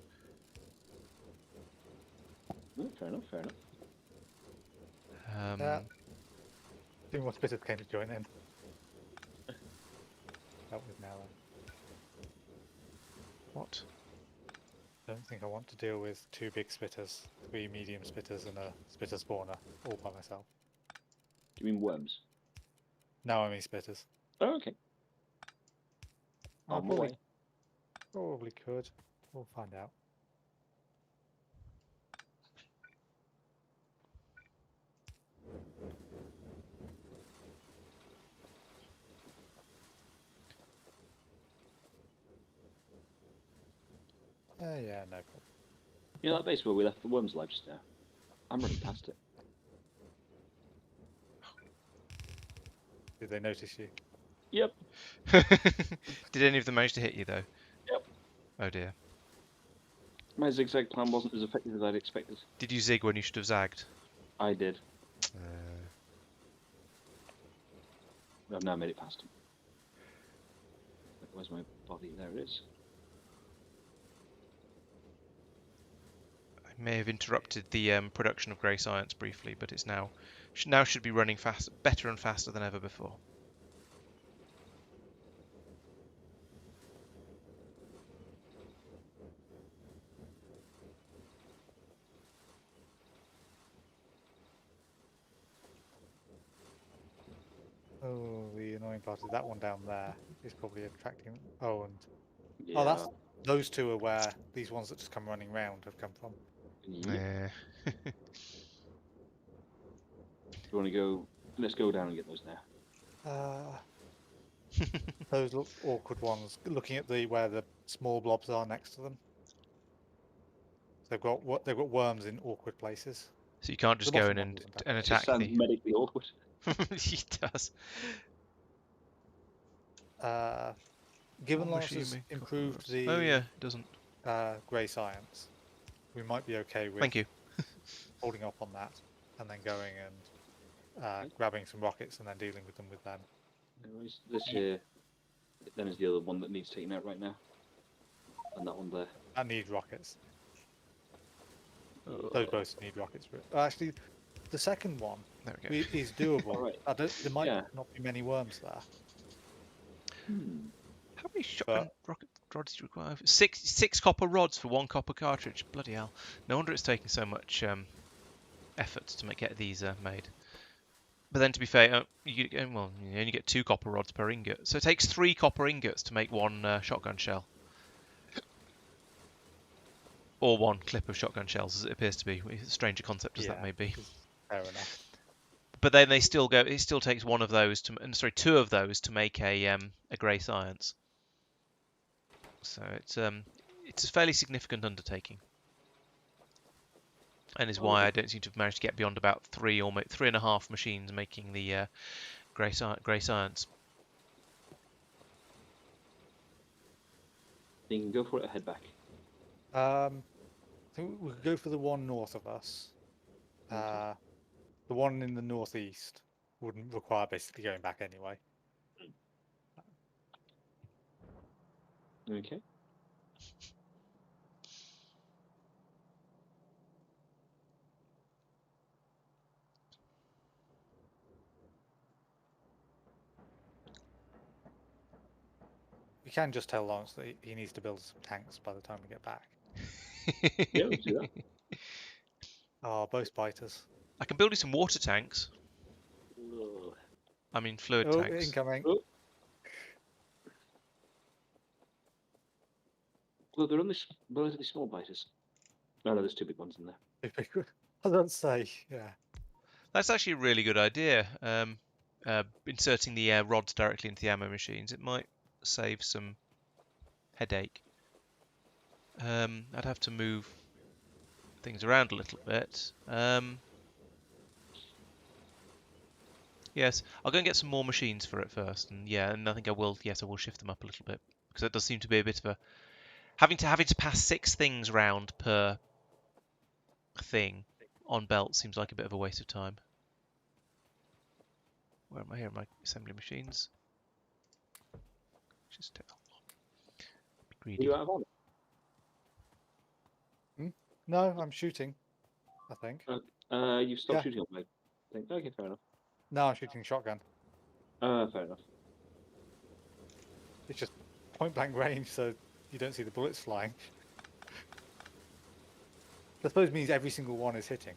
B: Oh, fair enough, fair enough.
C: Yeah. 2 more spitters came to join in. That was now.
A: What?
C: Don't think I want to deal with 2 big spitters, 3 medium spitters, and a spitter spawner all by myself.
B: Do you mean worms?
C: No, I mean spitters.
B: Oh, okay.
C: I
B: On my way.
C: probably could. We'll find out. Yeah, no problem.
B: You know that base where we left the worms alive just now? I'm running past it.
C: Did they notice you?
B: Yep.
A: Did any of them manage to hit you though?
B: Yep.
A: Oh dear.
B: My zigzag plan wasn't as effective as I'd expected.
A: Did you zig when you should have zagged?
B: I did. I've now made it past him. Where's my body? There it is.
A: I may have interrupted the production of grey science briefly, but it's now should be running better and faster than ever before.
C: Oh, the annoying part is that one down there is probably attracting. Oh, and
B: Yeah.
C: oh, that's those 2 are where these ones that just come running round have come from.
B: Yep.
A: Yeah.
B: You want to go? Let's go down and get those now.
C: Those look awkward ones. Looking at where the small blobs are next to them. They've got worms in awkward places.
A: So you can't just
C: The
A: go
C: bottom
A: in
C: one doesn't
A: and
C: have
B: It
A: attack
B: just sounds
A: the.
B: medically awkward.
A: He does.
C: Given
A: What
C: Laurence has
A: machine make
C: improved
A: copper rods?
C: the
A: Oh yeah, it doesn't.
C: grey science, we might be okay with
A: Thank you.
C: holding up on that and then going and grabbing some rockets and then dealing with them with them.
B: Anyways, this here, then is the other one that needs taking out right now. And that one there.
C: I need rockets. Those both need rockets. Actually, the second one
A: There we go.
C: is doable.
B: Alright.
C: There might
B: Yeah.
C: not be many worms there.
A: How many shotgun rocket rods do you require? Six copper rods for 1 copper cartridge. Bloody hell! No wonder it's taking so much effort to get these made. But then, to be fair, you only get 2 copper rods per ingot, so it takes 3 copper ingots to make 1 shotgun shell, or 1 clip of shotgun shells, as it appears to be. A stranger concept as that may be.
C: Fair enough.
A: But then they still go. It still takes 1 of those to, 2 of those to make a grey science. So it's a fairly significant undertaking, and is why I don't seem to have managed to get beyond about 3 or 3.5 machines making the grey science.
B: You can go for it or head back.
C: I think we could go for the one north of us. The one in the northeast wouldn't require basically going back anyway.
B: Okay.
C: We can just tell Laurence that he needs to build some tanks by the time we get back.
B: Yeah, we can do that.
C: Oh, both biters.
A: I can build you some water tanks.
B: Ugh.
A: I mean fluid
C: Oh,
A: tanks.
C: incoming.
B: Oh. Well, they're only relatively small biters. No, there's 2 big ones in there.
C: I don't say, yeah.
A: That's actually a really good idea. Inserting the rods directly into the ammo machines. It might save some headache. I'd have to move things around a little bit. Yes, I'll go and get some more machines for it first, and yeah, and I think I will. Yes, I will shift them up a little bit because it does seem to be a bit of a having to pass 6 things round per thing on belt seems like a bit of a waste of time. Where am I here? My assembly machines. Just be
B: Are
A: greedy.
B: you out of ammo?
C: No, I'm shooting. I think.
B: You've stopped
C: Yeah.
B: shooting on my thing. Okay, fair enough.
C: No, I'm shooting shotgun.
B: Fair enough.
C: It's just point blank range, so you don't see the bullets flying. I suppose it means every single one is hitting.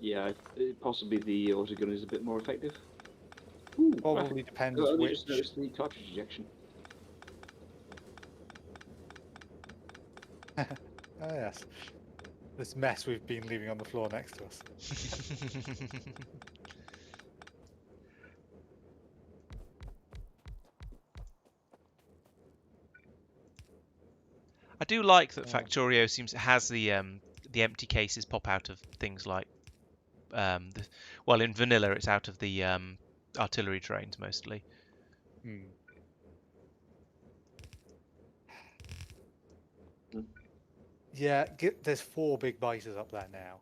B: Yeah, possibly the autogun is a bit more effective. Ooh,
C: Probably depends
B: I only
C: which.
B: just noticed the cartridge ejection.
C: Oh yes, this mess we've been leaving on the floor next to us.
A: I do like that Factorio has the empty cases pop out of things like well, in vanilla it's out of the artillery trains mostly.
C: Hmm. Yeah, there's 4 big biters up there now.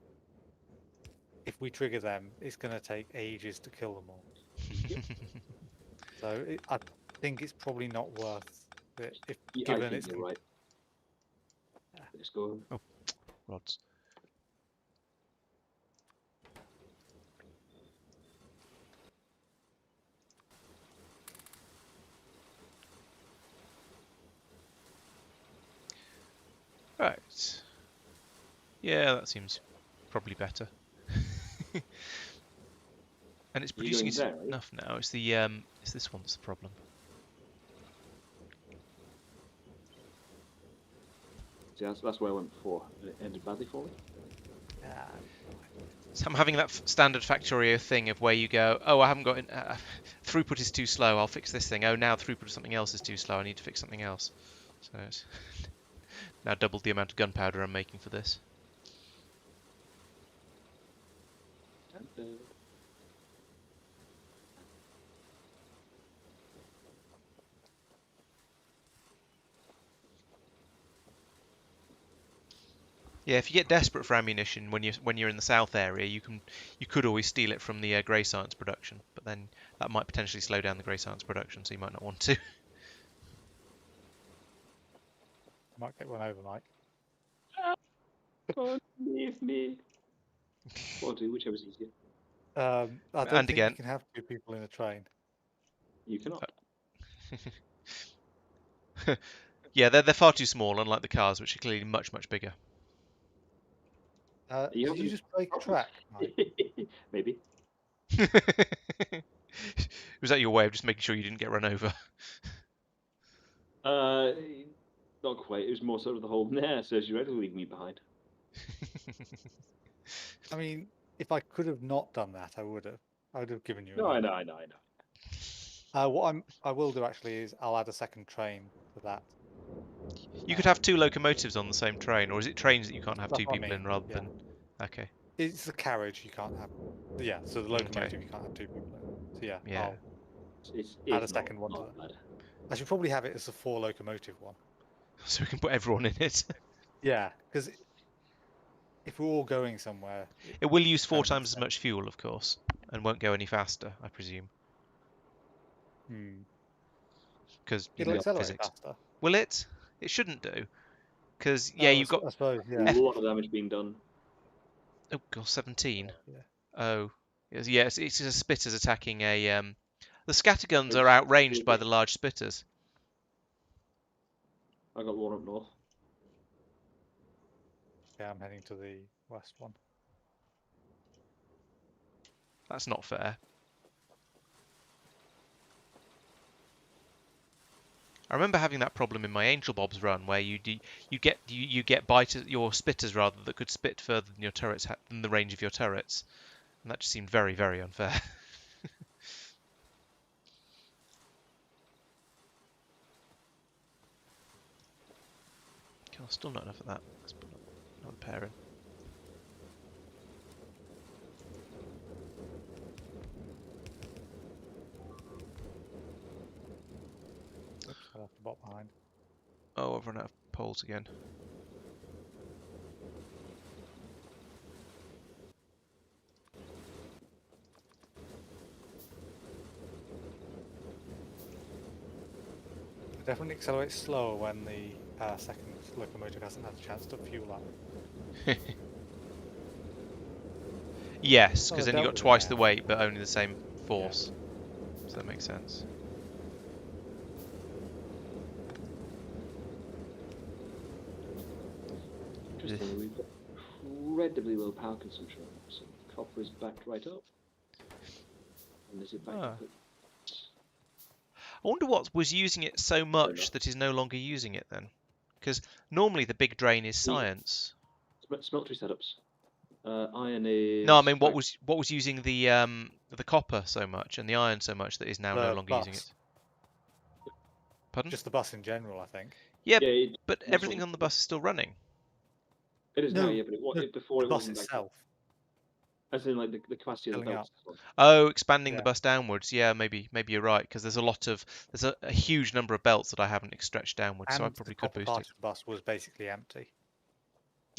C: If we trigger them, it's going to take ages to kill them all. So I think it's probably not worth it if
B: Yeah,
C: given
B: I think
C: it's.
B: you're right. Let's go.
A: Oh, rods. Right. Yeah, that seems probably better. And it's
B: Are you
A: producing
B: going there, are you?
A: enough now. It's the it's this one that's the problem.
B: See, that's where I went before. It ended badly for me.
A: So I'm having that standard Factorio thing of where you go, oh, I haven't got throughput is too slow. I'll fix this thing. Oh, now throughput of something else is too slow. I need to fix something else. So it's now doubled the amount of gunpowder I'm making for this. Yeah, if you get desperate for ammunition when you're in the south area, you could always steal it from the grey science production, but then that might potentially slow down the grey science production, so you might not want to.
C: Might get one over, Mike.
B: Don't leave me. Or do, whichever's easier.
C: I don't
A: And
C: think
A: again,
C: you can have 2 people in a train.
B: You cannot.
A: yeah, they're far too small, unlike the cars, which are clearly much bigger.
C: Did you just break a track, Mike?
B: Maybe.
A: Was that your way of just making sure you didn't get run over?
B: Not quite. It was more sort of the whole, nah, says you're ready to leave me behind.
C: I mean, if I could have not done that, I would have. I would have given you.
B: No, I know.
C: What I will do actually is I'll add a second train to that.
A: You could have 2 locomotives on the same train, or is it trains that you can't have
C: That's
A: 2
C: what I
A: people in
C: mean,
A: rather
C: yeah.
A: than? Okay.
C: It's the carriage you can't have. Yeah, so the locomotive you can't have 2 people in. So yeah,
A: Yeah.
C: I'll
B: It's
C: add a second one to
B: not
C: that.
B: bad.
C: I should probably have it as a 4 locomotive one.
A: So we can put everyone in it.
C: Yeah, because if we're all going somewhere,
A: It will use 4
C: and
A: times
C: it's
A: as much fuel, of course, and won't go any faster, I presume, because
C: it'll accelerate
A: physics.
C: faster.
A: Will it? It shouldn't do, because yeah, you've got
C: I suppose,
B: A
C: yeah.
B: lot of damage being done.
A: oh god, 17.
C: Yeah.
A: Oh, yes, it's just spitters attacking a The scatterguns are outranged by the large spitters.
B: I got one up north.
C: Yeah, I'm heading to the west one.
A: That's not fair. I remember having that problem in my Angel Bob's run, where you get your spitters rather that could spit further than your turrets than the range of your turrets, and that just seemed very unfair. God, still not enough of that. Let's put another pair in.
C: Oops, I left the bot behind.
A: Oh, I've run out of poles again.
C: It definitely accelerates slower when the second locomotive hasn't had a chance to fuel up.
A: Yes,
C: Well,
A: because
C: I
A: then you
C: dealt
A: got
C: with it
A: twice the
C: now.
A: weight, but only the same force. So that makes sense.
B: Interestingly, we've got incredibly low power consumption, so copper is backed right up. And is it backed up?
A: I wonder what was using it so much that is no longer using it then. Because normally the big drain is science.
B: Smeltery setups. Iron is.
A: No, I mean what was using the copper so much and the iron so much that is now no
C: The
A: longer using it.
C: bus.
A: Pardon?
C: Just the bus in general, I think.
A: Yeah,
B: Yeah,
A: but everything on the bus is still running.
B: It is now,
C: No,
B: yeah, but before
C: the
B: it
C: bus
B: wasn't like
C: itself.
B: that. As in, like the capacity of the
C: Filling
B: belts.
C: up.
A: Oh, expanding the
C: Yeah.
A: bus downwards. Yeah, maybe you're right because there's a huge number of belts that I haven't stretched downwards, so I
C: And the
A: probably could
C: copper
A: boost
C: part
A: it.
C: of the bus was basically empty.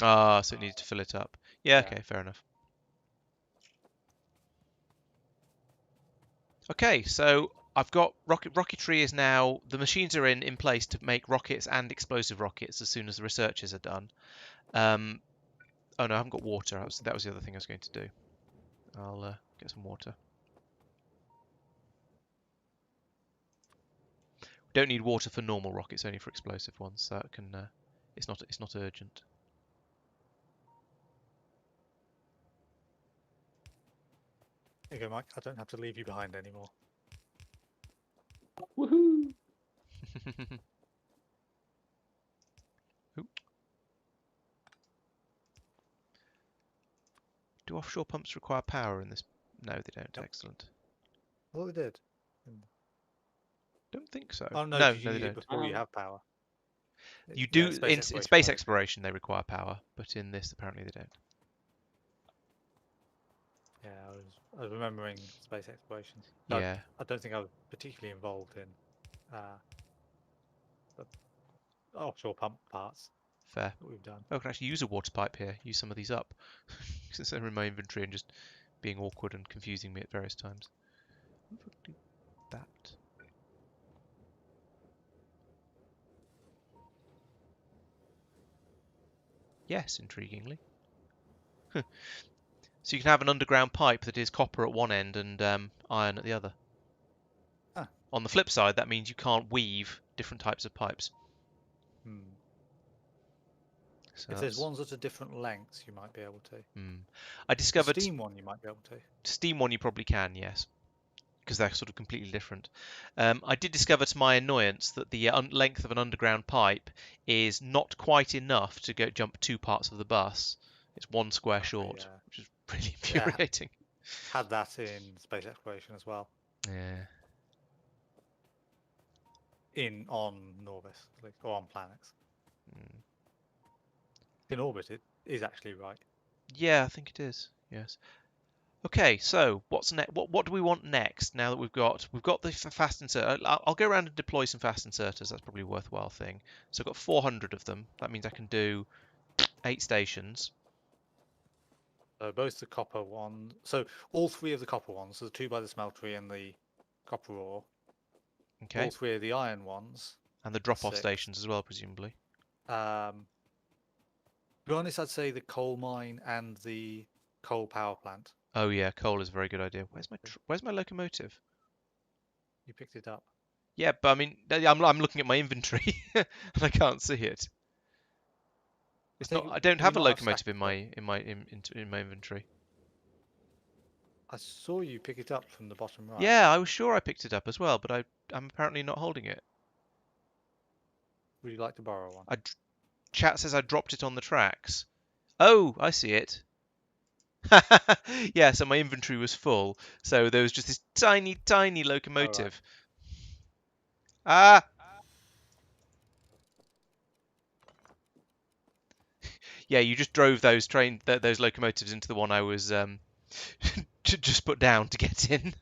A: Ah, so it needed to fill it up. Yeah,
C: Yeah.
A: okay, fair enough. Okay, so I've got rocketry is now the machines are in place to make rockets and explosive rockets as soon as the researches are done. Oh no, I haven't got water. That was the other thing I was going to do. I'll get some water. Don't need water for normal rockets, only for explosive ones. So that can it's not urgent.
C: There you go, Mike. I don't have to leave you behind anymore.
B: Woohoo!
A: Oop. Do offshore pumps require power in this? No, they don't.
C: Yep.
A: Excellent.
C: I thought they did.
A: Don't think so.
C: Oh no,
A: No,
C: because
A: no,
C: you
A: they
C: need it
A: don't.
C: before you have power.
A: You
C: Yeah,
A: do
C: space
A: in
C: exploration,
A: space
C: right?
A: exploration they require power, but in this apparently they don't.
C: Yeah, I was remembering space exploration.
A: Yeah.
C: I don't think I was particularly involved in the offshore pump parts
A: Fair.
C: that we've done.
A: Oh, I can actually use a water pipe here. Use some of these up. Since they're in my inventory and just being awkward and confusing me at various times. Do that. Yes, intriguingly. So you can have an underground pipe that is copper at one end and iron at the other.
C: Ah.
A: On the flip side, that means you can't weave different types of pipes.
C: Hmm.
A: So
C: If there's ones that are different lengths, you might be able to.
A: I
C: The
A: discovered
C: steam one, you might be able to.
A: steam one you probably can, yes, because they're sort of completely different. I did discover to my annoyance that the length of an underground pipe is not quite enough to jump 2 parts of the bus. It's 1 square short,
C: Yeah.
A: which is really
C: Yeah.
A: infuriating.
C: Had that in space exploration as well.
A: Yeah.
C: On Norvis, at least, or on planets.
A: Mm.
C: In orbit, it is actually right.
A: Yeah, I think it is. Yes. Okay, so what's next? What do we want next? Now that we've got the fast insert, I'll go around and deploy some fast inserters. That's probably a worthwhile thing. So I've got 400 of them. That means I can do 8 stations.
C: So both the copper one. So all 3 of the copper ones, so the 2 by the smeltery and the copper ore.
A: Okay.
C: All 3 of the iron ones.
A: And the drop-off
C: 6.
A: stations as well, presumably.
C: To be honest, I'd say the coal mine and the coal power plant.
A: Oh yeah, coal is a very good idea. Where's my locomotive?
C: You picked it up.
A: Yeah, but I mean, I'm looking at my inventory and I can't see it. It's not. I don't
C: do we
A: have a
C: not have
A: locomotive
C: stack
A: in my inventory.
C: I saw you pick it up from the bottom right.
A: Yeah, I was sure I picked it up as well, but I'm apparently not holding it.
C: Would you like to borrow one?
A: Chat says I dropped it on the tracks. Oh, I see it. Yeah, so my inventory was full, so there was just this tiny locomotive. Ah! Yeah, you just drove those those locomotives into the one I was just put down to get in.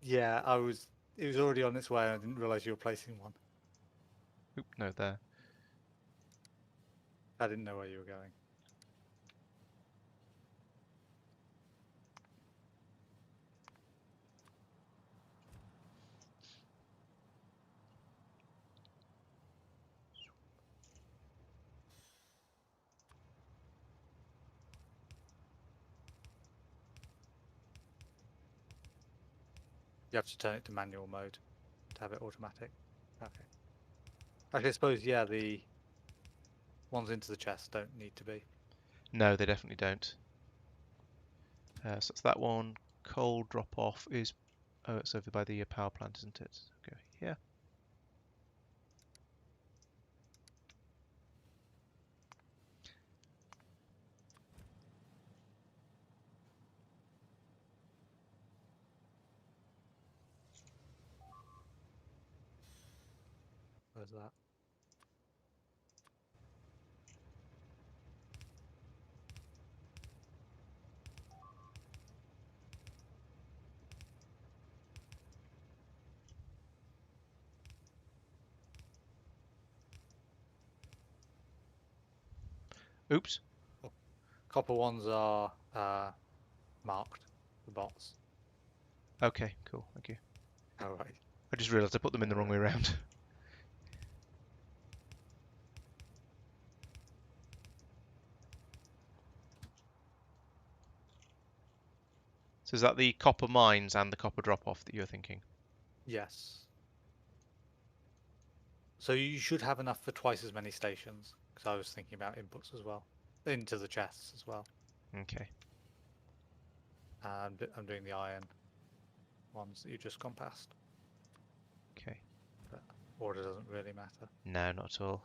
C: Yeah, it was already on its way, and I didn't realise you were placing one.
A: Oop, no, there.
C: I didn't know where you were going. You have to turn it to manual mode to have it automatic. Okay. Actually, I suppose, yeah, the ones into the chest don't need to be.
A: No, they definitely don't. So it's that one. Coal drop off is. Oh, it's over by the power plant, isn't it? Okay, yeah.
C: Where's that?
A: Oops.
C: Copper ones are marked, the bots.
A: Okay, cool. Thank you.
C: Oh, right.
A: I just realised I put them in the wrong way around. So is that the copper mines and the copper drop off that you're thinking?
C: Yes. So you should have enough for twice as many stations, because I was thinking about inputs as well, into the chests as well.
A: Okay.
C: And I'm doing the iron ones that you've just gone past.
A: Okay.
C: But order doesn't really matter.
A: No, not at all.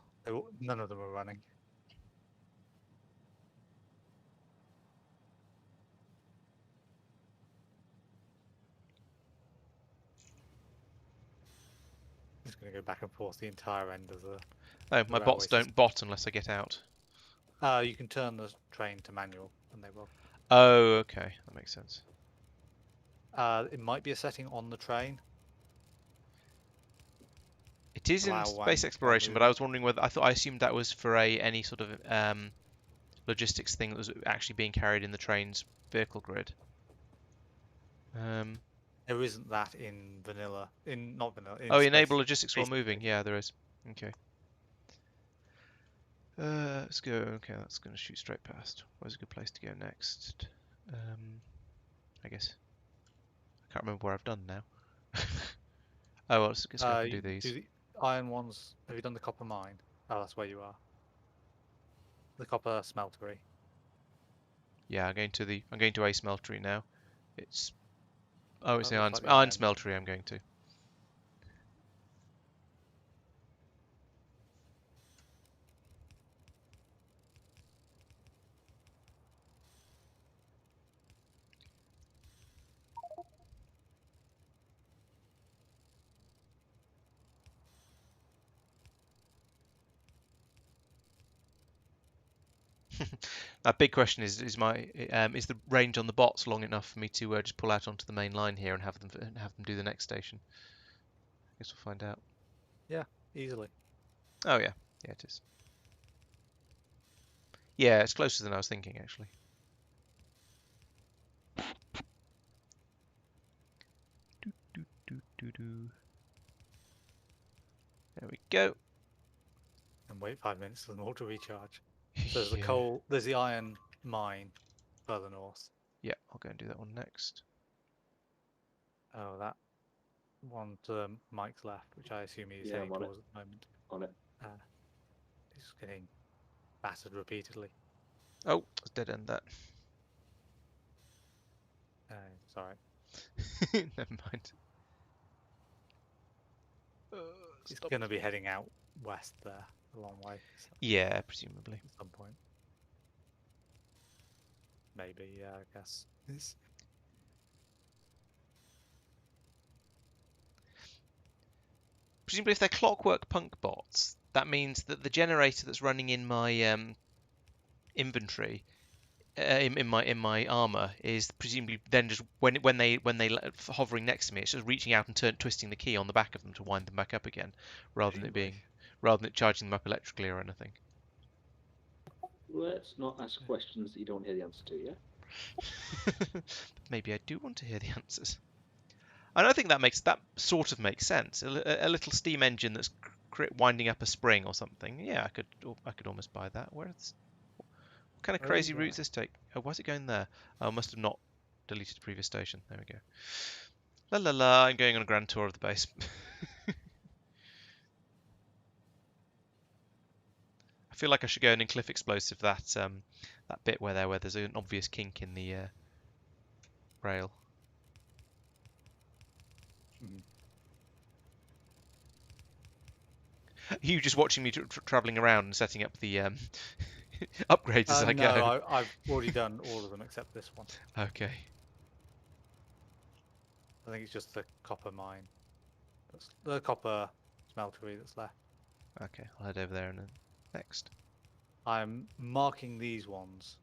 C: None of them are running. I'm just going to go back and forth the entire end of the
A: Oh, my
C: railway
A: bots don't
C: system.
A: bot unless I get out.
C: You can turn the train to manual, and they will.
A: Oh, okay. That makes sense.
C: It might be a setting on the train.
A: It is in
C: Allow
A: space
C: one
A: exploration, but I
C: movement.
A: was wondering whether I assumed that was for any sort of logistics thing that was actually being carried in the train's vehicle grid.
C: There isn't that in vanilla. Not vanilla. In
A: Oh,
C: space.
A: enable logistics while
C: Space
A: moving.
C: Station.
A: Yeah, there is. Okay. Let's go. Okay, that's going to shoot straight past. Where's a good place to go next? I guess. I can't remember where I've done now. Oh, well, let's go I can do
C: You
A: these.
C: do the iron ones. Have you done the copper mine? Oh, that's where you are. The copper smeltery.
A: Yeah, I'm going to a smeltery now. It's it's
C: That
A: the
C: looks like the
A: iron
C: iron
A: smeltery I'm going to. That big question is is the range on the bots long enough for me to just pull out onto the main line here and have them do the next station? I guess we'll find out.
C: Yeah, easily.
A: Oh yeah, yeah it is. Yeah, it's closer than I was thinking actually. There we go.
C: And wait 5 minutes for them all to recharge. So there's the
A: Yeah.
C: coal. There's the iron mine further north.
A: Yeah, I'll go and do that one next.
C: Oh, that one to Mike's left, which I assume he's heading towards at the moment.
B: On it.
C: He's getting battered repeatedly.
A: Oh, let's dead end that.
C: Sorry.
A: Never mind.
C: He's going to be heading out west there a long way. So
A: Yeah, presumably.
C: at some point. Maybe, yeah, I guess.
A: Presumably if they're clockwork punk bots, that means that the generator that's running in my inventory, in my armor, is presumably then just when they hovering next to me, it's just reaching out and twisting the key on the back of them to wind them back up again, rather than it charging them up electrically or anything.
B: Let's not ask questions that you don't hear the answer to, yeah?
A: Maybe I do want to hear the answers. And I think that sort of makes sense. A little steam engine that's winding up a spring or something. Yeah, I could almost buy that. What kind of crazy routes this take? Oh, why is it going there? Oh, I must have not deleted the previous station. There we go. La la la, I'm going on a grand tour of the base. I feel like I should go and cliff explosive that bit where there's an obvious kink in the rail. You just watching me travelling around and setting up the upgrades as I go.
C: No, I've already done all of them except this one.
A: Okay.
C: I think it's just the copper mine. The copper smeltery that's left.
A: Okay, I'll head over there and then next.
C: I'm marking these ones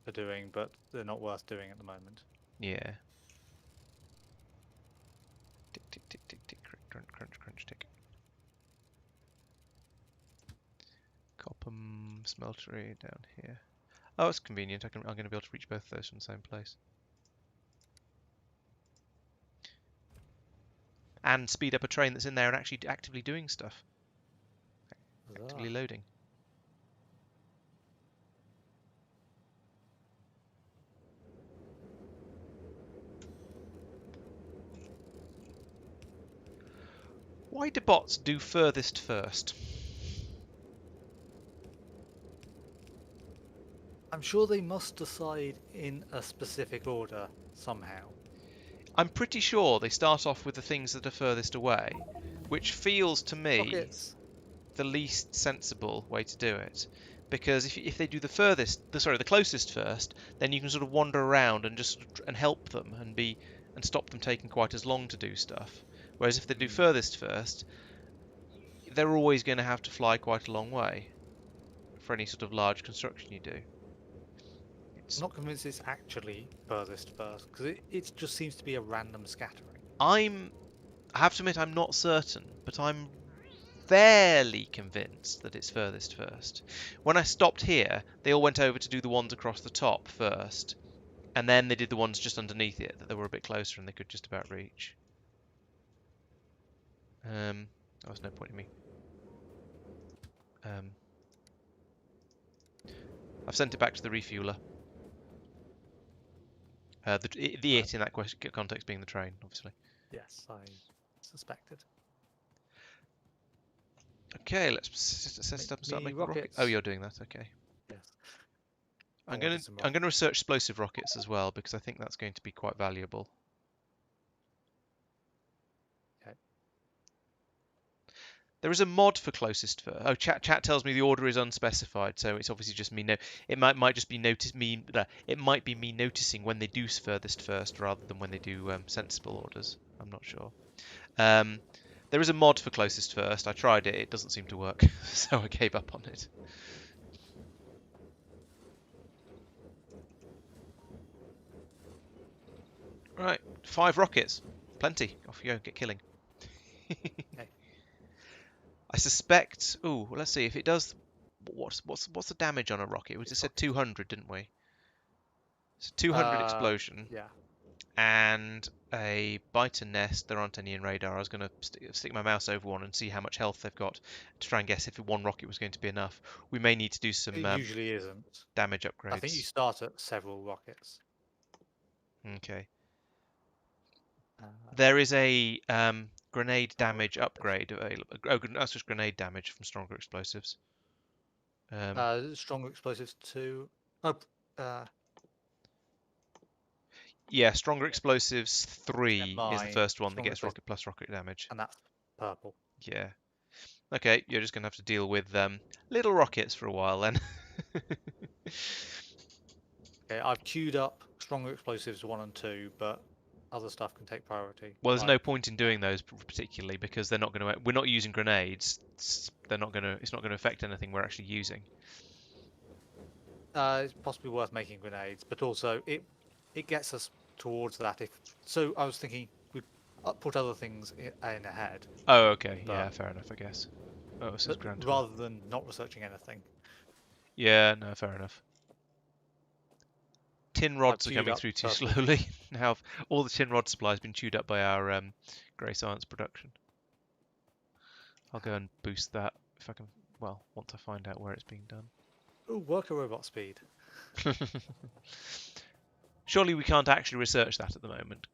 C: for doing, but they're not worth doing at the moment.
A: Yeah. Tick tick tick tick tick crunch crunch crunch tick. Copper smeltery down here. Oh, it's convenient. I'm going to be able to reach both of those from the same place. And speed up a train that's in there and actually actively doing stuff. Actively loading. Why do bots do furthest first?
C: I'm sure they must decide in a specific order somehow.
A: I'm pretty sure they start off with the things that are furthest away, which feels to me the least sensible way to do it. Because if they do the closest first, then you can sort of wander around and just help them and stop them taking quite as long to do stuff. Whereas if they do furthest first, they're always going to have to fly quite a long way for any sort of large construction you do.
C: I'm not convinced it's actually furthest first, because it just seems to be a random scattering.
A: I have to admit I'm not certain, but I'm fairly convinced that it's furthest first. When I stopped here, they all went over to do the ones across the top first, and then they did the ones just underneath it that they were a bit closer and they could just about reach. There was no point in me. I've sent it back to the refueler. It in that context being the train, obviously.
C: Yes, I suspected.
A: Okay, let's set it up and start making rockets. Oh, you're doing that. Okay.
C: Yes.
A: I'm going to research explosive rockets as well because I think that's going to be quite valuable.
C: Okay.
A: There is a mod for closest first. Oh, chat tells me the order is unspecified, so it's obviously just me. It might just be It might be me noticing when they do furthest first rather than when they do sensible orders. I'm not sure. There is a mod for closest first. I tried it. It doesn't seem to work, so I gave up on it. Right, 5 rockets. Plenty. Off you go. Get killing.
C: Okay.
A: I suspect. Ooh, let's see if it does. What's the damage on a rocket? We just said 200, didn't we? So 200 explosion.
C: Yeah.
A: And a biter nest. There aren't any in radar. I was going to stick my mouse over one and see how much health they've got to try and guess if one rocket was going to be enough. We may need to do some
C: It usually isn't.
A: damage upgrades.
C: I think you start at several rockets.
A: Okay. There is a grenade damage upgrade available. Oh, that's just grenade damage from stronger explosives.
C: Stronger explosives 2.
A: Yeah, stronger explosives 3 is the first one that gets rocket plus rocket damage.
C: And that's purple.
A: Yeah. Okay, you're just going to have to deal with little rockets for a while then.
C: Okay, I've queued up stronger explosives 1 and 2, but other stuff can take priority.
A: Well, there's no
C: Like,
A: point in doing those particularly because they're not going to. We're not using grenades. They're not going to. It's not going to affect anything we're actually using.
C: it's possibly worth making grenades, but also it gets us towards that. If so, I was thinking we'd put other things in ahead,
A: Oh, okay. Yeah,
C: but
A: fair enough, I guess. Oh, this is
C: but
A: grand.
C: rather than not researching anything.
A: Yeah, no, fair enough. Tin
C: I've
A: rods are
C: queued
A: coming
C: up
A: through too
C: purple.
A: slowly. Now all the tin rod supply has been chewed up by our grey science production. I'll go and boost that if I can. Well, once I find out where it's being done.
C: Oh, worker robot speed.
A: Surely we can't actually research that at the moment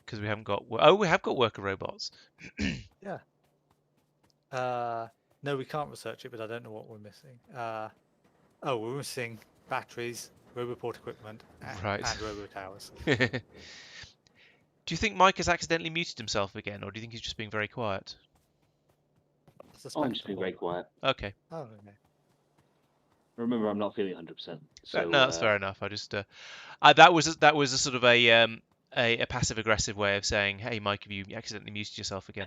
A: because we haven't got. Oh, we have got worker robots.
C: Yeah. No, we can't research it, but I don't know what we're missing. Oh, we're missing batteries, roboport equipment,
A: Right.
C: and robo towers.
A: Do you think Mike has accidentally muted himself again, or do you think he's just being very quiet?
B: Oh, I'm just being very quiet.
A: Okay.
C: Oh, okay.
B: Remember, I'm not feeling 100%. So
A: No, that's fair enough. I just that was a sort of a passive aggressive way of saying, "Hey, Mike, have you accidentally muted yourself again?"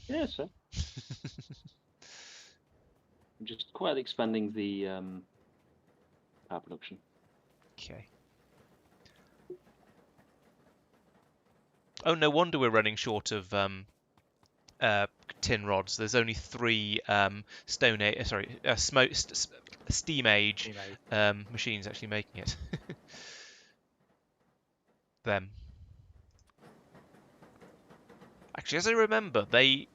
B: yeah, so I'm just quietly expanding the power production.
A: Okay. Oh, no wonder we're running short of tin rods. There's only 3 steam age
C: Teammate.
A: machines actually making it. Them. Actually, as I remember, the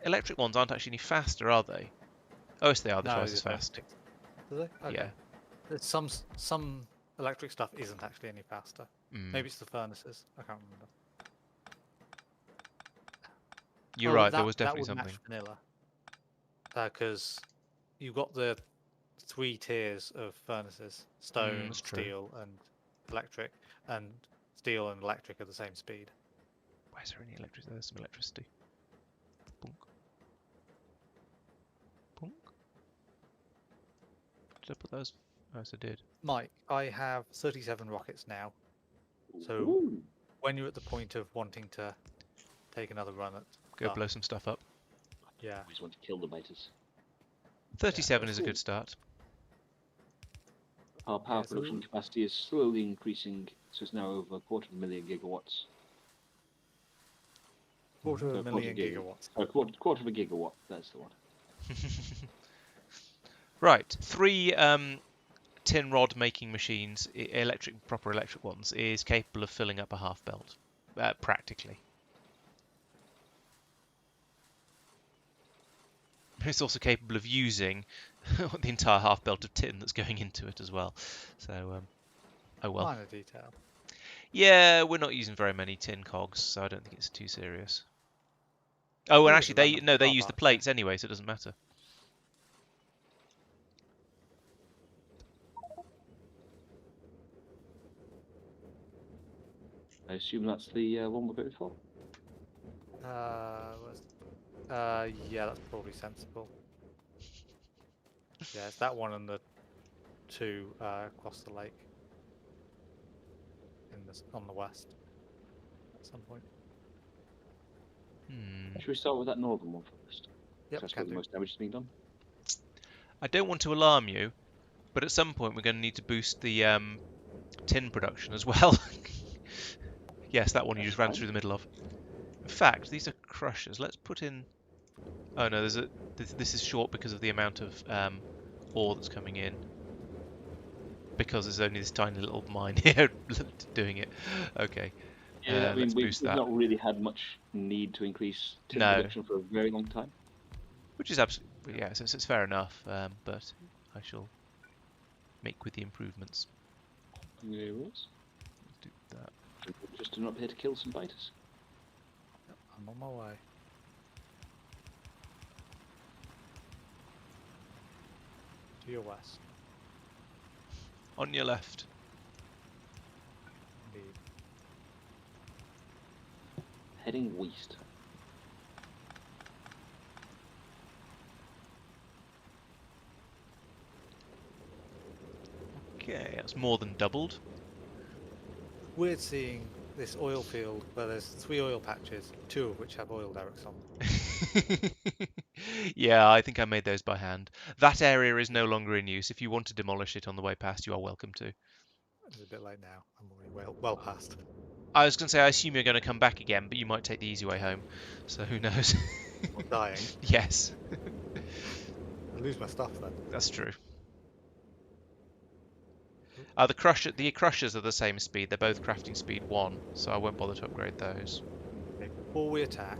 A: electric ones aren't actually any faster, are they? Oh, yes, they are. They're
C: No,
A: twice as
C: there's no
A: fast.
C: sticks. Do they? Okay.
A: Yeah.
C: There's some electric stuff isn't actually any faster.
A: Mm.
C: Maybe it's the furnaces. I can't remember.
A: You're
C: Oh,
A: right. There
C: that
A: was
C: that
A: definitely
C: would
A: something.
C: match vanilla. Because you've got the 3 tiers of furnaces: stone,
A: that's true.
C: steel, and electric. And steel and electric are the same speed.
A: Why is there any electricity? There's some electricity. Boink. Boink. Did I put those? Oh, yes, I did.
C: Mike, I have 37 rockets now. So
B: Ooh.
C: when you're at the point of wanting to take another run at
A: Go
C: stuff,
A: blow some stuff up.
C: yeah,
B: I always want to kill the biters.
A: 37
C: that's
A: is a good start.
B: Our power
C: Yeah, so-
B: production capacity is slowly increasing, so it's now over 250,000 gigawatts.
C: quarter of
B: So
C: a million
B: giga-
C: gigawatts.
B: Quarter of a gigawatt, that's the one.
A: Right, 3 tin rod making machines, proper electric ones, is capable of filling up a half belt, practically. It's also capable of using the entire half belt of tin that's going into it as well. So, oh well.
C: Minor detail.
A: Yeah, we're not using very many tin cogs, so I don't think it's too serious. Oh, and
C: There is
A: actually,
C: a
A: they
C: random car
A: use the
C: park
A: plates anyway, so it doesn't matter.
B: I assume that's the one we're going for.
C: Yeah, that's probably sensible. Yeah, it's that one and the 2 across the lake on the west at some point.
B: Should we start with that northern one first?
C: Yep,
B: That's
C: can
B: where the
C: do.
B: most damage is being done.
A: I don't want to alarm you, but at some point we're going to need to boost the tin production as well. Yes, that one you just ran through the middle of. In fact, these are crushers. Let's put in... Oh no, this is short because of the amount of ore that's coming in. Because there's only this tiny little mine here doing it. Okay.
B: Yeah, I mean,
A: let's
B: we've
A: boost that.
B: not really had much need to increase tin
A: No.
B: production for a very long time.
A: Which is absolutely... Yeah, so it's fair enough, but I shall make with the improvements.
B: There it was.
A: Let's do that.
B: Just turn up here to kill some biters.
C: Yep, I'm on my way. To your west.
A: On your left.
C: Indeed.
B: Heading west.
A: Okay, that's more than doubled.
C: We're seeing this oil field where there's 3 oil patches, 2 of which have oil derricks on them.
A: Yeah, I think I made those by hand. That area is no longer in use. If you want to demolish it on the way past, you are welcome to.
C: It's a bit late now. I'm already well past.
A: I was going to say, I assume you're going to come back again, but you might take the easy way home. So who knows?
C: I'm dying.
A: Yes,
C: I lose my stuff then.
A: that's true. The crushers are the same speed. They're both crafting speed 1, so I won't bother to upgrade those.
C: Okay, before we attack,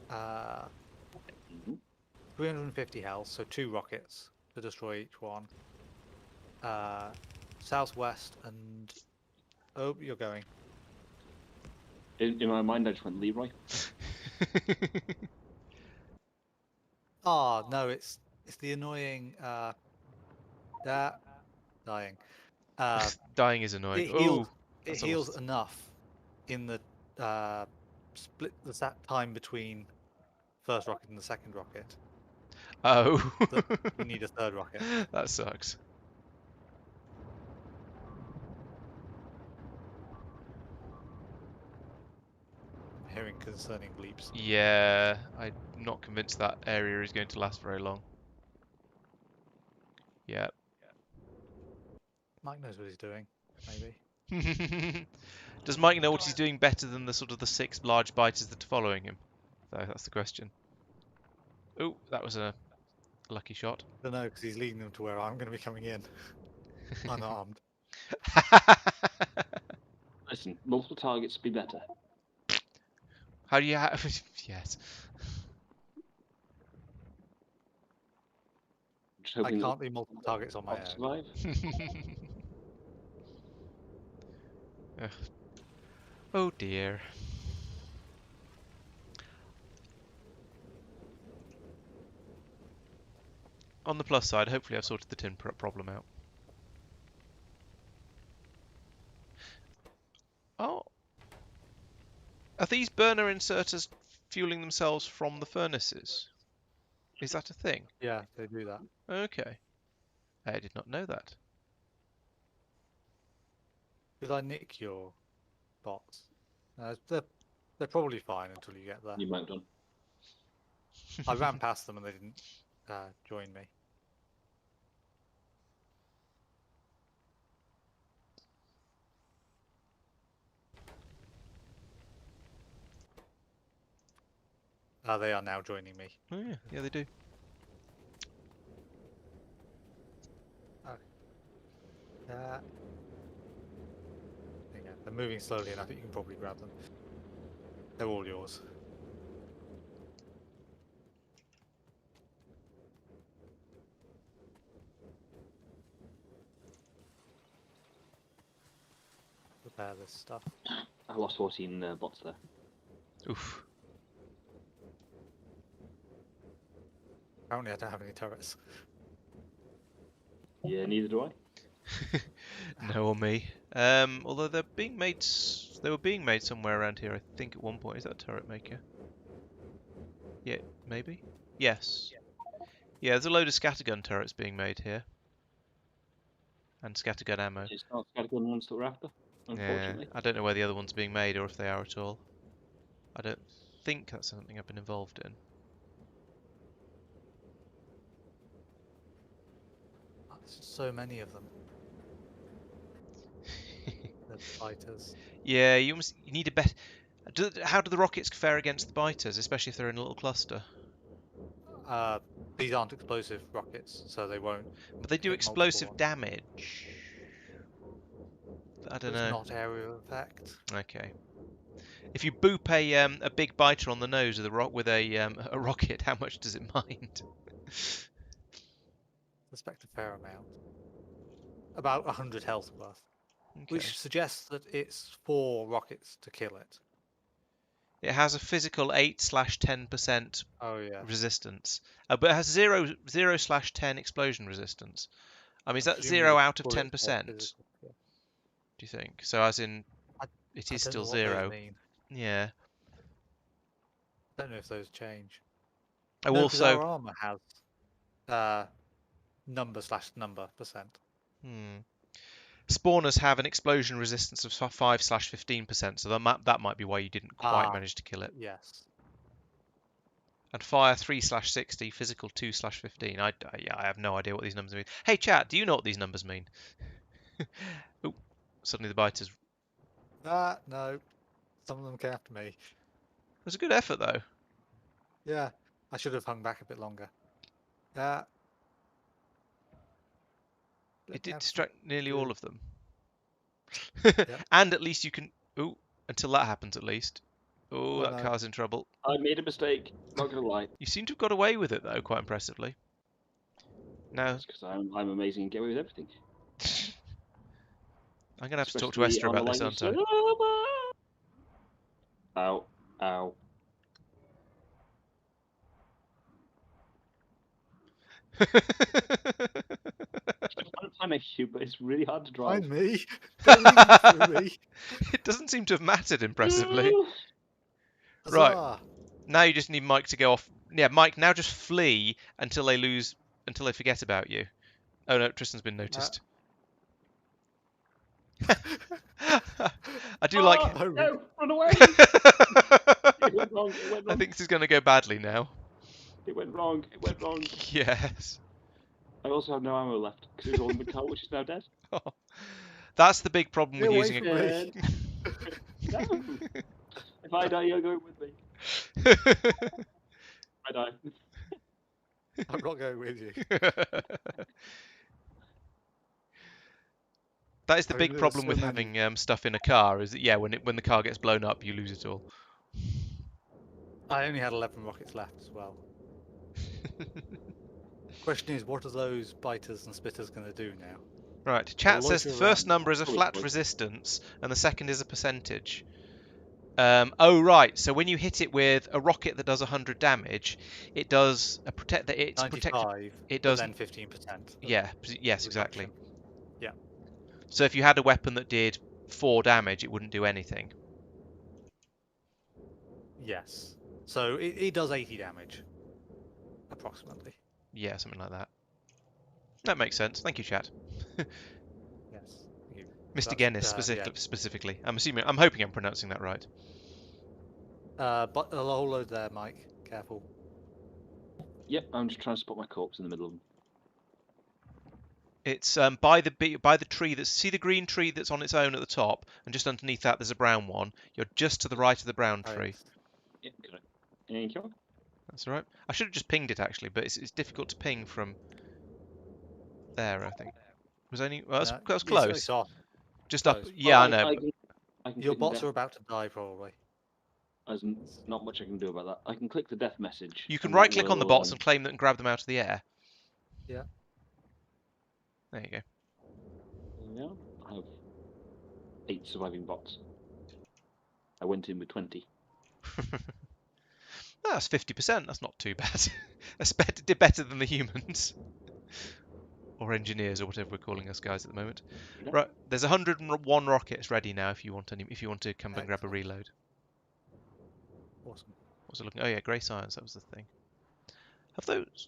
C: 350 health, so 2 rockets to destroy each one. Southwest and... Oh, you're going.
B: In my mind, I just went Leroy.
C: Oh, no, it's the annoying... dying.
A: Dying is annoying.
C: It heals,
A: Oh,
C: it
A: that's
C: heals
A: almost...
C: enough in the split. There's that time between first rocket and the second rocket.
A: Oh,
C: We need a third rocket.
A: that sucks.
C: I'm hearing concerning bleeps.
A: Yeah, I'm not convinced that area is going to last very long. Yeah.
C: Mike knows what he's doing, maybe.
A: Does Mike know what he's doing better than the sort of the 6 large biters that are following him? So that's the question. Oh, that was a lucky shot.
C: I don't know, because he's leading them to where I'm going to be coming in, unarmed.
B: Listen, multiple targets be better.
A: How do you have... Yes.
B: Just
C: I
B: hoping
C: can't do multiple targets on my
B: that
C: own.
B: survive.
A: Ugh. Oh dear. On the plus side, hopefully I've sorted the tin problem out. Oh. Are these burner inserters fueling themselves from the furnaces? Is that a thing?
C: Yeah, they do that.
A: Okay. I did not know that.
C: Did I nick your bots? They're probably fine until you get there.
B: You might have done.
C: I ran past them and they didn't join me. They are now joining me.
A: Oh yeah, yeah they do.
C: There you go. They're moving slowly enough that you can probably grab them. They're all yours. Repair this stuff.
B: I lost 14 bots there.
A: Oof.
C: Apparently I don't have any turrets.
B: Yeah, neither do I.
A: No, or me. Although they're being made, they were being made somewhere around here. I think at one point. Is that a turret maker? Yeah, maybe. Yes. Yeah, there's a load of scattergun turrets being made here, and scattergun ammo.
B: It's not Scattergun ones that we're after,
A: Yeah,
B: unfortunately.
A: I don't know where the other one's being made or if they are at all. I don't think that's something I've been involved in.
C: There's so many of them. The fighters.
A: Yeah, you need a better. How do the rockets fare against the biters, especially if they're in a little cluster?
C: These aren't explosive rockets, so they won't.
A: But they do
C: hit multiple
A: explosive
C: ones.
A: damage. I don't
C: It's
A: know.
C: not area of effect.
A: Okay. If you boop a big biter on the nose with a rocket, how much does it mind?
C: Suspect a fair amount. About 100 health worth.
A: Okay.
C: Which suggests that it's 4 rockets to kill it.
A: It has a physical 8/10%
C: Oh yeah.
A: resistance, but it has 0/10 explosion resistance. I mean, is that
C: Presumably
A: 0
C: the
A: out of
C: bullets are
A: 10%?
C: physical, yeah.
A: Do you think? So as in,
C: I-
A: it
C: I
A: is
C: don't
A: still
C: know what those
A: 0.
C: mean.
A: Yeah.
C: Don't know if those change.
A: I
C: No,
A: will
C: because our armor has number/number %.
A: Hmm. Spawners have an explosion resistance of 5/15%, so that might be why you didn't quite manage to kill it.
C: Yes.
A: And fire 3/60, physical 2/15. Yeah, I have no idea what these numbers mean. Hey chat, do you know what these numbers mean? Oop, suddenly the biters.
C: No. Some of them came after me.
A: It was a good effort though.
C: Yeah. I should have hung back a bit longer. Let
A: It
C: me
A: did
C: have some
A: distract nearly all
C: food.
A: of them.
C: Yep.
A: And at least you can. Ooh, until that happens at least. Oh,
C: Oh,
A: that
C: no.
A: car's in trouble.
B: I made a mistake. Not gonna lie.
A: You seem to have got away with it though, quite impressively. Now,
B: It's because I'm amazing and get away with everything.
A: I'm gonna have to talk to
B: Especially
A: Esther
B: on a
A: about this,
B: lighter
A: aren't I?
B: Ow. Ow. I'm trying to shoot, but it's really hard to drive.
C: Find me. Don't leave me through me.
A: It doesn't seem to have mattered impressively.
C: Huzzah.
A: Right. Now you just need Mike to go off. Yeah, Mike, now just flee until they forget about you. Oh no, Tristan's been noticed. I do like.
B: No, run away! It went wrong. It went
A: I
B: wrong.
A: think this is going to go badly now.
B: It went wrong. It went wrong.
A: Yes.
B: I also have no ammo left because it was all in the car, which is now dead.
A: That's the big problem with
C: Get away
A: using
C: from me.
B: No. If I die, you're going with me. I die.
C: I'm not going with you.
A: That is the
C: I mean,
A: big
C: there's
A: problem
C: so
A: with
C: many.
A: having stuff in a car. Is that when the car gets blown up, you lose it all.
C: I only had 11 rockets left as well. Question is, what are those biters and spitters going to do now?
A: Right. Chat says the first
C: around.
A: number is a
B: Probably
A: flat
B: avoid.
A: resistance, and the second is a percentage. Oh right. So when you hit it with a rocket that does 100 damage, it does a protect that it's protected.
C: 95,
A: It
C: but
A: does.
C: then 15%.
A: Yeah. Yes. Exactly.
C: Reduction. Yeah.
A: So if you had a weapon that did 4 damage, it wouldn't do anything.
C: Yes. So it does 80 damage, approximately.
A: Yeah, something like that. That makes sense. Thank you, chat.
C: Yes. Thank you.
A: Mr.
C: That's,
A: Guinness
C: yeah.
A: specifically. I'm hoping I'm pronouncing that right.
C: But a whole load there, Mike. Careful.
B: Yep, I'm just trying to spot my corpse in the middle of them.
A: It's by the tree see the green tree that's on its own at the top, and just underneath that there's a brown one. You're just to the right of the brown
C: Oh,
A: tree.
C: yes.
B: Yep, got it. Thank you.
A: That's all right. I should have just pinged it actually, but it's difficult to ping from there. I think it was only well, that was close.
C: It's off.
A: Just
C: close.
A: up. Yeah,
B: Well,
A: I know.
B: I can
C: Your
B: click the
C: bots
B: death.
C: are about to die, probably.
B: There's not much I can do about that. I can click the death message.
A: You can
B: and that
A: right click on the
B: will,
A: bots and claim them and grab them out of the air.
C: Yeah.
A: There you go.
B: Yeah, I have 8 surviving bots. I went in with 20.
A: That's 50%. That's not too bad. That's did better than the humans. Or engineers, or whatever we're calling us guys at the moment.
B: Yeah.
A: Right, there's 101 rockets ready now. If you want to come and grab a
C: Excellent.
A: reload.
C: Awesome.
A: What's it looking? Oh yeah, grey science. That was the thing. Have those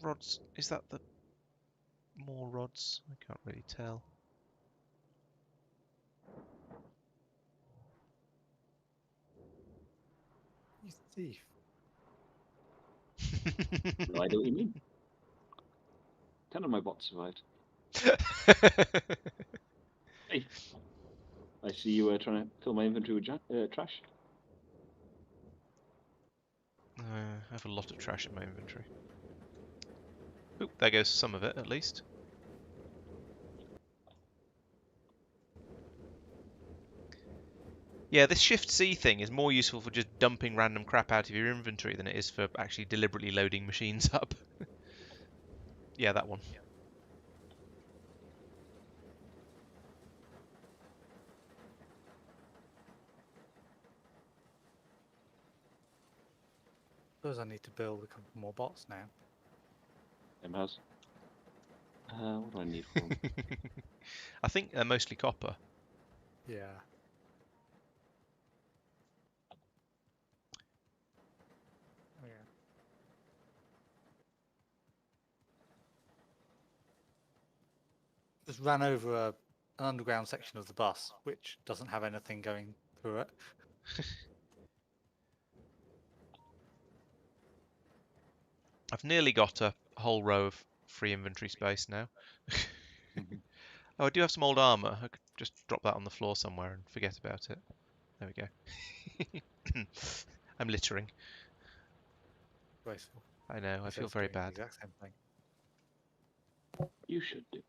A: rods? Is that the more rods? I can't really tell.
C: You thief.
B: No, I know what you mean. 10 of my bots survived. Hey, I see you trying to fill my inventory with trash.
A: I have a lot of trash in my inventory. Oop, there goes some of it at least. Yeah, this Shift C thing is more useful for just dumping random crap out of your inventory than it is for actually deliberately loading machines up. Yeah, that one.
C: Suppose I need to build a couple more bots now.
B: Has. What do I need for them?
A: I think they're mostly copper.
C: Yeah. Oh, yeah. Just ran over an underground section of the bus which doesn't have anything going through it.
A: I've nearly got a whole row of free inventory space now. Oh, I do have some old armour. I could just drop that on the floor somewhere and forget about it. There we go. I'm littering.
C: Graceful.
A: I know, I
C: He
A: feel
C: says
A: very
C: doing the
A: bad.
C: exact same thing.
B: You should do.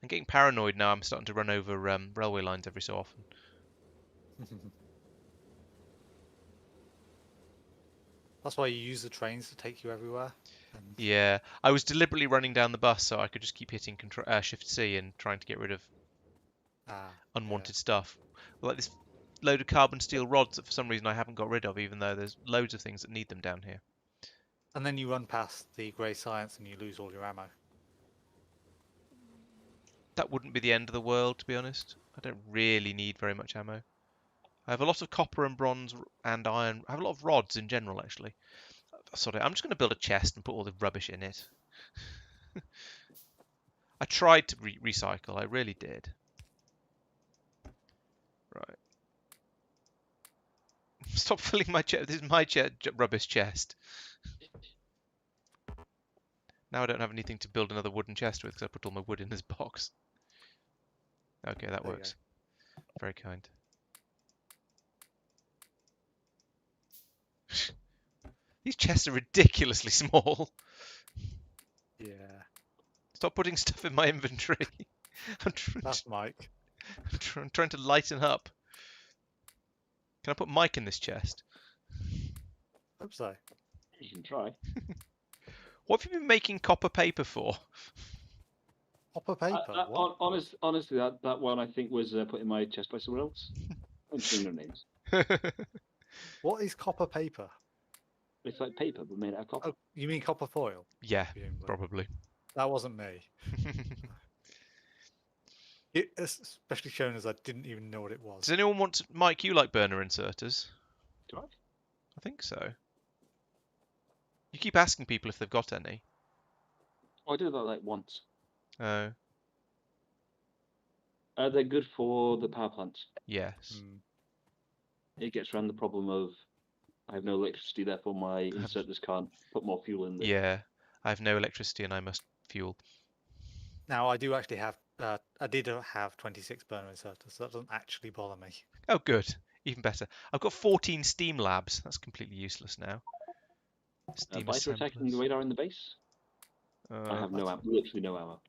A: I'm getting paranoid now. I'm starting to run over railway lines every so often.
C: That's why you use the trains to take you everywhere. And
A: Yeah, I was deliberately running down the bus so I could just keep hitting Shift C and trying to get rid of unwanted stuff. Like this load of carbon steel rods that for some reason I haven't got rid of, even though there's loads of things that need them down here.
C: And then you run past the grey science and you lose all your ammo.
A: That wouldn't be the end of the world, to be honest. I don't really need very much ammo. I have a lot of copper and bronze and iron. I have a lot of rods in general, actually. Sorry, I'm just going to build a chest and put all the rubbish in it. I tried to recycle, I really did. Right. Stop filling my chest. This is my rubbish chest. Now I don't have anything to build another wooden chest with because I put all my wood in this box. Okay, that works. Very kind. These chests are ridiculously small.
C: Yeah.
A: Stop putting stuff in my inventory.
C: That's Mike.
A: I'm trying to lighten up. Can I put Mike in this chest?
C: Hope so.
B: You can try.
A: What have you been making copper paper for?
C: Copper paper. What?
B: Honestly, that one I think was put in my chest by someone else. I'm saying no names.
C: What is copper paper?
B: It's like paper, but made out of copper.
C: Oh, you mean copper foil?
A: Yeah,
C: Presumably.
A: probably.
C: That wasn't me. It's especially shown as I didn't even know what it was.
A: Does anyone want to... Mike, you like burner inserters?
B: Do I?
A: I think so. You keep asking people if they've got any.
B: Oh, I did that like once.
A: Oh,
B: They're good for the power plants.
A: yes.
B: It gets around the problem of I have no electricity, therefore my inserters can't put more fuel in there.
A: Yeah, I have no electricity and I must fuel.
C: Now I do actually have. I did have 26 burner inserters, so that doesn't actually bother me.
A: Oh, good. Even better. I've got 14 steam labs. That's completely useless now. Steam
B: Biter attacking the
A: assemblers.
B: radar in the base? I have no ammo, literally no ammo.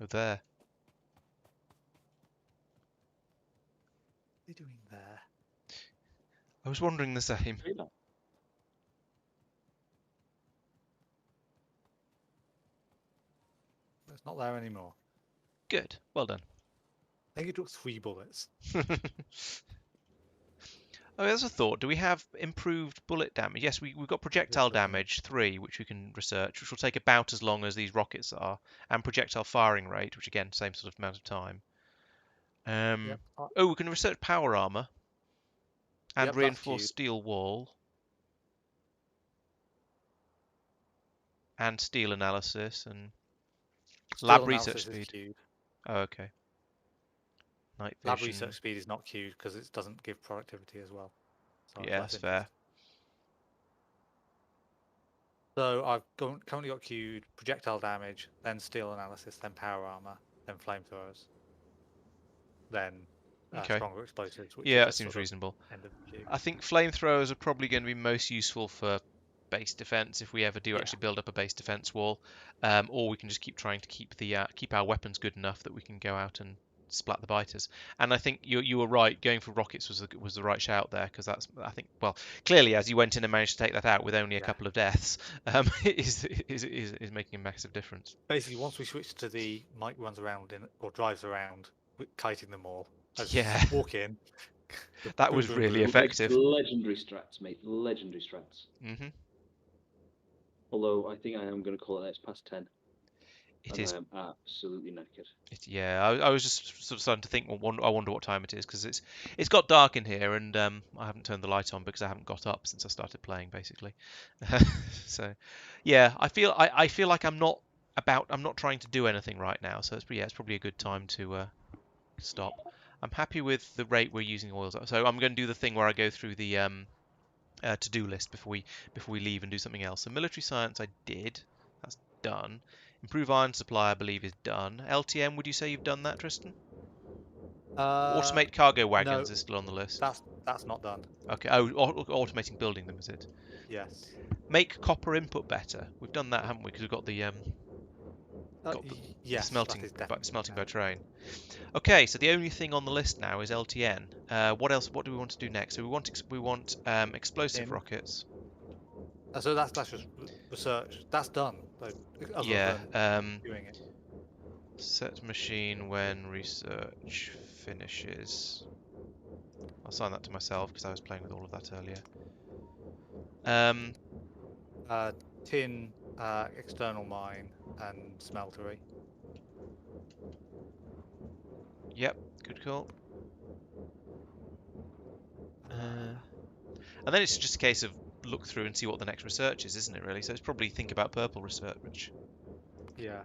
A: Oh, there.
C: What are you doing there?
A: I was wondering the same.
B: Radar.
C: It's not there anymore.
A: Good. Well done.
C: I think it took 3 bullets.
A: Oh, there's a thought. Do we have improved bullet damage? Yes, we've got projectile damage 3, which we can research, which will take about as long as these rockets are, and projectile firing rate, which again, same sort of amount of time.
C: Yep.
A: Oh, we can research power armor and
C: Yep, that's
A: reinforced
C: queued.
A: steel wall and steel analysis and
C: Steel
A: lab
C: analysis
A: research
C: is
A: speed.
C: queued.
A: Oh, okay. Night vision.
C: Lab research speed is not queued because it doesn't give productivity as well. So
A: Yeah, that's fair.
C: So I've currently got queued projectile damage, then steel analysis, then power armor, then flamethrowers, then
A: Okay.
C: stronger explosives. Which
A: Yeah,
C: are
A: that
C: just
A: seems
C: sort of
A: reasonable.
C: end of the queue.
A: I think flamethrowers are probably going to be most useful for base defense if we ever do
C: Yeah.
A: actually build up a base defense wall, or we can just keep trying to keep our weapons good enough that we can go out and splat the biters. And I think you were right. Going for rockets was the right shout there, because that's, I think, well, clearly as you went in and managed to take that out with only a couple of deaths, is making a massive difference.
C: Basically, once we switch to the Mike runs around or drives around kiting them all,
A: Yeah.
C: walk in.
A: That was really effective.
B: Legendary strats, mate. Legendary strats.
A: Mm-hmm.
B: Although I think I am going to call it that. It's past 10.
A: It
B: and
A: is.
B: I am absolutely knackered.
A: Yeah, I was just sort of starting to think. Well, I wonder what time it is because it's got dark in here, and I haven't turned the light on because I haven't got up since I started playing, basically. So, yeah, I feel like I'm not trying to do anything right now. So it's probably a good time to stop. I'm happy with the rate we're using oils. So I'm going to do the thing where I go through the to-do list before we leave and do something else. So military science I did. That's done. Improve iron supply I believe is done. LTM, would you say you've done that, Tristan?
C: Uh,
A: Automate cargo
C: no,
A: wagons is still on the list.
C: that's not done.
A: Okay. Oh, automating building them is it?
C: Yes.
A: Make copper input better. We've done that, haven't we? Because we've got the
C: Yes, that is definitely
A: smelting by
C: now.
A: train. Okay, so the only thing on the list now is LTN. What else? What do we want to do next? So we want explosive
C: In.
A: rockets.
C: So that's just research. That's done. Though, other
A: Yeah.
C: than doing it.
A: Set machine when research finishes. I'll assign that to myself because I was playing with all of that earlier.
C: Tin, external mine, and smeltery.
A: Yep, good call.
C: Uh,
A: And then it's just a case of look through and see what the next research is, isn't it? Really. So it's probably think about purple research.
C: yeah.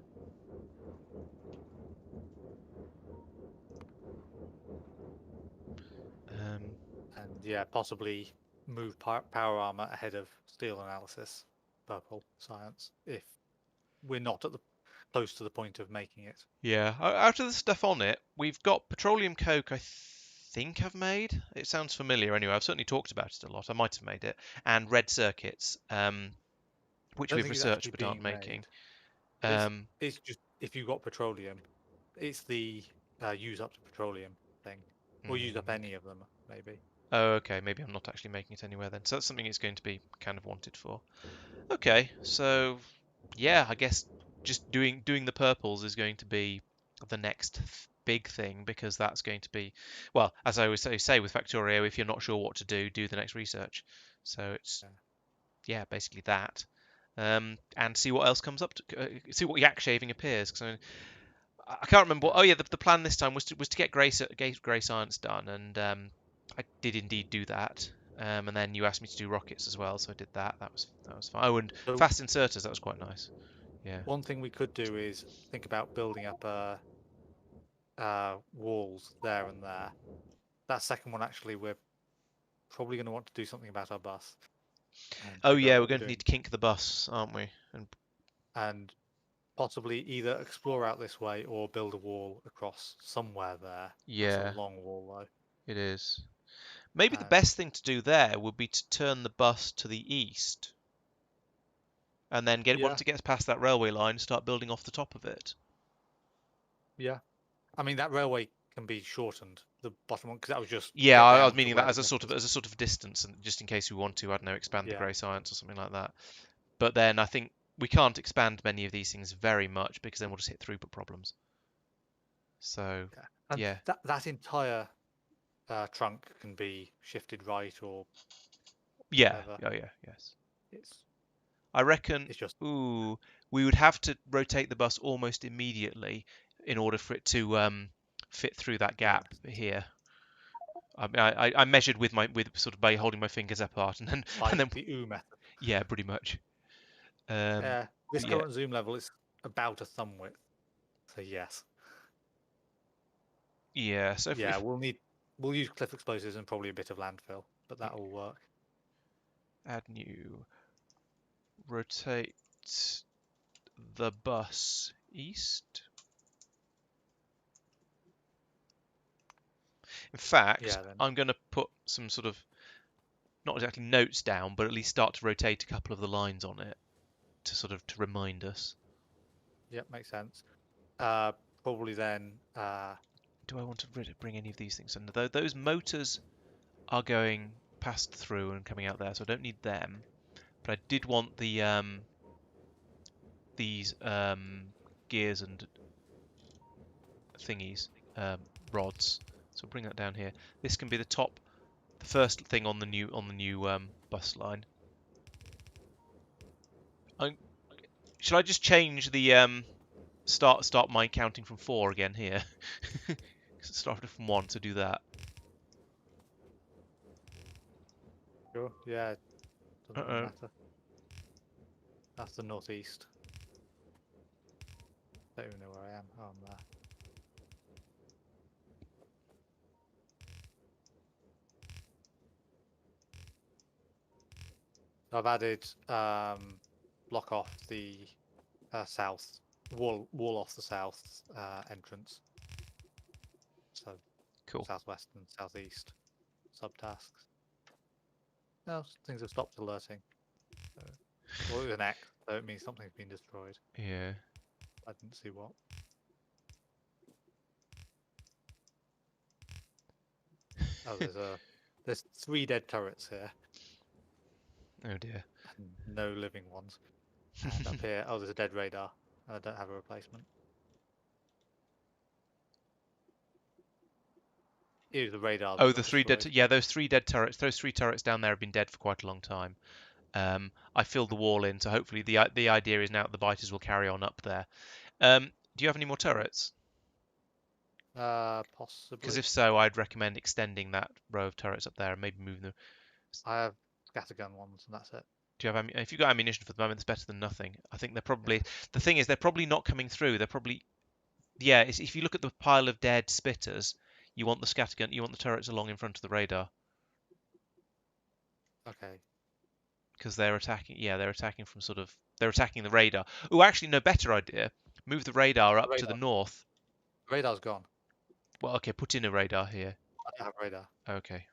C: And yeah, possibly move power armor ahead of steel analysis, purple science, if we're not at the close to the point of making it.
A: Yeah. Out of the stuff on it, we've got petroleum coke. I think I've made. It sounds familiar anyway. I've certainly talked about it a lot. I might have made it. And red circuits, which
C: I don't
A: we've
C: think it's
A: researched
C: actually
A: but aren't
C: being
A: making.
C: made. It's just if you've got petroleum, it's the use up to petroleum thing, or use up any of them maybe.
A: Oh, okay. Maybe I'm not actually making it anywhere then. So that's something it's going to be kind of wanted for. Okay, so yeah, I guess just doing the purples is going to be the next big thing because that's going to be, well, as I always say with Factorio, if you're not sure what to do the next research. So it's yeah, basically that, and see what else comes up. See what yak shaving appears. Because I can't remember. Oh yeah, the plan this time was to get grey science done, and I did indeed do that. And then you asked me to do rockets as well, so I did that. That was fine. Oh, and
C: So
A: fast inserters, that was quite nice. Yeah.
C: one thing we could do is think about building up walls there and there. That second one, actually, we're probably going to want to do something about our bus. And
A: Oh
C: figure out
A: yeah, we're
C: what
A: going to need to kink the bus, aren't we?
C: and possibly either explore out this way or build a wall across somewhere there. That's a
A: Yeah,
C: long wall though.
A: it is. Maybe the
C: And
A: best thing to do there would be to turn the bus to the east, and then once it gets past that railway line, start building off the top of it.
C: yeah. I mean that railway can be shortened, the bottom one, because that was just
A: Yeah,
C: get
A: I
C: down
A: was
C: to
A: meaning
C: where
A: that
C: the myth
A: as a sort of distance, and just in case we want to, I don't know, expand the
C: Yeah.
A: grey science or something like that. But then I think we can't expand many of these things very much because then we'll just hit throughput problems. So
C: And
A: yeah,
C: that entire trunk can be shifted right or
A: yeah,
C: whatever.
A: oh yeah, yes.
C: It's
A: I reckon.
C: it's just
A: Ooh, we would have to rotate the bus almost immediately in order for it to fit through that gap here. I measured with sort of by holding my fingers apart and then
C: like
A: and then
C: the U method.
A: yeah, pretty much.
C: This
A: Yeah,
C: current zoom level is about a thumb width. So yes.
A: yeah. So
C: Yeah, we'll use cliff explosives and probably a bit of landfill, but that will work.
A: Add new, rotate the bus east. In fact, I'm going to put some sort of not exactly notes down, but at least start to rotate a couple of the lines on it to sort of to remind us.
C: Yep, makes sense. Probably then.
A: Do I want to bring any of these things in? Those motors are going past through and coming out there, so I don't need them. But I did want the these gears and thingies, rods. So I'll bring that down here. This can be the first thing on the new bus line. Shall I just change the start my counting from 4 again here. 'Cause it started from 1, so do that.
C: Sure. Yeah. Doesn't really
A: Uh-oh.
C: matter. That's the northeast. Don't even know where I am. Oh, I'm there. I've added block off the south wall off the south entrance. So
A: Cool.
C: southwest and southeast subtasks. No, things have stopped alerting. So, well, it was an X, so it means something's been destroyed.
A: Yeah.
C: I didn't see what. Oh, there's 3 dead turrets here
A: Oh dear.
C: and no living ones. And up here, oh, there's a dead radar. I don't have a replacement. Here's the radar that
A: Oh,
C: got
A: the 3 dead.
C: destroyed.
A: Yeah, those 3 dead turrets. Those 3 turrets down there have been dead for quite a long time. I filled the wall in, so hopefully the idea is now that the biters will carry on up there. Do you have any more turrets? Because
C: Possibly.
A: if so, I'd recommend extending that row of turrets up there and maybe moving them.
C: I have scattergun ones, and that's it.
A: Do you have if you've got ammunition for the moment, it's better than nothing. I think they're probably the thing is they're probably not coming through. They're probably if you look at the pile of dead spitters, you want the scattergun, you want the turrets along in front of the radar
C: Okay.
A: because they're attacking. Yeah, they're attacking from they're attacking the radar. Oh, actually, no, better idea. Move the radar up to the north.
C: Radar's gone.
A: Well, okay, put in a radar here.
C: I don't have radar.
A: Okay,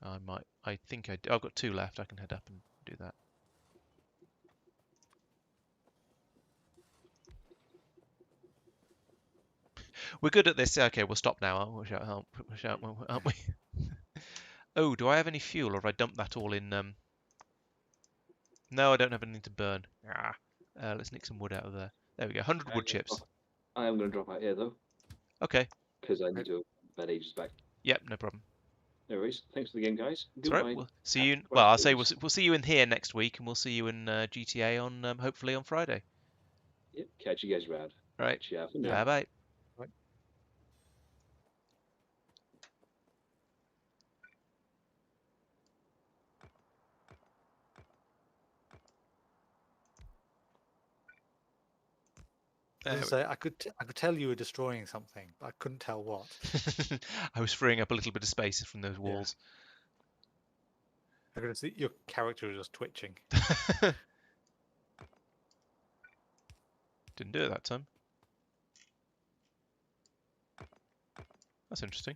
A: I think I've got 2 left. I can head up and do that. We're good at this. Okay, we'll stop now. Aren't we? Oh, do I have any fuel, or have I dumped that all in? No, I don't have anything to burn. Let's nick some wood out of there. There we go. 100 wood chips.
B: I am going to drop out here though,
A: Okay.
B: because I need to bed ages back.
A: Yep, no problem.
B: No worries. Thanks for the game, guys.
A: It's all right. We'll see you. Well, I'll say we'll see you in here next week, and we'll see you in GTA on hopefully on Friday.
B: Yep. Catch you guys around.
A: Right.
B: Ciao for now.
A: Bye bye.
C: I could tell you were destroying something, but I couldn't tell what.
A: I was freeing up a little bit of space from those walls.
C: I could see your character was just twitching.
A: Didn't do it that time. That's interesting.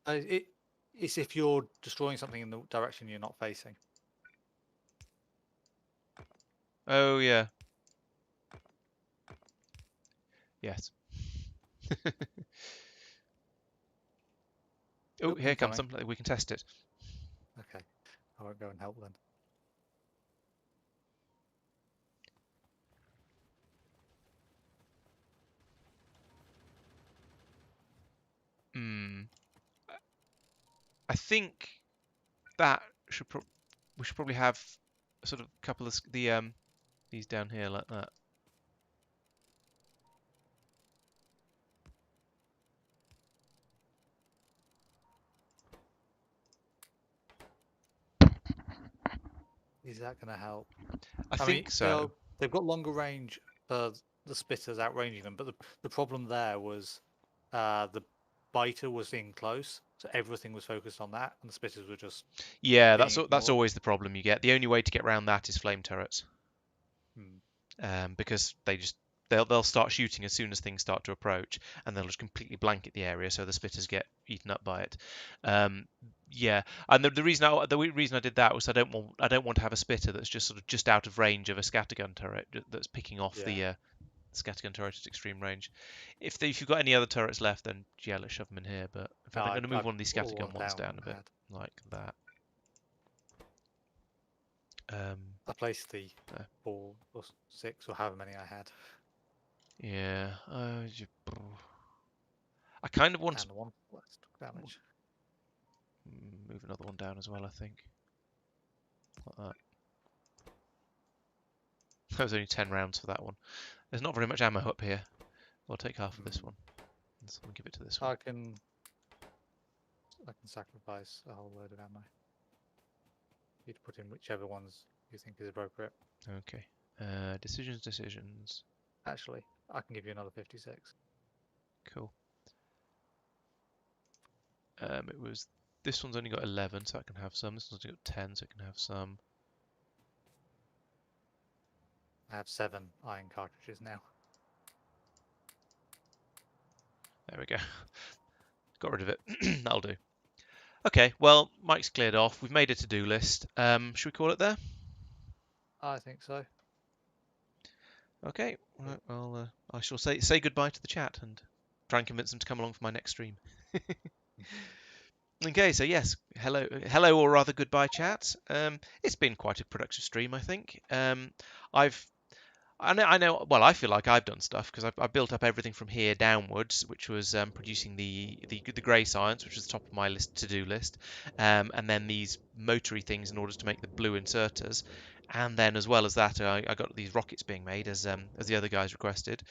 C: It's if you're destroying something in the direction you're not facing.
A: Oh yeah. Yes. Oh, here comes some. We can test it.
C: Okay, I won't go and help then.
A: I think that we should probably have a sort of couple of these down here like that.
C: Is that going to help?
A: I think so.
C: They've got longer range for the spitters outranging them, but the problem there was the biter was in close, so everything was focused on that, and the spitters were just
A: that's always the problem you get. The only way to get around that is flame turrets, because they'll start shooting as soon as things start to approach, and they'll just completely blanket the area, so the spitters get eaten up by it. Yeah, and the reason I did that was I don't want to have a spitter that's just sort of just out of range of a scattergun turret that's picking off the scattergun turret at extreme range. If you've got any other turrets left, then yeah, let's shove them in here. But in fact, I'm going to move one of these scattergun ones down a bit, like that.
C: I placed the 4 or 6 or however many I had.
A: Yeah, I kind of want
C: to one less damage.
A: Move another one down as well, I think. Like that. That was only 10 rounds for that one. There's not very much ammo up here. I'll take half of this one. Let's give it to this one.
C: I can sacrifice a whole load of ammo. You'd put in whichever ones you think is appropriate.
A: Okay. Decisions.
C: Actually, I can give you another 56.
A: Cool. It was this one's only got 11, so I can have some. This one's only got 10, so I can have some.
C: I have 7 iron cartridges now.
A: There we go. Got rid of it. That'll do. Okay, well, Mike's cleared off. We've made a to-do list. Should we call it there?
C: I think so.
A: Okay. Well, I shall say goodbye to the chat and try and convince them to come along for my next stream. Okay, so yes, hello, or rather goodbye, chat. It's been quite a productive stream, I think. I know. Well, I feel like I've done stuff because I built up everything from here downwards, which was producing the grey science, which was the top of my to-do list, and then these motory things in order to make the blue inserters, and then as well as that, I got these rockets being made as the other guys requested.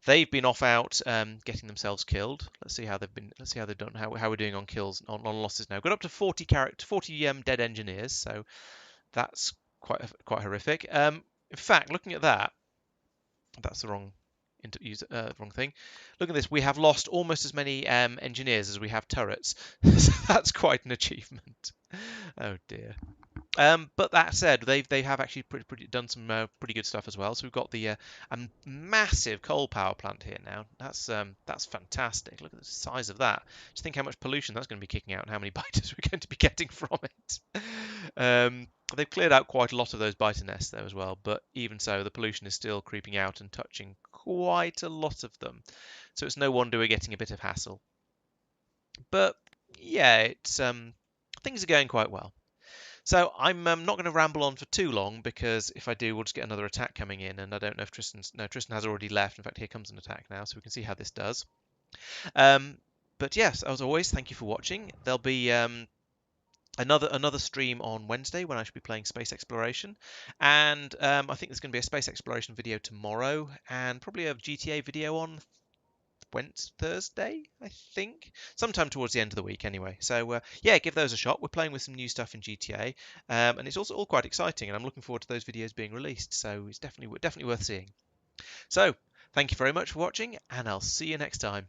A: They've been off out getting themselves killed. Let's see how they've been. Let's see how they've done. How we're doing on kills on losses now. Got up to 40 dead engineers, so that's quite horrific. In fact, looking at that. That's the wrong thing. Look at this. We have lost almost as many engineers as we have turrets. So that's quite an achievement. Oh dear. But that said, they have actually done some pretty good stuff as well. So we've got the a massive coal power plant here now. That's fantastic. Look at the size of that. Just think how much pollution that's going to be kicking out and how many biters we're going to be getting from it. They've cleared out quite a lot of those biter nests though as well, but even so, the pollution is still creeping out and touching quite a lot of them. So it's no wonder we're getting a bit of hassle. But yeah, it's things are going quite well. So I'm not going to ramble on for too long because if I do, we'll just get another attack coming in, and I don't know if Tristan has already left. In fact, here comes an attack now, so we can see how this does. But yes, as always, thank you for watching. There'll be another stream on Wednesday when I should be playing space exploration, and I think there's going to be a space exploration video tomorrow, and probably a GTA video on Thursday, I think, sometime towards the end of the week anyway. So yeah, give those a shot. We're playing with some new stuff in GTA, and it's also all quite exciting, and I'm looking forward to those videos being released. So it's definitely worth seeing. So thank you very much for watching, and I'll see you next time.